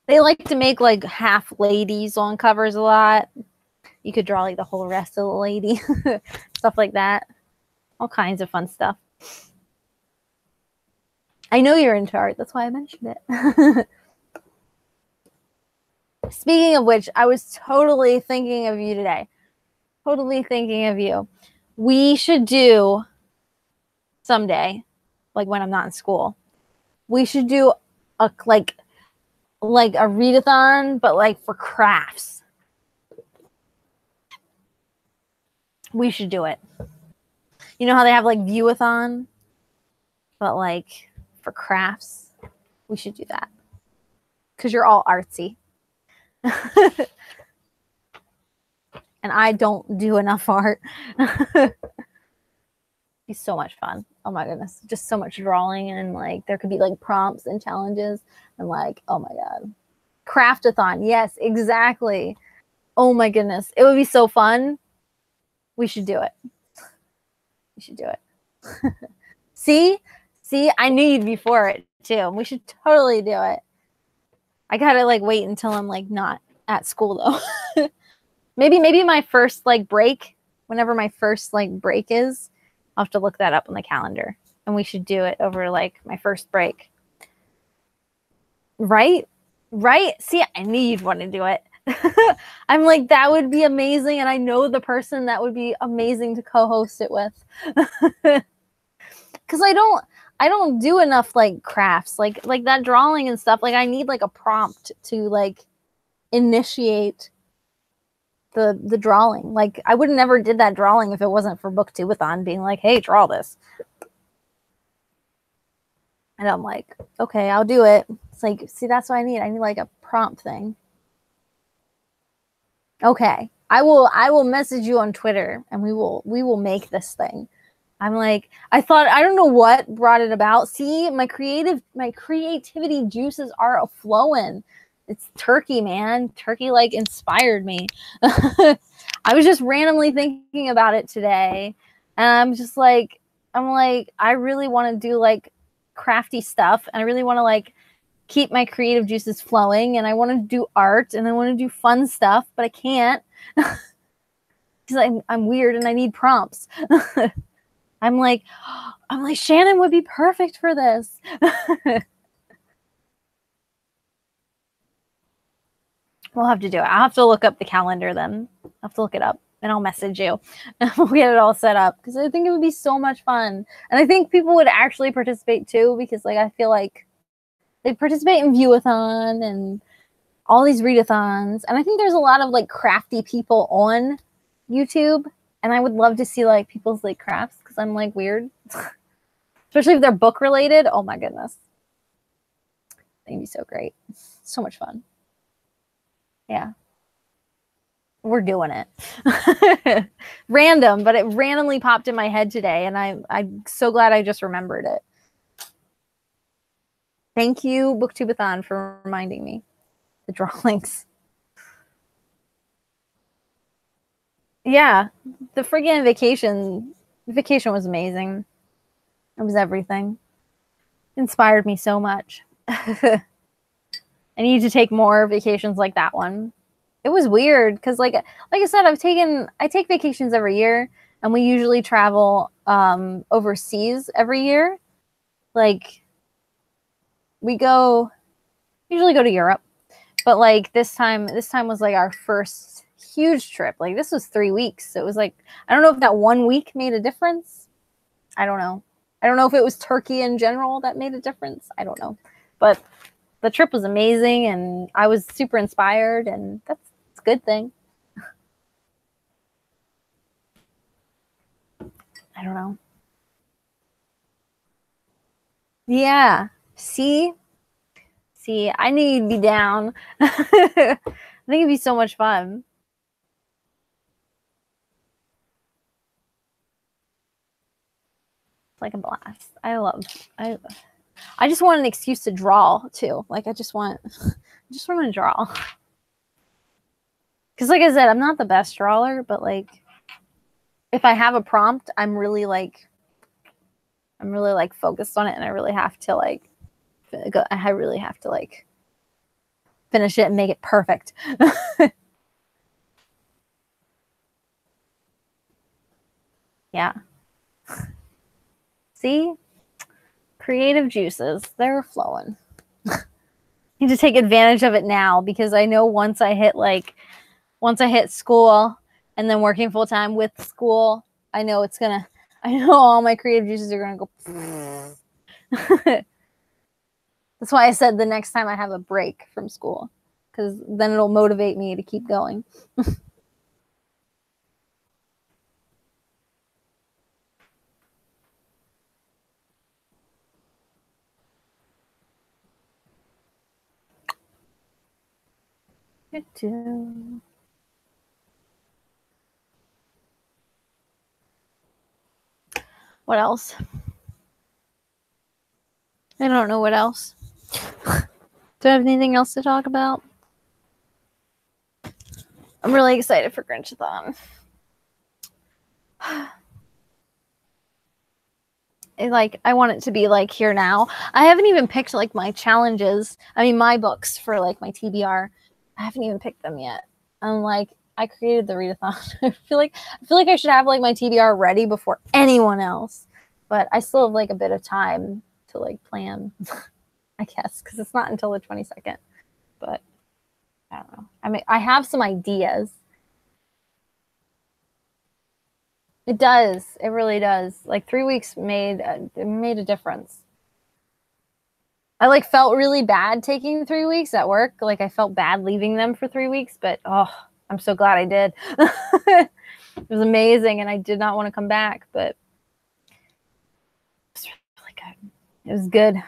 they like to make like half ladies on covers a lot. You could draw like the whole rest of the lady, stuff like that. All kinds of fun stuff. I know you're into art. That's why I mentioned it. Speaking of which, I was totally thinking of you today. Totally thinking of you. We should do someday, like when I'm not in school, we should do a like a readathon, but like for crafts. We should do it. You know how they have like viewathon, but like for crafts, we should do that because you're all artsy. And I don't do enough art. Be so much fun. Oh my goodness, just so much drawing, and like there could be like prompts and challenges and like, oh my god, craftathon. Yes, exactly. Oh my goodness, it would be so fun. We should do it. We should do it. See, I knew you'd be for it too. We should totally do it. I gotta like wait until I'm like not at school though. maybe my first like break, whenever my first like break is, I'll have to look that up on the calendar, and we should do it over like my first break. Right? See, I knew you'd want to do it. I'm like, that would be amazing, and I know the person that would be amazing to co-host it with. Because I don't do enough like crafts, like that drawing and stuff. Like I need like a prompt to like initiate the drawing. Like I would never did that drawing if it wasn't for Booktubeathon being like, hey, draw this. And I'm like, okay, I'll do it. It's like, see, that's what I need. I need like a prompt thing. Okay, I will message you on Twitter, and we will make this thing. I'm like, I don't know what brought it about. See, my creativity juices are flowing. It's turkey, man. Turkey like inspired me. I was just randomly thinking about it today, and I'm like, I really want to do like crafty stuff, and I really want to like keep my creative juices flowing, and I want to do art, and I want to do fun stuff, but I can't because I'm weird and I need prompts. I'm like, Shannon would be perfect for this. We'll have to do it. I'll have to look up the calendar then. I'll have to look it up, and I'll message you. And we'll get it all set up because I think it would be so much fun. And I think people would actually participate too, because like I feel like they participate in Viewathon and all these readathons. And I think there's a lot of like crafty people on YouTube. And I would love to see like people's like crafts because I'm like weird. Especially if they're book related. Oh my goodness. They'd be so great. So much fun. Yeah. we're doing it. Random, but it randomly popped in my head today, and I'm so glad I just remembered it. Thank you, Booktubeathon, for reminding me the drawings. Yeah, the friggin' vacation was amazing. It was everything. It inspired me so much. I need to take more vacations like that one. It was weird because like I said, I take vacations every year, and we usually travel overseas every year. Like we usually go to Europe, but like this time was like our first huge trip. Like this was 3 weeks. So it was like, I don't know if that 1 week made a difference. I don't know. I don't know if it was Turkey in general that made a difference. I don't know. But the trip was amazing, and I was super inspired, and that's a good thing. I don't know. Yeah. See, I knew you'd be down. I think it'd be so much fun. It's like a blast. I just want an excuse to draw too. Like I just want to draw. Because like I said, I'm not the best drawer, but like if I have a prompt, I'm really like focused on it, and I really have to like finish it and make it perfect. Yeah. See? Creative juices, they're flowing. Need to take advantage of it now, because I know once I hit school and then working full time with school, I know all my creative juices are gonna go. That's why I said the next time I have a break from school, because then it'll motivate me to keep going. What else? I don't know what else. Do I have anything else to talk about? I'm really excited for Grinchathon. I want it to be like here now. I haven't even picked like my challenges. I mean, my books for like my TBR. I haven't even picked them yet. I'm like, I created the readathon. I feel like I should have like my TBR ready before anyone else, but I still have like a bit of time to like plan, I guess, because it's not until the 22nd. But I don't know. I mean, I have some ideas. It does. It really does. Like 3 weeks made a difference. I like felt really bad taking 3 weeks at work. Like I felt bad leaving them for 3 weeks, but I'm so glad I did. It was amazing, and I did not want to come back, but it was really good. It was good.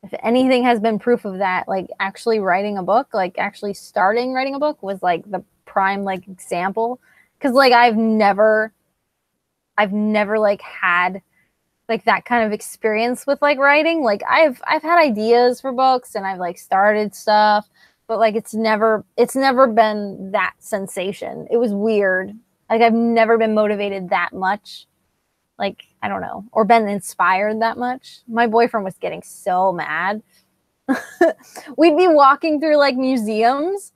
If anything has been proof of that, like actually writing a book, like actually starting writing a book was like the prime like example. Because like I've never like had like that kind of experience with like writing. Like I've had ideas for books, and I've like started stuff, but like it's never been that sensation. It was weird. Like I've never been motivated that much. Like, I don't know, or been inspired that much. My boyfriend was getting so mad. We'd be walking through like museums,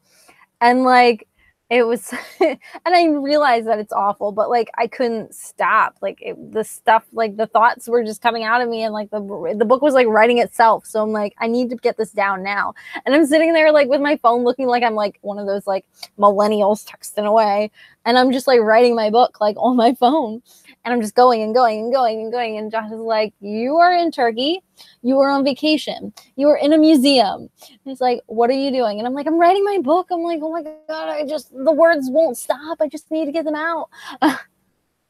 and like it was, and I realized that it's awful, but like I couldn't stop. Like the stuff, like the thoughts were just coming out of me, and like the book was like writing itself. So I'm like, I need to get this down now. And I'm sitting there like with my phone, looking like I'm like one of those like millennials texting away, and I'm just like writing my book like on my phone. And I'm just going and going and going and going. And Josh is like, you are in Turkey. You are on vacation. You are in a museum. And he's like, what are you doing? And I'm like, I'm writing my book. I'm like, oh my God, the words won't stop. I just need to get them out.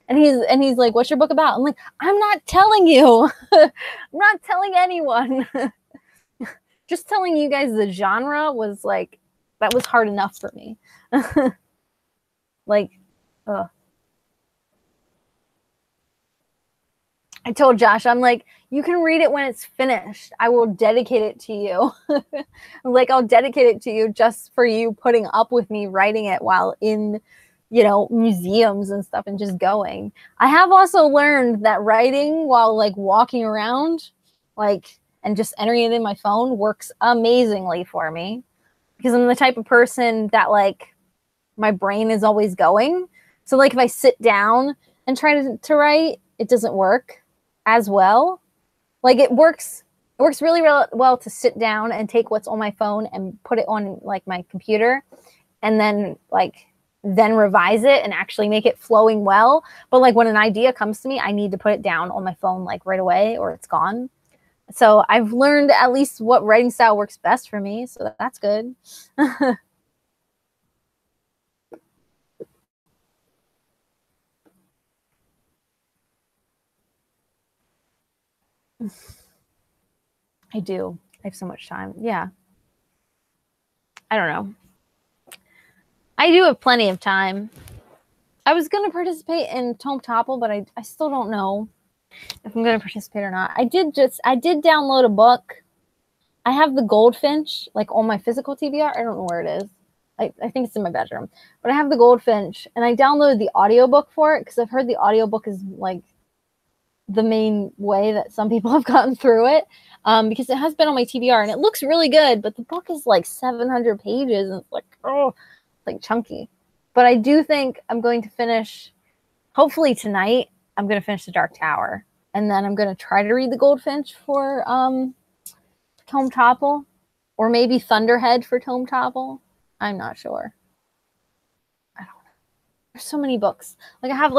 And he's like, what's your book about? I'm like, I'm not telling you. I'm not telling anyone. Just telling you guys the genre was like that was hard enough for me. Like, ugh. I told Josh, I'm like, you can read it when it's finished. I will dedicate it to you. I'm like, I'll dedicate it to you just for you putting up with me writing it while in, you know, museums and stuff and just going. I have also learned that writing while like walking around, like, and just entering it in my phone works amazingly for me, because I'm the type of person that like my brain is always going. So like if I sit down and try to write, it doesn't work as well. Like it works really well to sit down and take what's on my phone and put it on like my computer and then revise it and actually make it flowing well. But like when an idea comes to me, I need to put it down on my phone like right away or it's gone. So I've learned at least what writing style works best for me. So that's good. I do. I have so much time. Yeah. I don't know. I do have plenty of time. I was going to participate in Tome Topple, but I still don't know if I'm going to participate or not. I did download a book. I have the Goldfinch like on my physical TBR. I don't know where it is. I think it's in my bedroom. But I have the Goldfinch and I downloaded the audiobook for it because I've heard the audiobook is like the main way that some people have gotten through it, because it has been on my TBR and it looks really good, but the book is like 700 pages and it's like, oh, it's like chunky. But I do think I'm going to finish, hopefully tonight, I'm going to finish The Dark Tower. And then I'm going to try to read The Goldfinch for Tome Topple, or maybe Thunderhead for Tome Topple. I'm not sure. I don't know. There's so many books. Like I have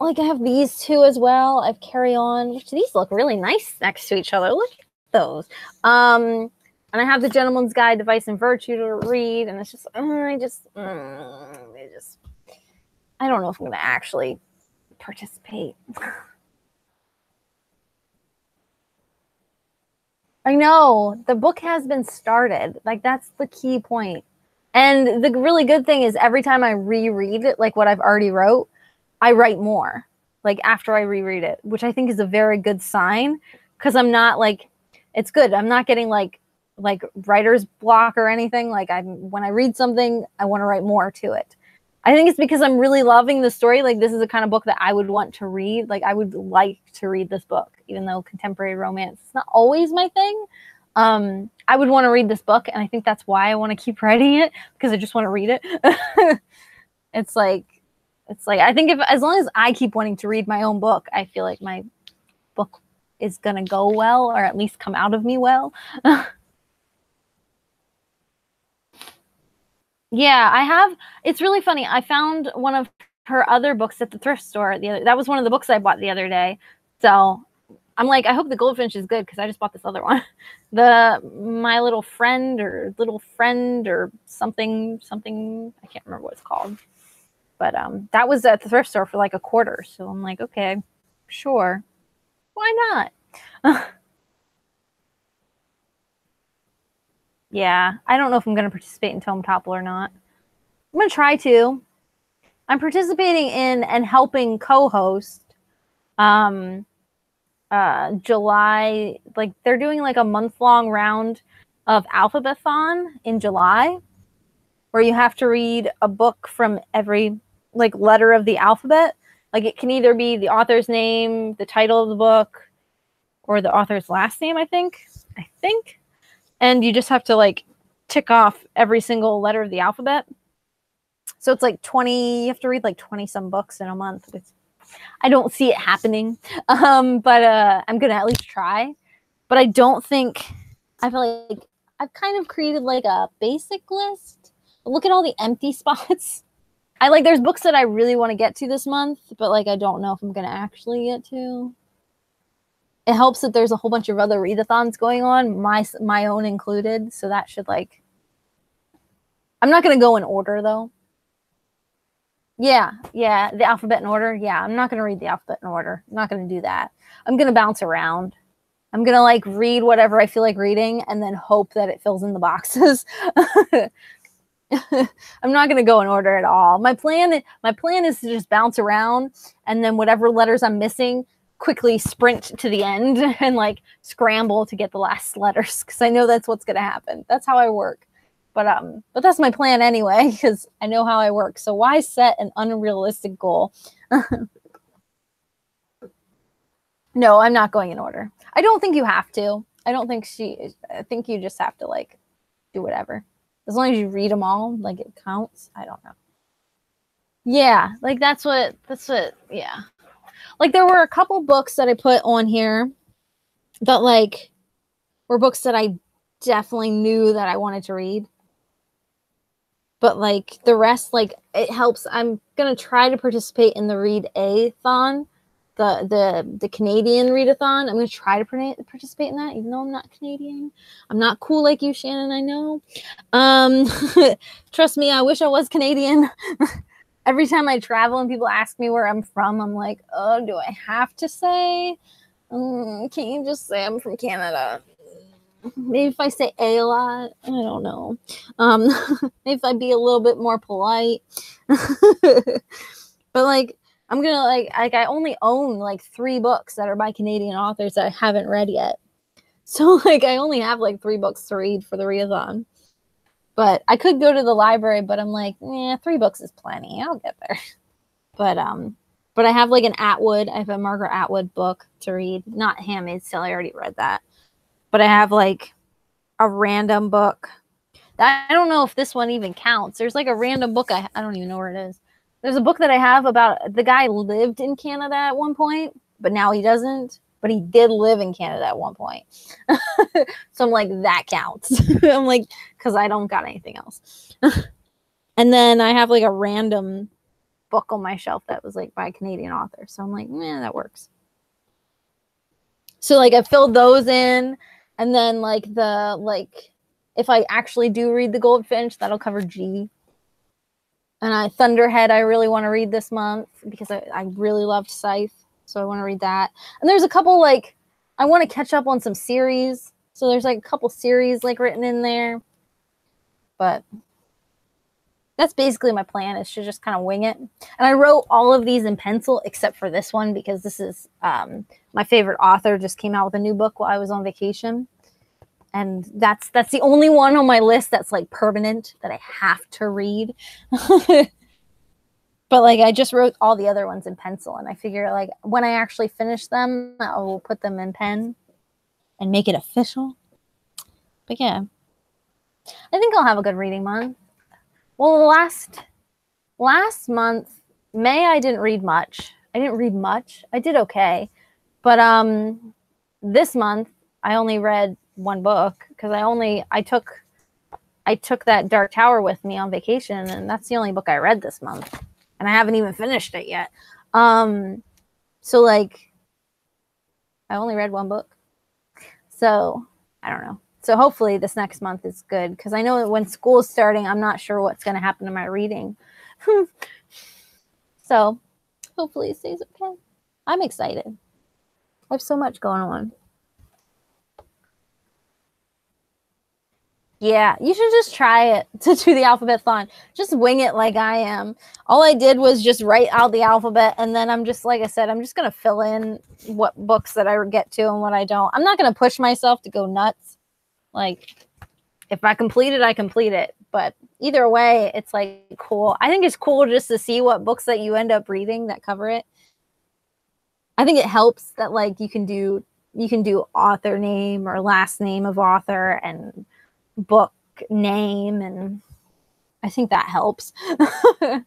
I have these two as well. I have Carry On, which these look really nice next to each other. Look at those. And I have The Gentleman's Guide to Vice and Virtue to read, and it's just, I don't know if I'm going to actually participate. I know. The book has been started. Like, that's the key point. And the really good thing is every time I reread it, like what I've already wrote, I write more, like after I reread it, which I think is a very good sign, because I'm not like, it's good. I'm not getting like writer's block or anything. Like when I read something, I want to write more to it. I think it's because I'm really loving the story. Like this is the kind of book that I would want to read. Like I would like to read this book, even though contemporary romance is not always my thing. I would want to read this book, and I think that's why I want to keep writing it, because I just want to read it. It's like I think as long as I keep wanting to read my own book, I feel like my book is gonna go well, or at least come out of me well. Yeah, it's really funny. I found one of her other books at the thrift store that was one of the books I bought the other day. So I'm like, I hope the Goldfinch is good, because I just bought this other one. My Little Friend or something, I can't remember what it's called. But that was at the thrift store for like $1. So I'm like, okay, sure. Why not? Yeah, I don't know if I'm going to participate in Tome Topple or not. I'm going to try to. I'm participating in and helping co-host July. Like they're doing like a month-long round of Alphabeton in July, where you have to read a book from every like letter of the alphabet. Like it can either be the author's name, the title of the book, or the author's last name, I think. And you just have to like tick off every single letter of the alphabet. So it's like 20, you have to read like 20 some books in a month. I don't see it happening. But I'm going to at least try. But I don't think, I feel like I've kind of created like a basic list. Look at all the empty spots. There's books that I really want to get to this month, but like I don't know if I'm going to actually get to. It helps that there's a whole bunch of other readathons going on, my own included. So that should like, I'm not going to go in order though. Yeah, the alphabet in order. Yeah, I'm not going to read the alphabet in order. I'm not going to do that. I'm going to bounce around. I'm going to like read whatever I feel like reading and then hope that it fills in the boxes. I'm not going to go in order at all. My plan is to just bounce around and then whatever letters I'm missing, quickly sprint to the end and like scramble to get the last letters, because I know that's what's going to happen. That's how I work. But that's my plan anyway, because I know how I work. So why set an unrealistic goal? No, I'm not going in order. I don't think you have to. I think you just have to like do whatever. As long as you read them all, like it counts. I don't know. Yeah, like that's what, yeah. Like there were a couple books that I put on here that like were books that I definitely knew that I wanted to read. But like the rest, like it helps. I'm going to try to participate in the Read-A-thon, the Canadian readathon. I'm going to try to participate in that, even though I'm not Canadian. I'm not cool like you, Shannon, I know. Trust me, I wish I was Canadian. Every time I travel and people ask me where I'm from, I'm like, oh, do I have to say? Can't you just say I'm from Canada? Maybe if I say a lot, I don't know. Maybe if I be a little bit more polite. But like, I'm gonna like I only own like 3 books that are by Canadian authors that I haven't read yet. So like I only have like 3 books to read for the readathon. But I could go to the library, but I'm like, 3 books is plenty. I'll get there. But I have like an Atwood. I have a Margaret Atwood book to read. Not Handmaid's Tale. I already read that. But I have like a random book. I don't know if this one even counts. There's like a random book. I don't even know where it is. There's a book that I have about the guy lived in Canada at one point, but now he doesn't. But he did live in Canada at one point. So I'm like, that counts. I'm like, because I don't got anything else. And then I have like a random book on my shelf that was like by a Canadian author. So I'm like, that works. So like I filled those in. And then like if I actually do read The Goldfinch, that'll cover G. And Thunderhead, I really want to read this month because I really loved Scythe. So I want to read that. And there's a couple like, I want to catch up on some series. So there's like a couple series like written in there. But that's basically my plan, is to just kind of wing it. And I wrote all of these in pencil except for this one, because this is my favorite author just came out with a new book while I was on vacation. And that's the only one on my list that's like permanent that I have to read. But like I just wrote all the other ones in pencil, and I figure like when I actually finish them, I will put them in pen and make it official. But yeah, I think I'll have a good reading month. Well, last month, May, I didn't read much. I did okay. But this month I only read 1 book, because I took that Dark Tower with me on vacation, and that's the only book I read this month. And I haven't even finished it yet. So like I only read 1 book. So I don't know. So hopefully this next month is good, because I know that when school is starting, I'm not sure what's going to happen to my reading. So hopefully it stays okay. I'm excited. I have so much going on. Yeah, you should just try it to do the alphabet-thon. Just wing it like I am. All I did was just write out the alphabet, and then I'm just, like I said, I'm just going to fill in what books that I get to and what I don't. I'm not going to push myself to go nuts. Like, if I complete it, I complete it. But either way, it's like cool. I think it's cool just to see what books that you end up reading that cover it. I think it helps that like you can do author name or last name of author and book name, and I think that helps. But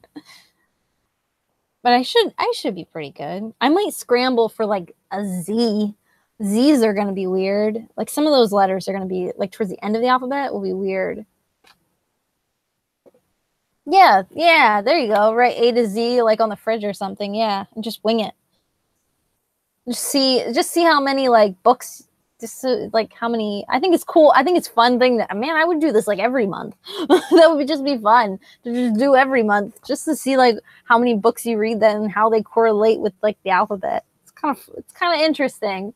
I should be pretty good. I might scramble for like a Z. Z's are going to be weird. Like some of those letters are going to be like towards the end of the alphabet will be weird. Yeah, there you go. Right, A to Z like on the fridge or something. Yeah, and just wing it. Just see how many like books, just like how many. I think it's cool. I think it's fun thing that, man, I would do this like every month. That would just be fun to just do every month, just to see like how many books you read then and how they correlate with like the alphabet. It's kind of interesting.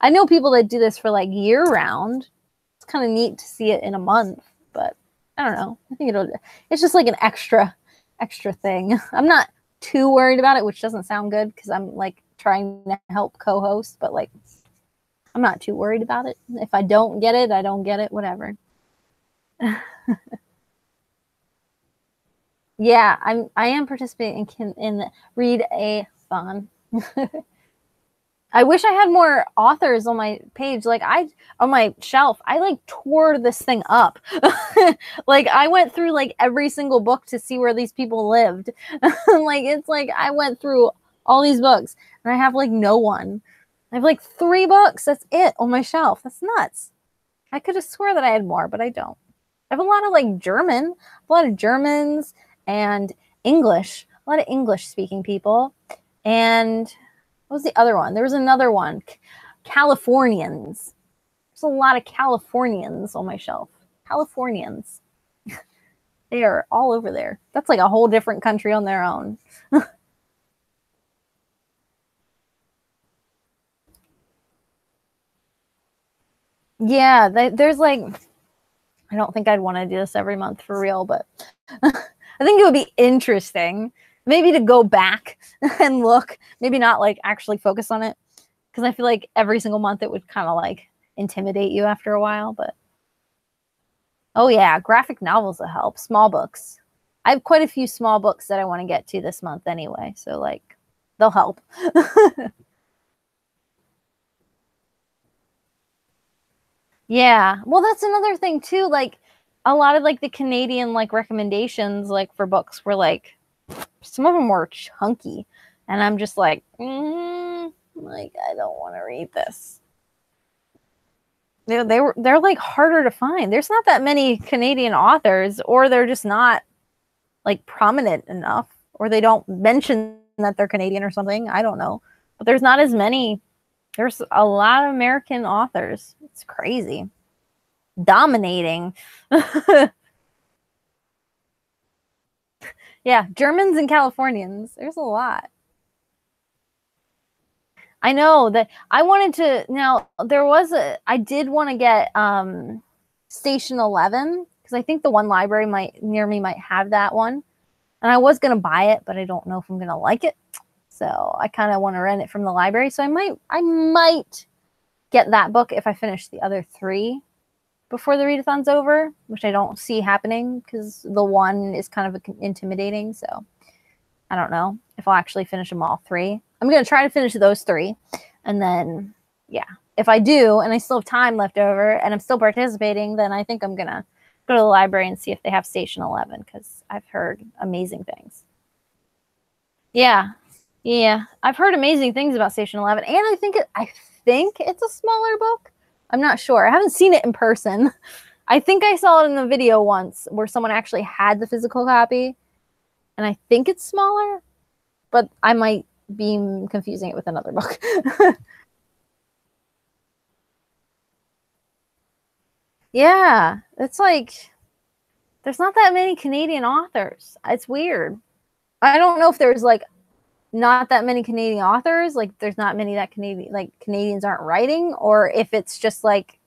I know people that do this for like year round. It's kind of neat to see it in a month, but I don't know. I think it's just like an extra thing. I'm not too worried about it, which doesn't sound good because I'm like trying to help co-host, but like I'm not too worried about it. If I don't get it, I don't get it, whatever. Yeah, I am participating in read-a-thon. I wish I had more authors on my page. Like on my shelf, I like tore this thing up. Like I went through like every single book to see where these people lived. Like it's like I went through all these books and I have like no one. I have like 3 books. That's it on my shelf. That's nuts. I could have swore that I had more, but I don't. I have a lot of like German, a lot of Germans and English, a lot of English speaking people. And what was the other one? There was another one. Californians. There's a lot of Californians on my shelf. Californians. They are all over there. That's like a whole different country on their own. Yeah, there's like, I don't think I'd want to do this every month for real, but I think it would be interesting maybe to go back and look, maybe not like actually focus on it. Because I feel like every single month it would kind of like intimidate you after a while, but oh yeah, graphic novels will help. Small books. I have quite a few small books that I want to get to this month anyway, so like they'll help. Yeah. Well, that's another thing too. Like a lot of like the Canadian like recommendations like for books were like some of them were chunky, and I'm just like, like I don't want to read this. They're like harder to find. There's not that many Canadian authors, or they're just not like prominent enough, or they don't mention that they're Canadian or something. I don't know, but there's not as many. There's a lot of American authors. It's crazy. Dominating. Yeah, Germans and Californians. There's a lot. I know that I wanted to, now there was I did want to get Station 11 because I think the one library near me might have that one. And I was going to buy it, but I don't know if I'm going to like it. So I kind of want to rent it from the library. So I might get that book if I finish the other 3 before the readathon's over, which I don't see happening because the one is kind of intimidating. So I don't know if I'll actually finish them all 3. I'm going to try to finish those 3. And then, yeah, if I do and I still have time left over and I'm still participating, then I think I'm going to go to the library and see if they have Station 11 because I've heard amazing things. Yeah. Yeah, I've heard amazing things about Station 11, and I think it's a smaller book. I'm not sure. I haven't seen it in person. I think I saw it in the video once where someone actually had the physical copy, and I think it's smaller, but I might be confusing it with another book. Yeah, it's like there's not that many Canadian authors. It's weird. I don't know if there's like not that many Canadian authors, like there's not many that Canadians aren't writing, or if it's just like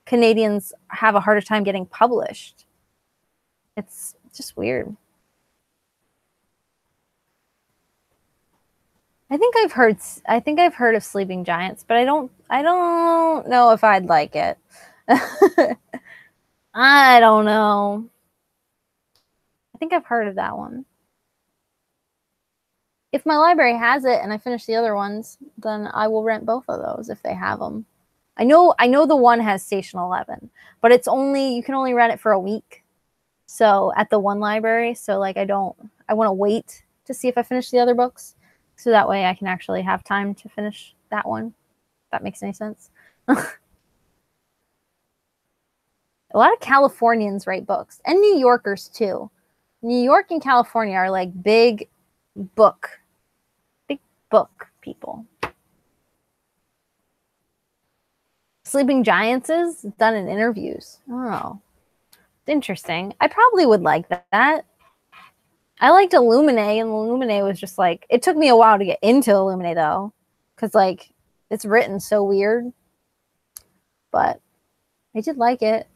Canadians have a harder time getting published. It's just weird. I think I've heard of Sleeping Giants, but I don't know if I'd like it. I don't know. I think I've heard of that one. If my library has it and I finish the other ones, then I will rent both of those if they have them. I know the one has Station 11, but you can only rent it for a week. So at the one library, so like I want to wait to see if I finish the other books. So that way I can actually have time to finish that one. If that makes any sense. A lot of Californians write books, and New Yorkers too. New York and California are like big book people. Sleeping Giants is done in interviews. Oh, it's interesting. I probably would like that. I liked Illuminae, and Illuminae was just like, it took me a while to get into Illuminae though, because like It's written so weird, but I did like it.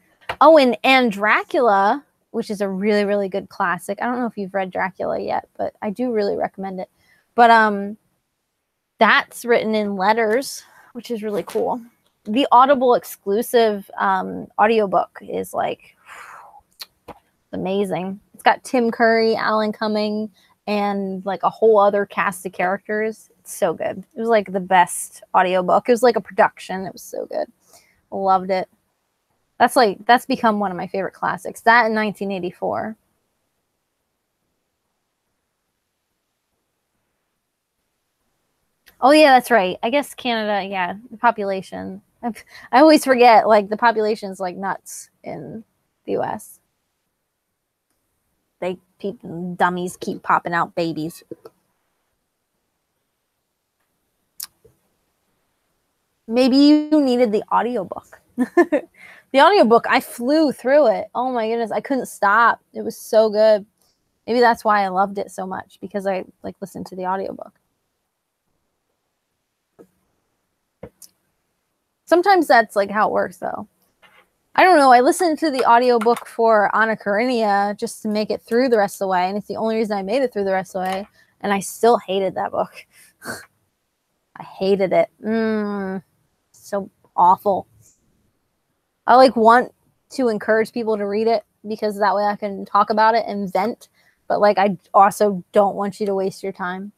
Oh, and Dracula, which is a really, really good classic. I don't know if you've read Dracula yet, but I do really recommend it. But that's written in letters, which is really cool. The Audible exclusive audiobook is like amazing. It's got Tim Curry, Alan Cumming, and like a whole other cast of characters. It's so good. It was like the best audiobook. It was like a production. It was so good. Loved it. That's become one of my favorite classics. That in 1984. Oh yeah, that's right. I guess Canada, yeah, the population. I always forget, like the population's like nuts in the US. Dummies keep popping out babies. Maybe you needed the audiobook. The audiobook, I flew through it. Oh my goodness, I couldn't stop. It was so good. Maybe that's why I loved it so much, because I like listened to the audiobook. Sometimes that's like how it works though. I don't know. I listened to the audiobook for Anna Karenina just to make it through the rest of the way. And it's the only reason I made it through the rest of the way. And I still hated that book. I hated it. So awful. I like want to encourage people to read it because that way I can talk about it and vent. But like, I also don't want you to waste your time.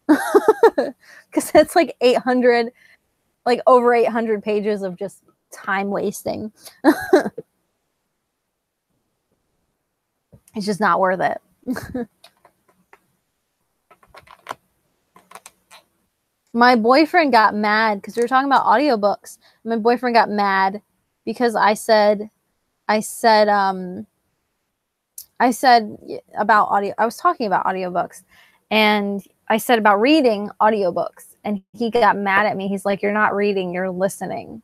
Because it's like 800, like over 800 pages of just time wasting. It's just not worth it. My boyfriend got mad because we were talking about audiobooks. My boyfriend got mad because I said about audio. I was talking about audiobooks, and I said about reading audiobooks, and he got mad at me. He's like, "You're not reading, you're listening.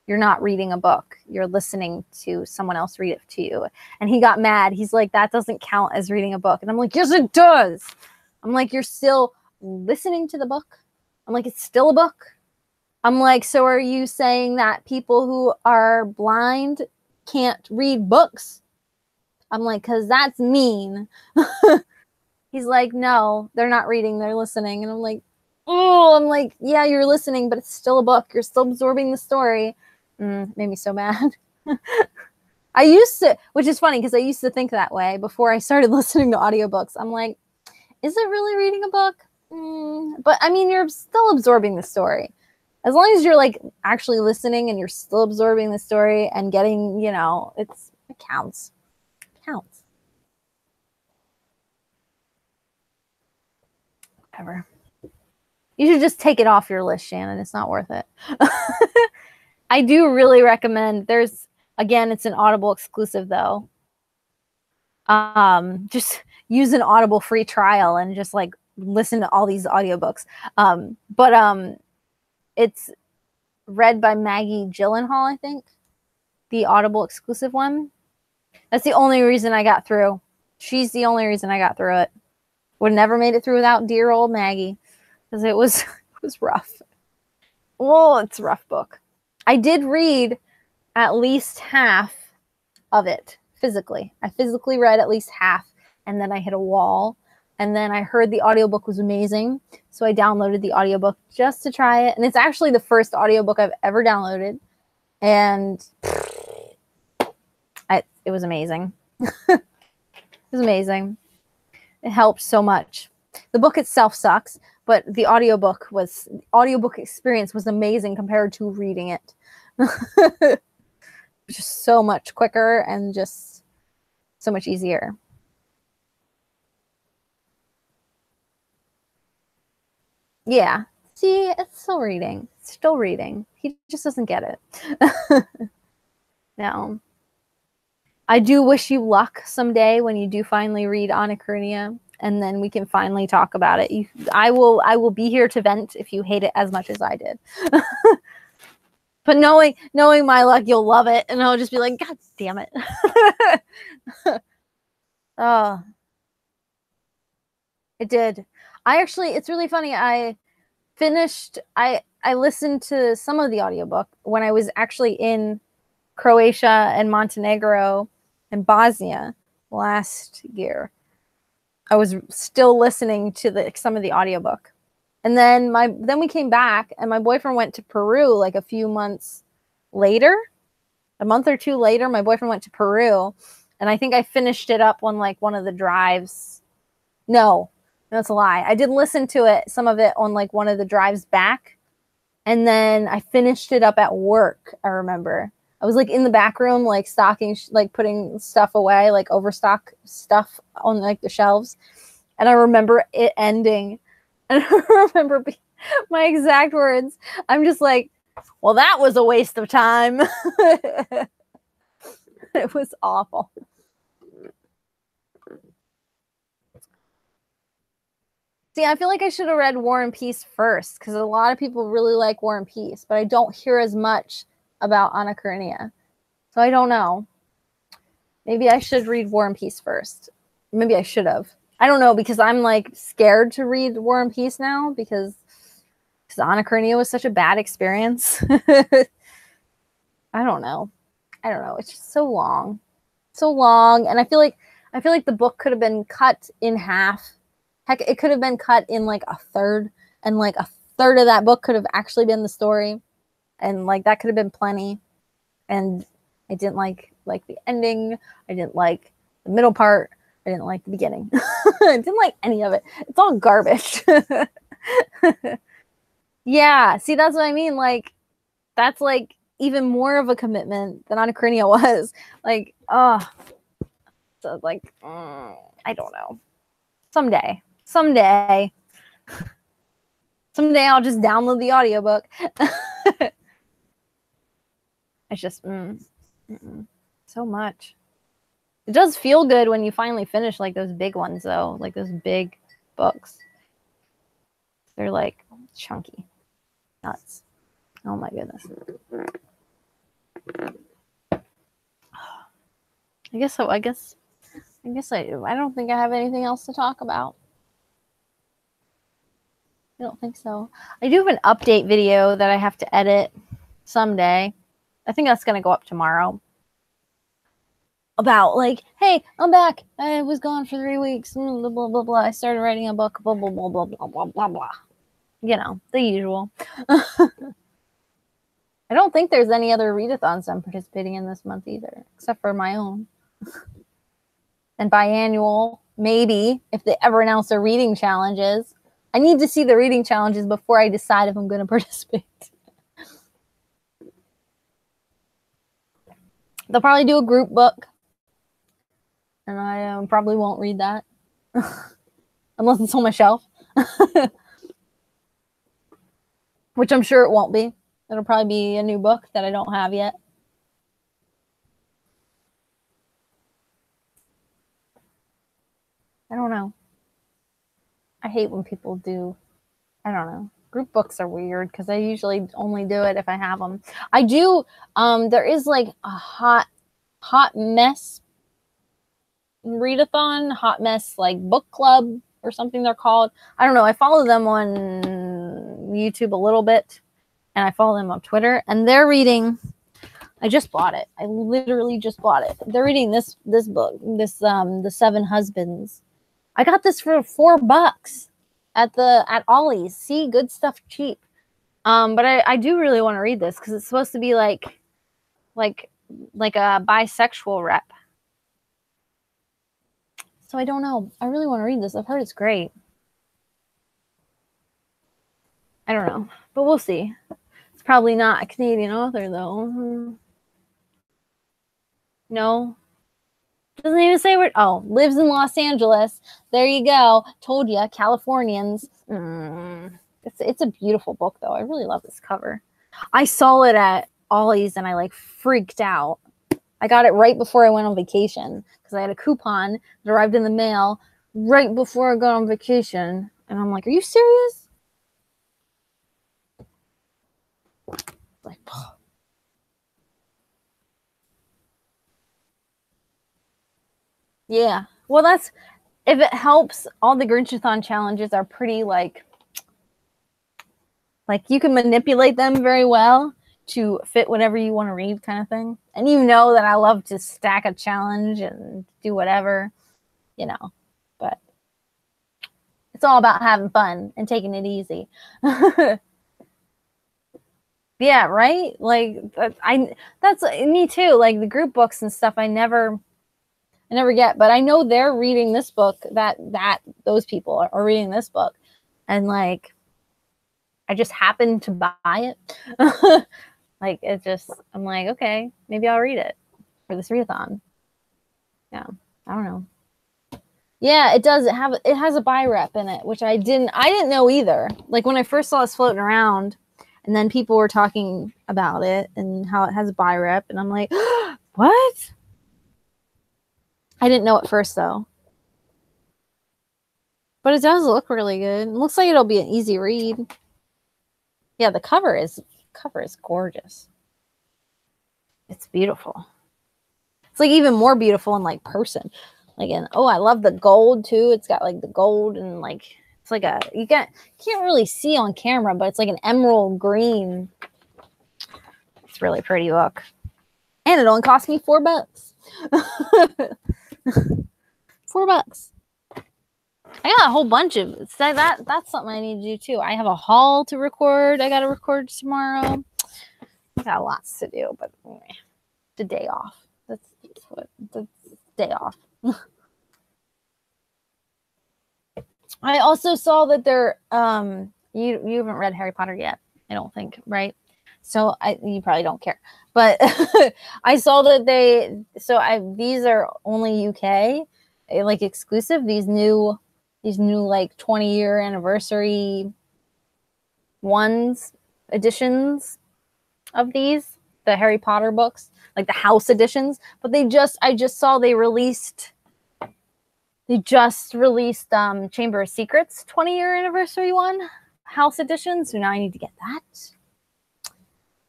You're not reading a book. You're listening to someone else read it to you." And he got mad. He's like, "That doesn't count as reading a book." And I'm like, "Yes, it does." I'm like, "You're still listening to the book." I'm like, "It's still a book." I'm like, "So are you saying that people who are blind can't read books?" I'm like, "'Cause that's mean." He's like, "No, they're not reading, they're listening." And I'm like, "Oh," I'm like, "Yeah, you're listening, but it's still a book. You're still absorbing the story." Made me so mad. I used to, which is funny because I used to think that way before I started listening to audiobooks. I'm like, is it really reading a book? But I mean, you're still absorbing the story. As long as you're like actually listening and you're still absorbing the story and getting, you know, it counts. It counts. Whatever. You should just take it off your list, Shannon. It's not worth it. I do really recommend, again, it's an Audible exclusive though. Just use an Audible free trial and just like listen to all these audiobooks. But it's read by Maggie Gyllenhaal, I think. The Audible exclusive one. That's the only reason I got through. She's the only reason I got through it. Would have never made it through without dear old Maggie. Because it was rough. Well, it's a rough book. I did read at least half of it physically. I physically read at least half, and then I hit a wall. And then I heard the audiobook was amazing, so I downloaded the audiobook just to try it. And it's actually the first audiobook I've ever downloaded. And it was amazing. It was amazing. It helped so much. The book itself sucks, but the audiobook experience was amazing compared to reading it. Just so much quicker and just so much easier. Yeah. See, it's still reading. Still reading. He just doesn't get it. No. I do wish you luck someday when you do finally read Anna Karenina, and then we can finally talk about it. I will be here to vent if you hate it as much as I did. But knowing my luck, you'll love it, and I'll just be like, God damn it. Oh, it did. It's really funny. I listened to some of the audiobook when I was actually in Croatia and Montenegro and Bosnia last year. I was still listening to some of the audiobook. And then we came back, and my boyfriend went to Peru like a few months later. A month or two later, my boyfriend went to Peru, and I think I finished it up on like one of the drives. No, that's a lie. I did listen to it, some of it on like one of the drives back, and then I finished it up at work. I remember I was like in the back room, like stocking, like putting stuff away, like overstock stuff on like the shelves, and I remember it ending, and I remember my exact words. I'm just like, well, that was a waste of time. It was awful. See, I feel like I should have read War and Peace first, because a lot of people really like War and Peace, but I don't hear as much about Anna Karenina. So I don't know. Maybe I should read War and Peace first. Maybe I should have. I don't know, because I'm like scared to read War and Peace now, because Anna Karenina was such a bad experience. I don't know. It's just so long. And I feel like the book could have been cut in half. Heck, it could have been cut in like a third, and like a third of that book could have actually been the story, and like that could have been plenty. And I didn't like the ending. I didn't like the middle part. I didn't like the beginning. I didn't like any of it. It's all garbage. Yeah, see, that's what I mean. Like, that's like even more of a commitment than Anna Karenina was. Like, so like, I don't know. Someday I'll just download the audiobook. It's just so much. It does feel good when you finally finish like those big ones, though, like those big books. They're like chunky. Nuts. Oh my goodness. I don't think I have anything else to talk about. I don't think so. I do have an update video that I have to edit someday. I think that's going to go up tomorrow. About like, hey, I'm back. I was gone for 3 weeks. Blah, blah, blah, blah. I started writing a book. Blah, blah, blah, blah, blah, blah, blah, blah. You know, the usual. I don't think there's any other readathons I'm participating in this month either, except for my own. And biannual, maybe, if they ever announce their reading challenges. I need to see the reading challenges before I decide if I'm going to participate. They'll probably do a group book. And I probably won't read that. Unless it's on my shelf. Which I'm sure it won't be. It'll probably be a new book that I don't have yet. I don't know. I hate when people do, I don't know. Group books are weird because I usually only do it if I have them. I do, there is like a hot mess readathon, hot mess like book club or something they're called. I don't know. I follow them on YouTube a little bit, and I follow them on Twitter, and they're reading, I just bought it. I literally just bought it. They're reading this book, The Seven Husbands. I got this for $4 at Ollie's. See, good stuff cheap. But I do really want to read this because it's supposed to be like a bisexual rep. So I don't know. I really want to read this. I've heard it's great. I don't know, but we'll see. It's probably not a Canadian author though. No. Doesn't even say where. Oh, lives in Los Angeles. There you go. Told you, Californians. It's a beautiful book though. I really love this cover. I saw it at Ollie's and I like freaked out. I got it right before I went on vacation because I had a coupon that arrived in the mail right before I got on vacation, and I'm like, "Are you serious?" Like. Yeah. Well, that's, if it helps, all the Grinchathon challenges are pretty like, Like you can manipulate them very well to fit whatever you want to read, kind of thing. And you know that I love to stack a challenge and do whatever, you know, but it's all about having fun and taking it easy. Yeah, right? Like that's me too. Like the group books and stuff I never get, but I know they're reading this book, that those people are reading this book. And like I just happened to buy it. Like it just, I'm like, okay, maybe I'll read it for this readathon. Yeah, I don't know. Yeah, it does. It has a buy rep in it, which I didn't know either. Like when I first saw this floating around, and then people were talking about it and how it has a buy rep, and I'm like, what? I didn't know at first though. But it does look really good. It looks like it'll be an easy read. Yeah, the cover is gorgeous. It's beautiful. It's like even more beautiful in like person. Like, and oh, I love the gold too. It's got like the gold and like it's like you can't really see on camera, but it's like an emerald green. It's a really pretty book, and it only cost me $4. $4. I got a whole bunch of that's something I need to do too. I have a haul to record. I got to record tomorrow. I got lots to do, but the day off. That's the day off. I also saw that they're you haven't read Harry Potter yet, I don't think, right? So you probably don't care. But I saw that these are only UK like exclusive, these new like 20-year anniversary editions of these, the Harry Potter books, like the house editions. But I just saw they just released Chamber of Secrets 20-year anniversary one, house edition. So now I need to get that.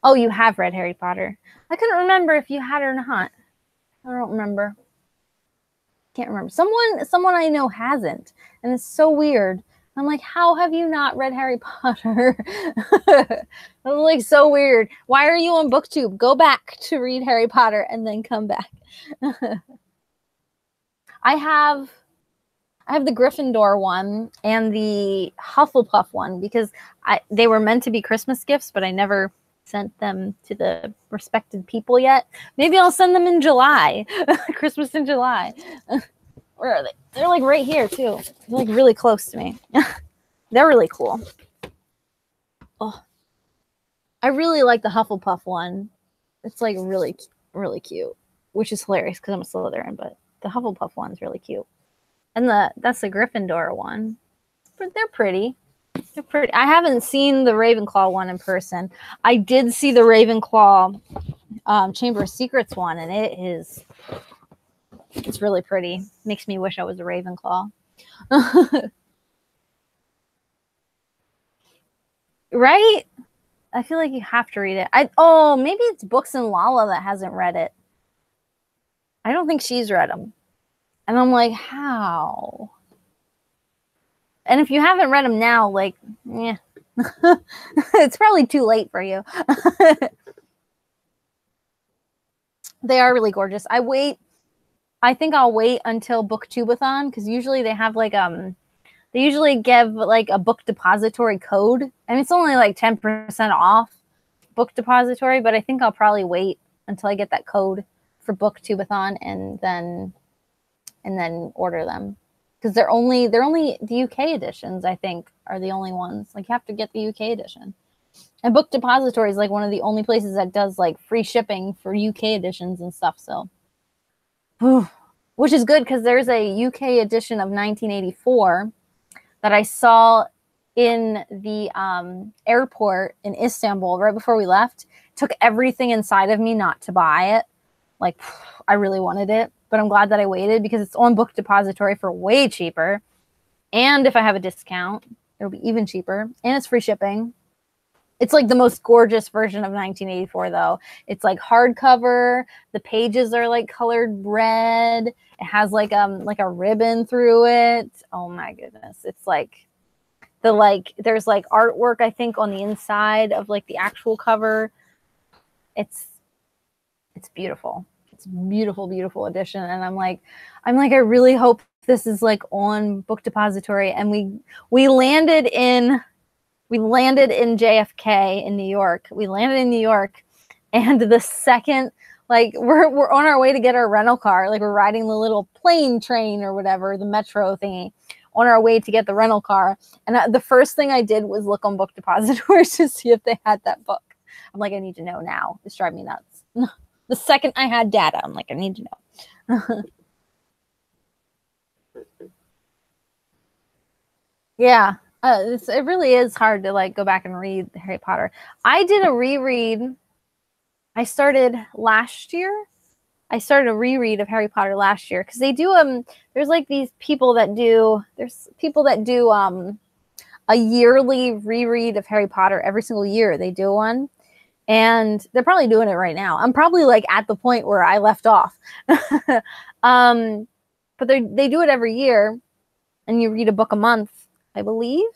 Oh, you have read Harry Potter. I couldn't remember if you had or not. I don't remember. Can't remember. Someone I know hasn't, and it's so weird. I'm like, how have you not read Harry Potter? It's like so weird. Why are you on BookTube? Go back to read Harry Potter and then come back. I have the Gryffindor one and the Hufflepuff one because they were meant to be Christmas gifts, but I never sent them to the respected people yet. Maybe I'll send them in July. Christmas in July. Where are they? They're like right here too. They're like really close to me. They're really cool. Oh, I really like the Hufflepuff one. It's like really, really cute, which is hilarious because I'm a Slytherin, but the Hufflepuff one's really cute. And that's the Gryffindor one. But they're pretty. They're pretty. I haven't seen the Ravenclaw one in person. I did see the Ravenclaw Chamber of Secrets one, and it's really pretty. Makes me wish I was a Ravenclaw. Right? I feel like you have to read it. Maybe it's Books and Lala that hasn't read it. I don't think she's read them. And I'm like, how? And if you haven't read them now, like, yeah. It's probably too late for you. They are really gorgeous. I think I'll wait until Booktubeathon because usually they have like they usually give like a book depository code. I mean, it's only like 10% off book depository, but I think I'll probably wait until I get that code for Booktubeathon and then order them because they're only the UK editions. I think are the only ones. Like you have to get the UK edition. And Book Depository is like one of the only places that does like free shipping for UK editions and stuff. So, which is good because there's a UK edition of 1984 that I saw in the airport in Istanbul right before we left. It took everything inside of me not to buy it. Like I really wanted it, but I'm glad that I waited because it's on Book Depository for way cheaper. And if I have a discount, it'll be even cheaper. And it's free shipping. It's like the most gorgeous version of 1984, though. It's like hardcover. The pages are like colored red. It has like a ribbon through it. Oh my goodness! It's like like there's like artwork I think on the inside of like the actual cover. It's beautiful. It's a beautiful, beautiful edition. And I'm like, I really hope this is like on Book Depository. And we landed in JFK in New York. We landed in New York, and the second, like we're on our way to get our rental car, like we're riding the little plane train or whatever, the metro thingy, on our way to get the rental car. And the first thing I did was look on Book Depository to see if they had that book. I'm like, I need to know now. It's driving me nuts. The second I had data, I'm like, I need to know. Yeah, it really is hard to like go back and read Harry Potter. I did a reread. I started last year. I started a reread of Harry Potter last year because they do there's like these people that do a yearly reread of Harry Potter every single year. They do one. And they're probably doing it right now. I'm probably like at the point where I left off. But they do it every year, and you read a book a month, I believe.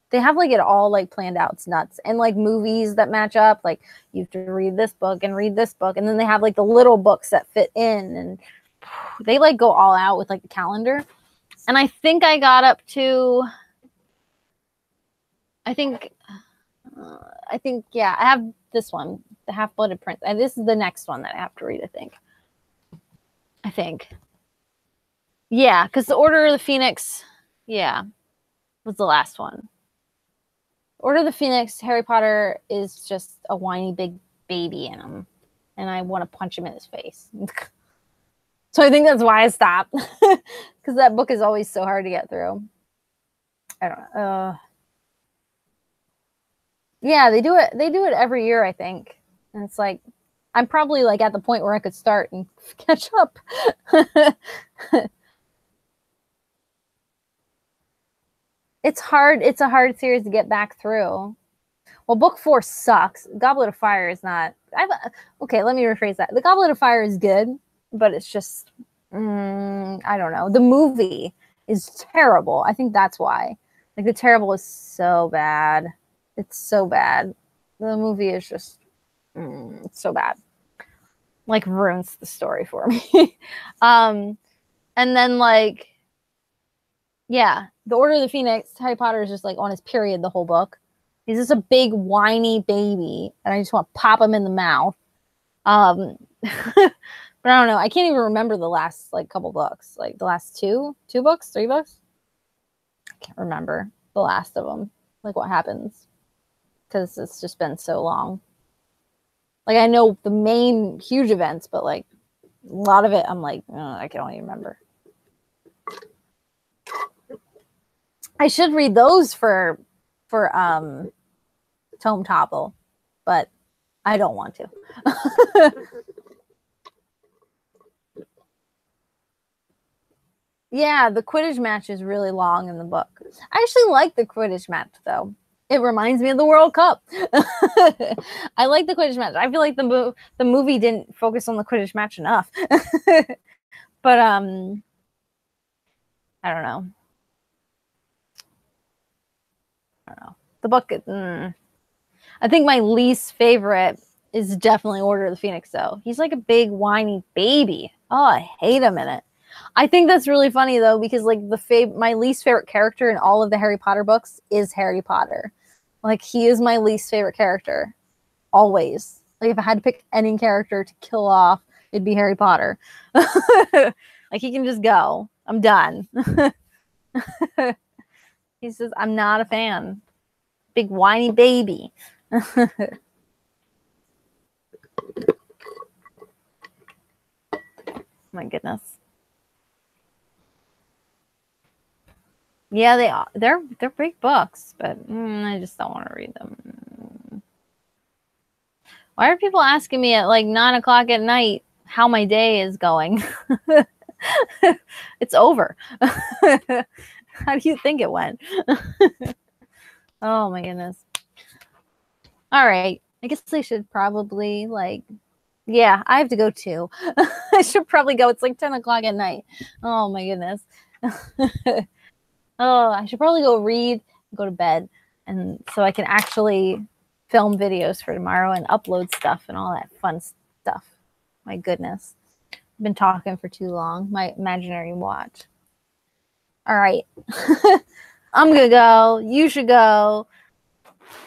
They have like it all like planned out. It's nuts. And like movies that match up, like you have to read this book and read this book. And then they have like the little books that fit in, and they like go all out with like the calendar. And I think I got up to, yeah, I have this one, The Half-Blooded Prince. And this is the next one that I have to read, I think. Yeah, because the Order of the Phoenix, yeah, was the last one. Order of the Phoenix, Harry Potter is just a whiny big baby in him. And I want to punch him in his face. So I think that's why I stopped. Because that book is always so hard to get through. I don't know. Yeah, they do it every year, I think. And it's like, I'm probably like at the point where I could start and catch up. It's hard. It's a hard series to get back through. Well, book 4 sucks. Goblet of Fire is not. Okay, let me rephrase that. The Goblet of Fire is good, but it's just, I don't know. The movie is terrible. I think that's why. Like, The Terrible is so bad. It's so bad. The movie is just, it's so bad. Like, ruins the story for me. And then, like, yeah, The Order of the Phoenix, Harry Potter is just, like, on his period the whole book. He's just a big, whiny baby, and I just want to pop him in the mouth. But I don't know. I can't even remember the last, like, couple books. Like, the last two books? 3 books? I can't remember the last of them. Like, what happens. Because it's just been so long. Like, I know the main huge events, but, like, a lot of it, I'm like, I can't even remember. I should read those for Tome Topple, but I don't want to. Yeah, the Quidditch match is really long in the book. I actually like the Quidditch match, though. It reminds me of the World Cup. I like the Quidditch match. I feel like the movie didn't focus on the Quidditch match enough. But I don't know. The book, I think my least favorite is definitely Order of the Phoenix, though. He's like a big, whiny baby. Oh, I hate him in it. I think that's really funny, though, because like my least favorite character in all of the Harry Potter books is Harry Potter. Like, he is my least favorite character. Always. Like, if I had to pick any character to kill off, it'd be Harry Potter. Like, he can just go. I'm done. He says, I'm not a fan. Big whiny baby. My goodness. Yeah, they're big books, but I just don't want to read them. Why are people asking me at like 9 o'clock at night how my day is going? It's over. How do you think it went? Oh my goodness. All right. I guess I should probably yeah, I have to go too. I should probably go. It's like 10 o'clock at night. Oh my goodness. Oh, I should probably go read go to bed, and so I can actually film videos for tomorrow and upload stuff and all that fun stuff. My goodness. I've been talking for too long. My imaginary watch. All right. I'm going to go. You should go.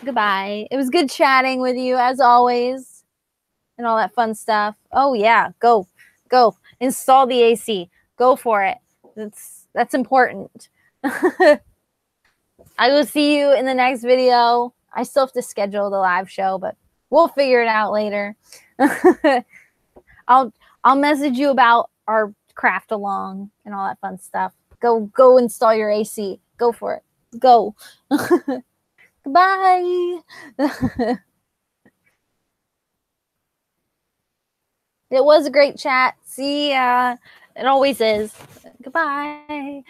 Goodbye. It was good chatting with you as always and all that fun stuff. Oh yeah, go. Install the AC. Go for it. That's important. I will see you in the next video. I still have to schedule the live show, but we'll figure it out later. I'll message you about our craft along and all that fun stuff. Go install your AC. Go for it. Go. Goodbye. It was a great chat. See ya. It always is. Goodbye.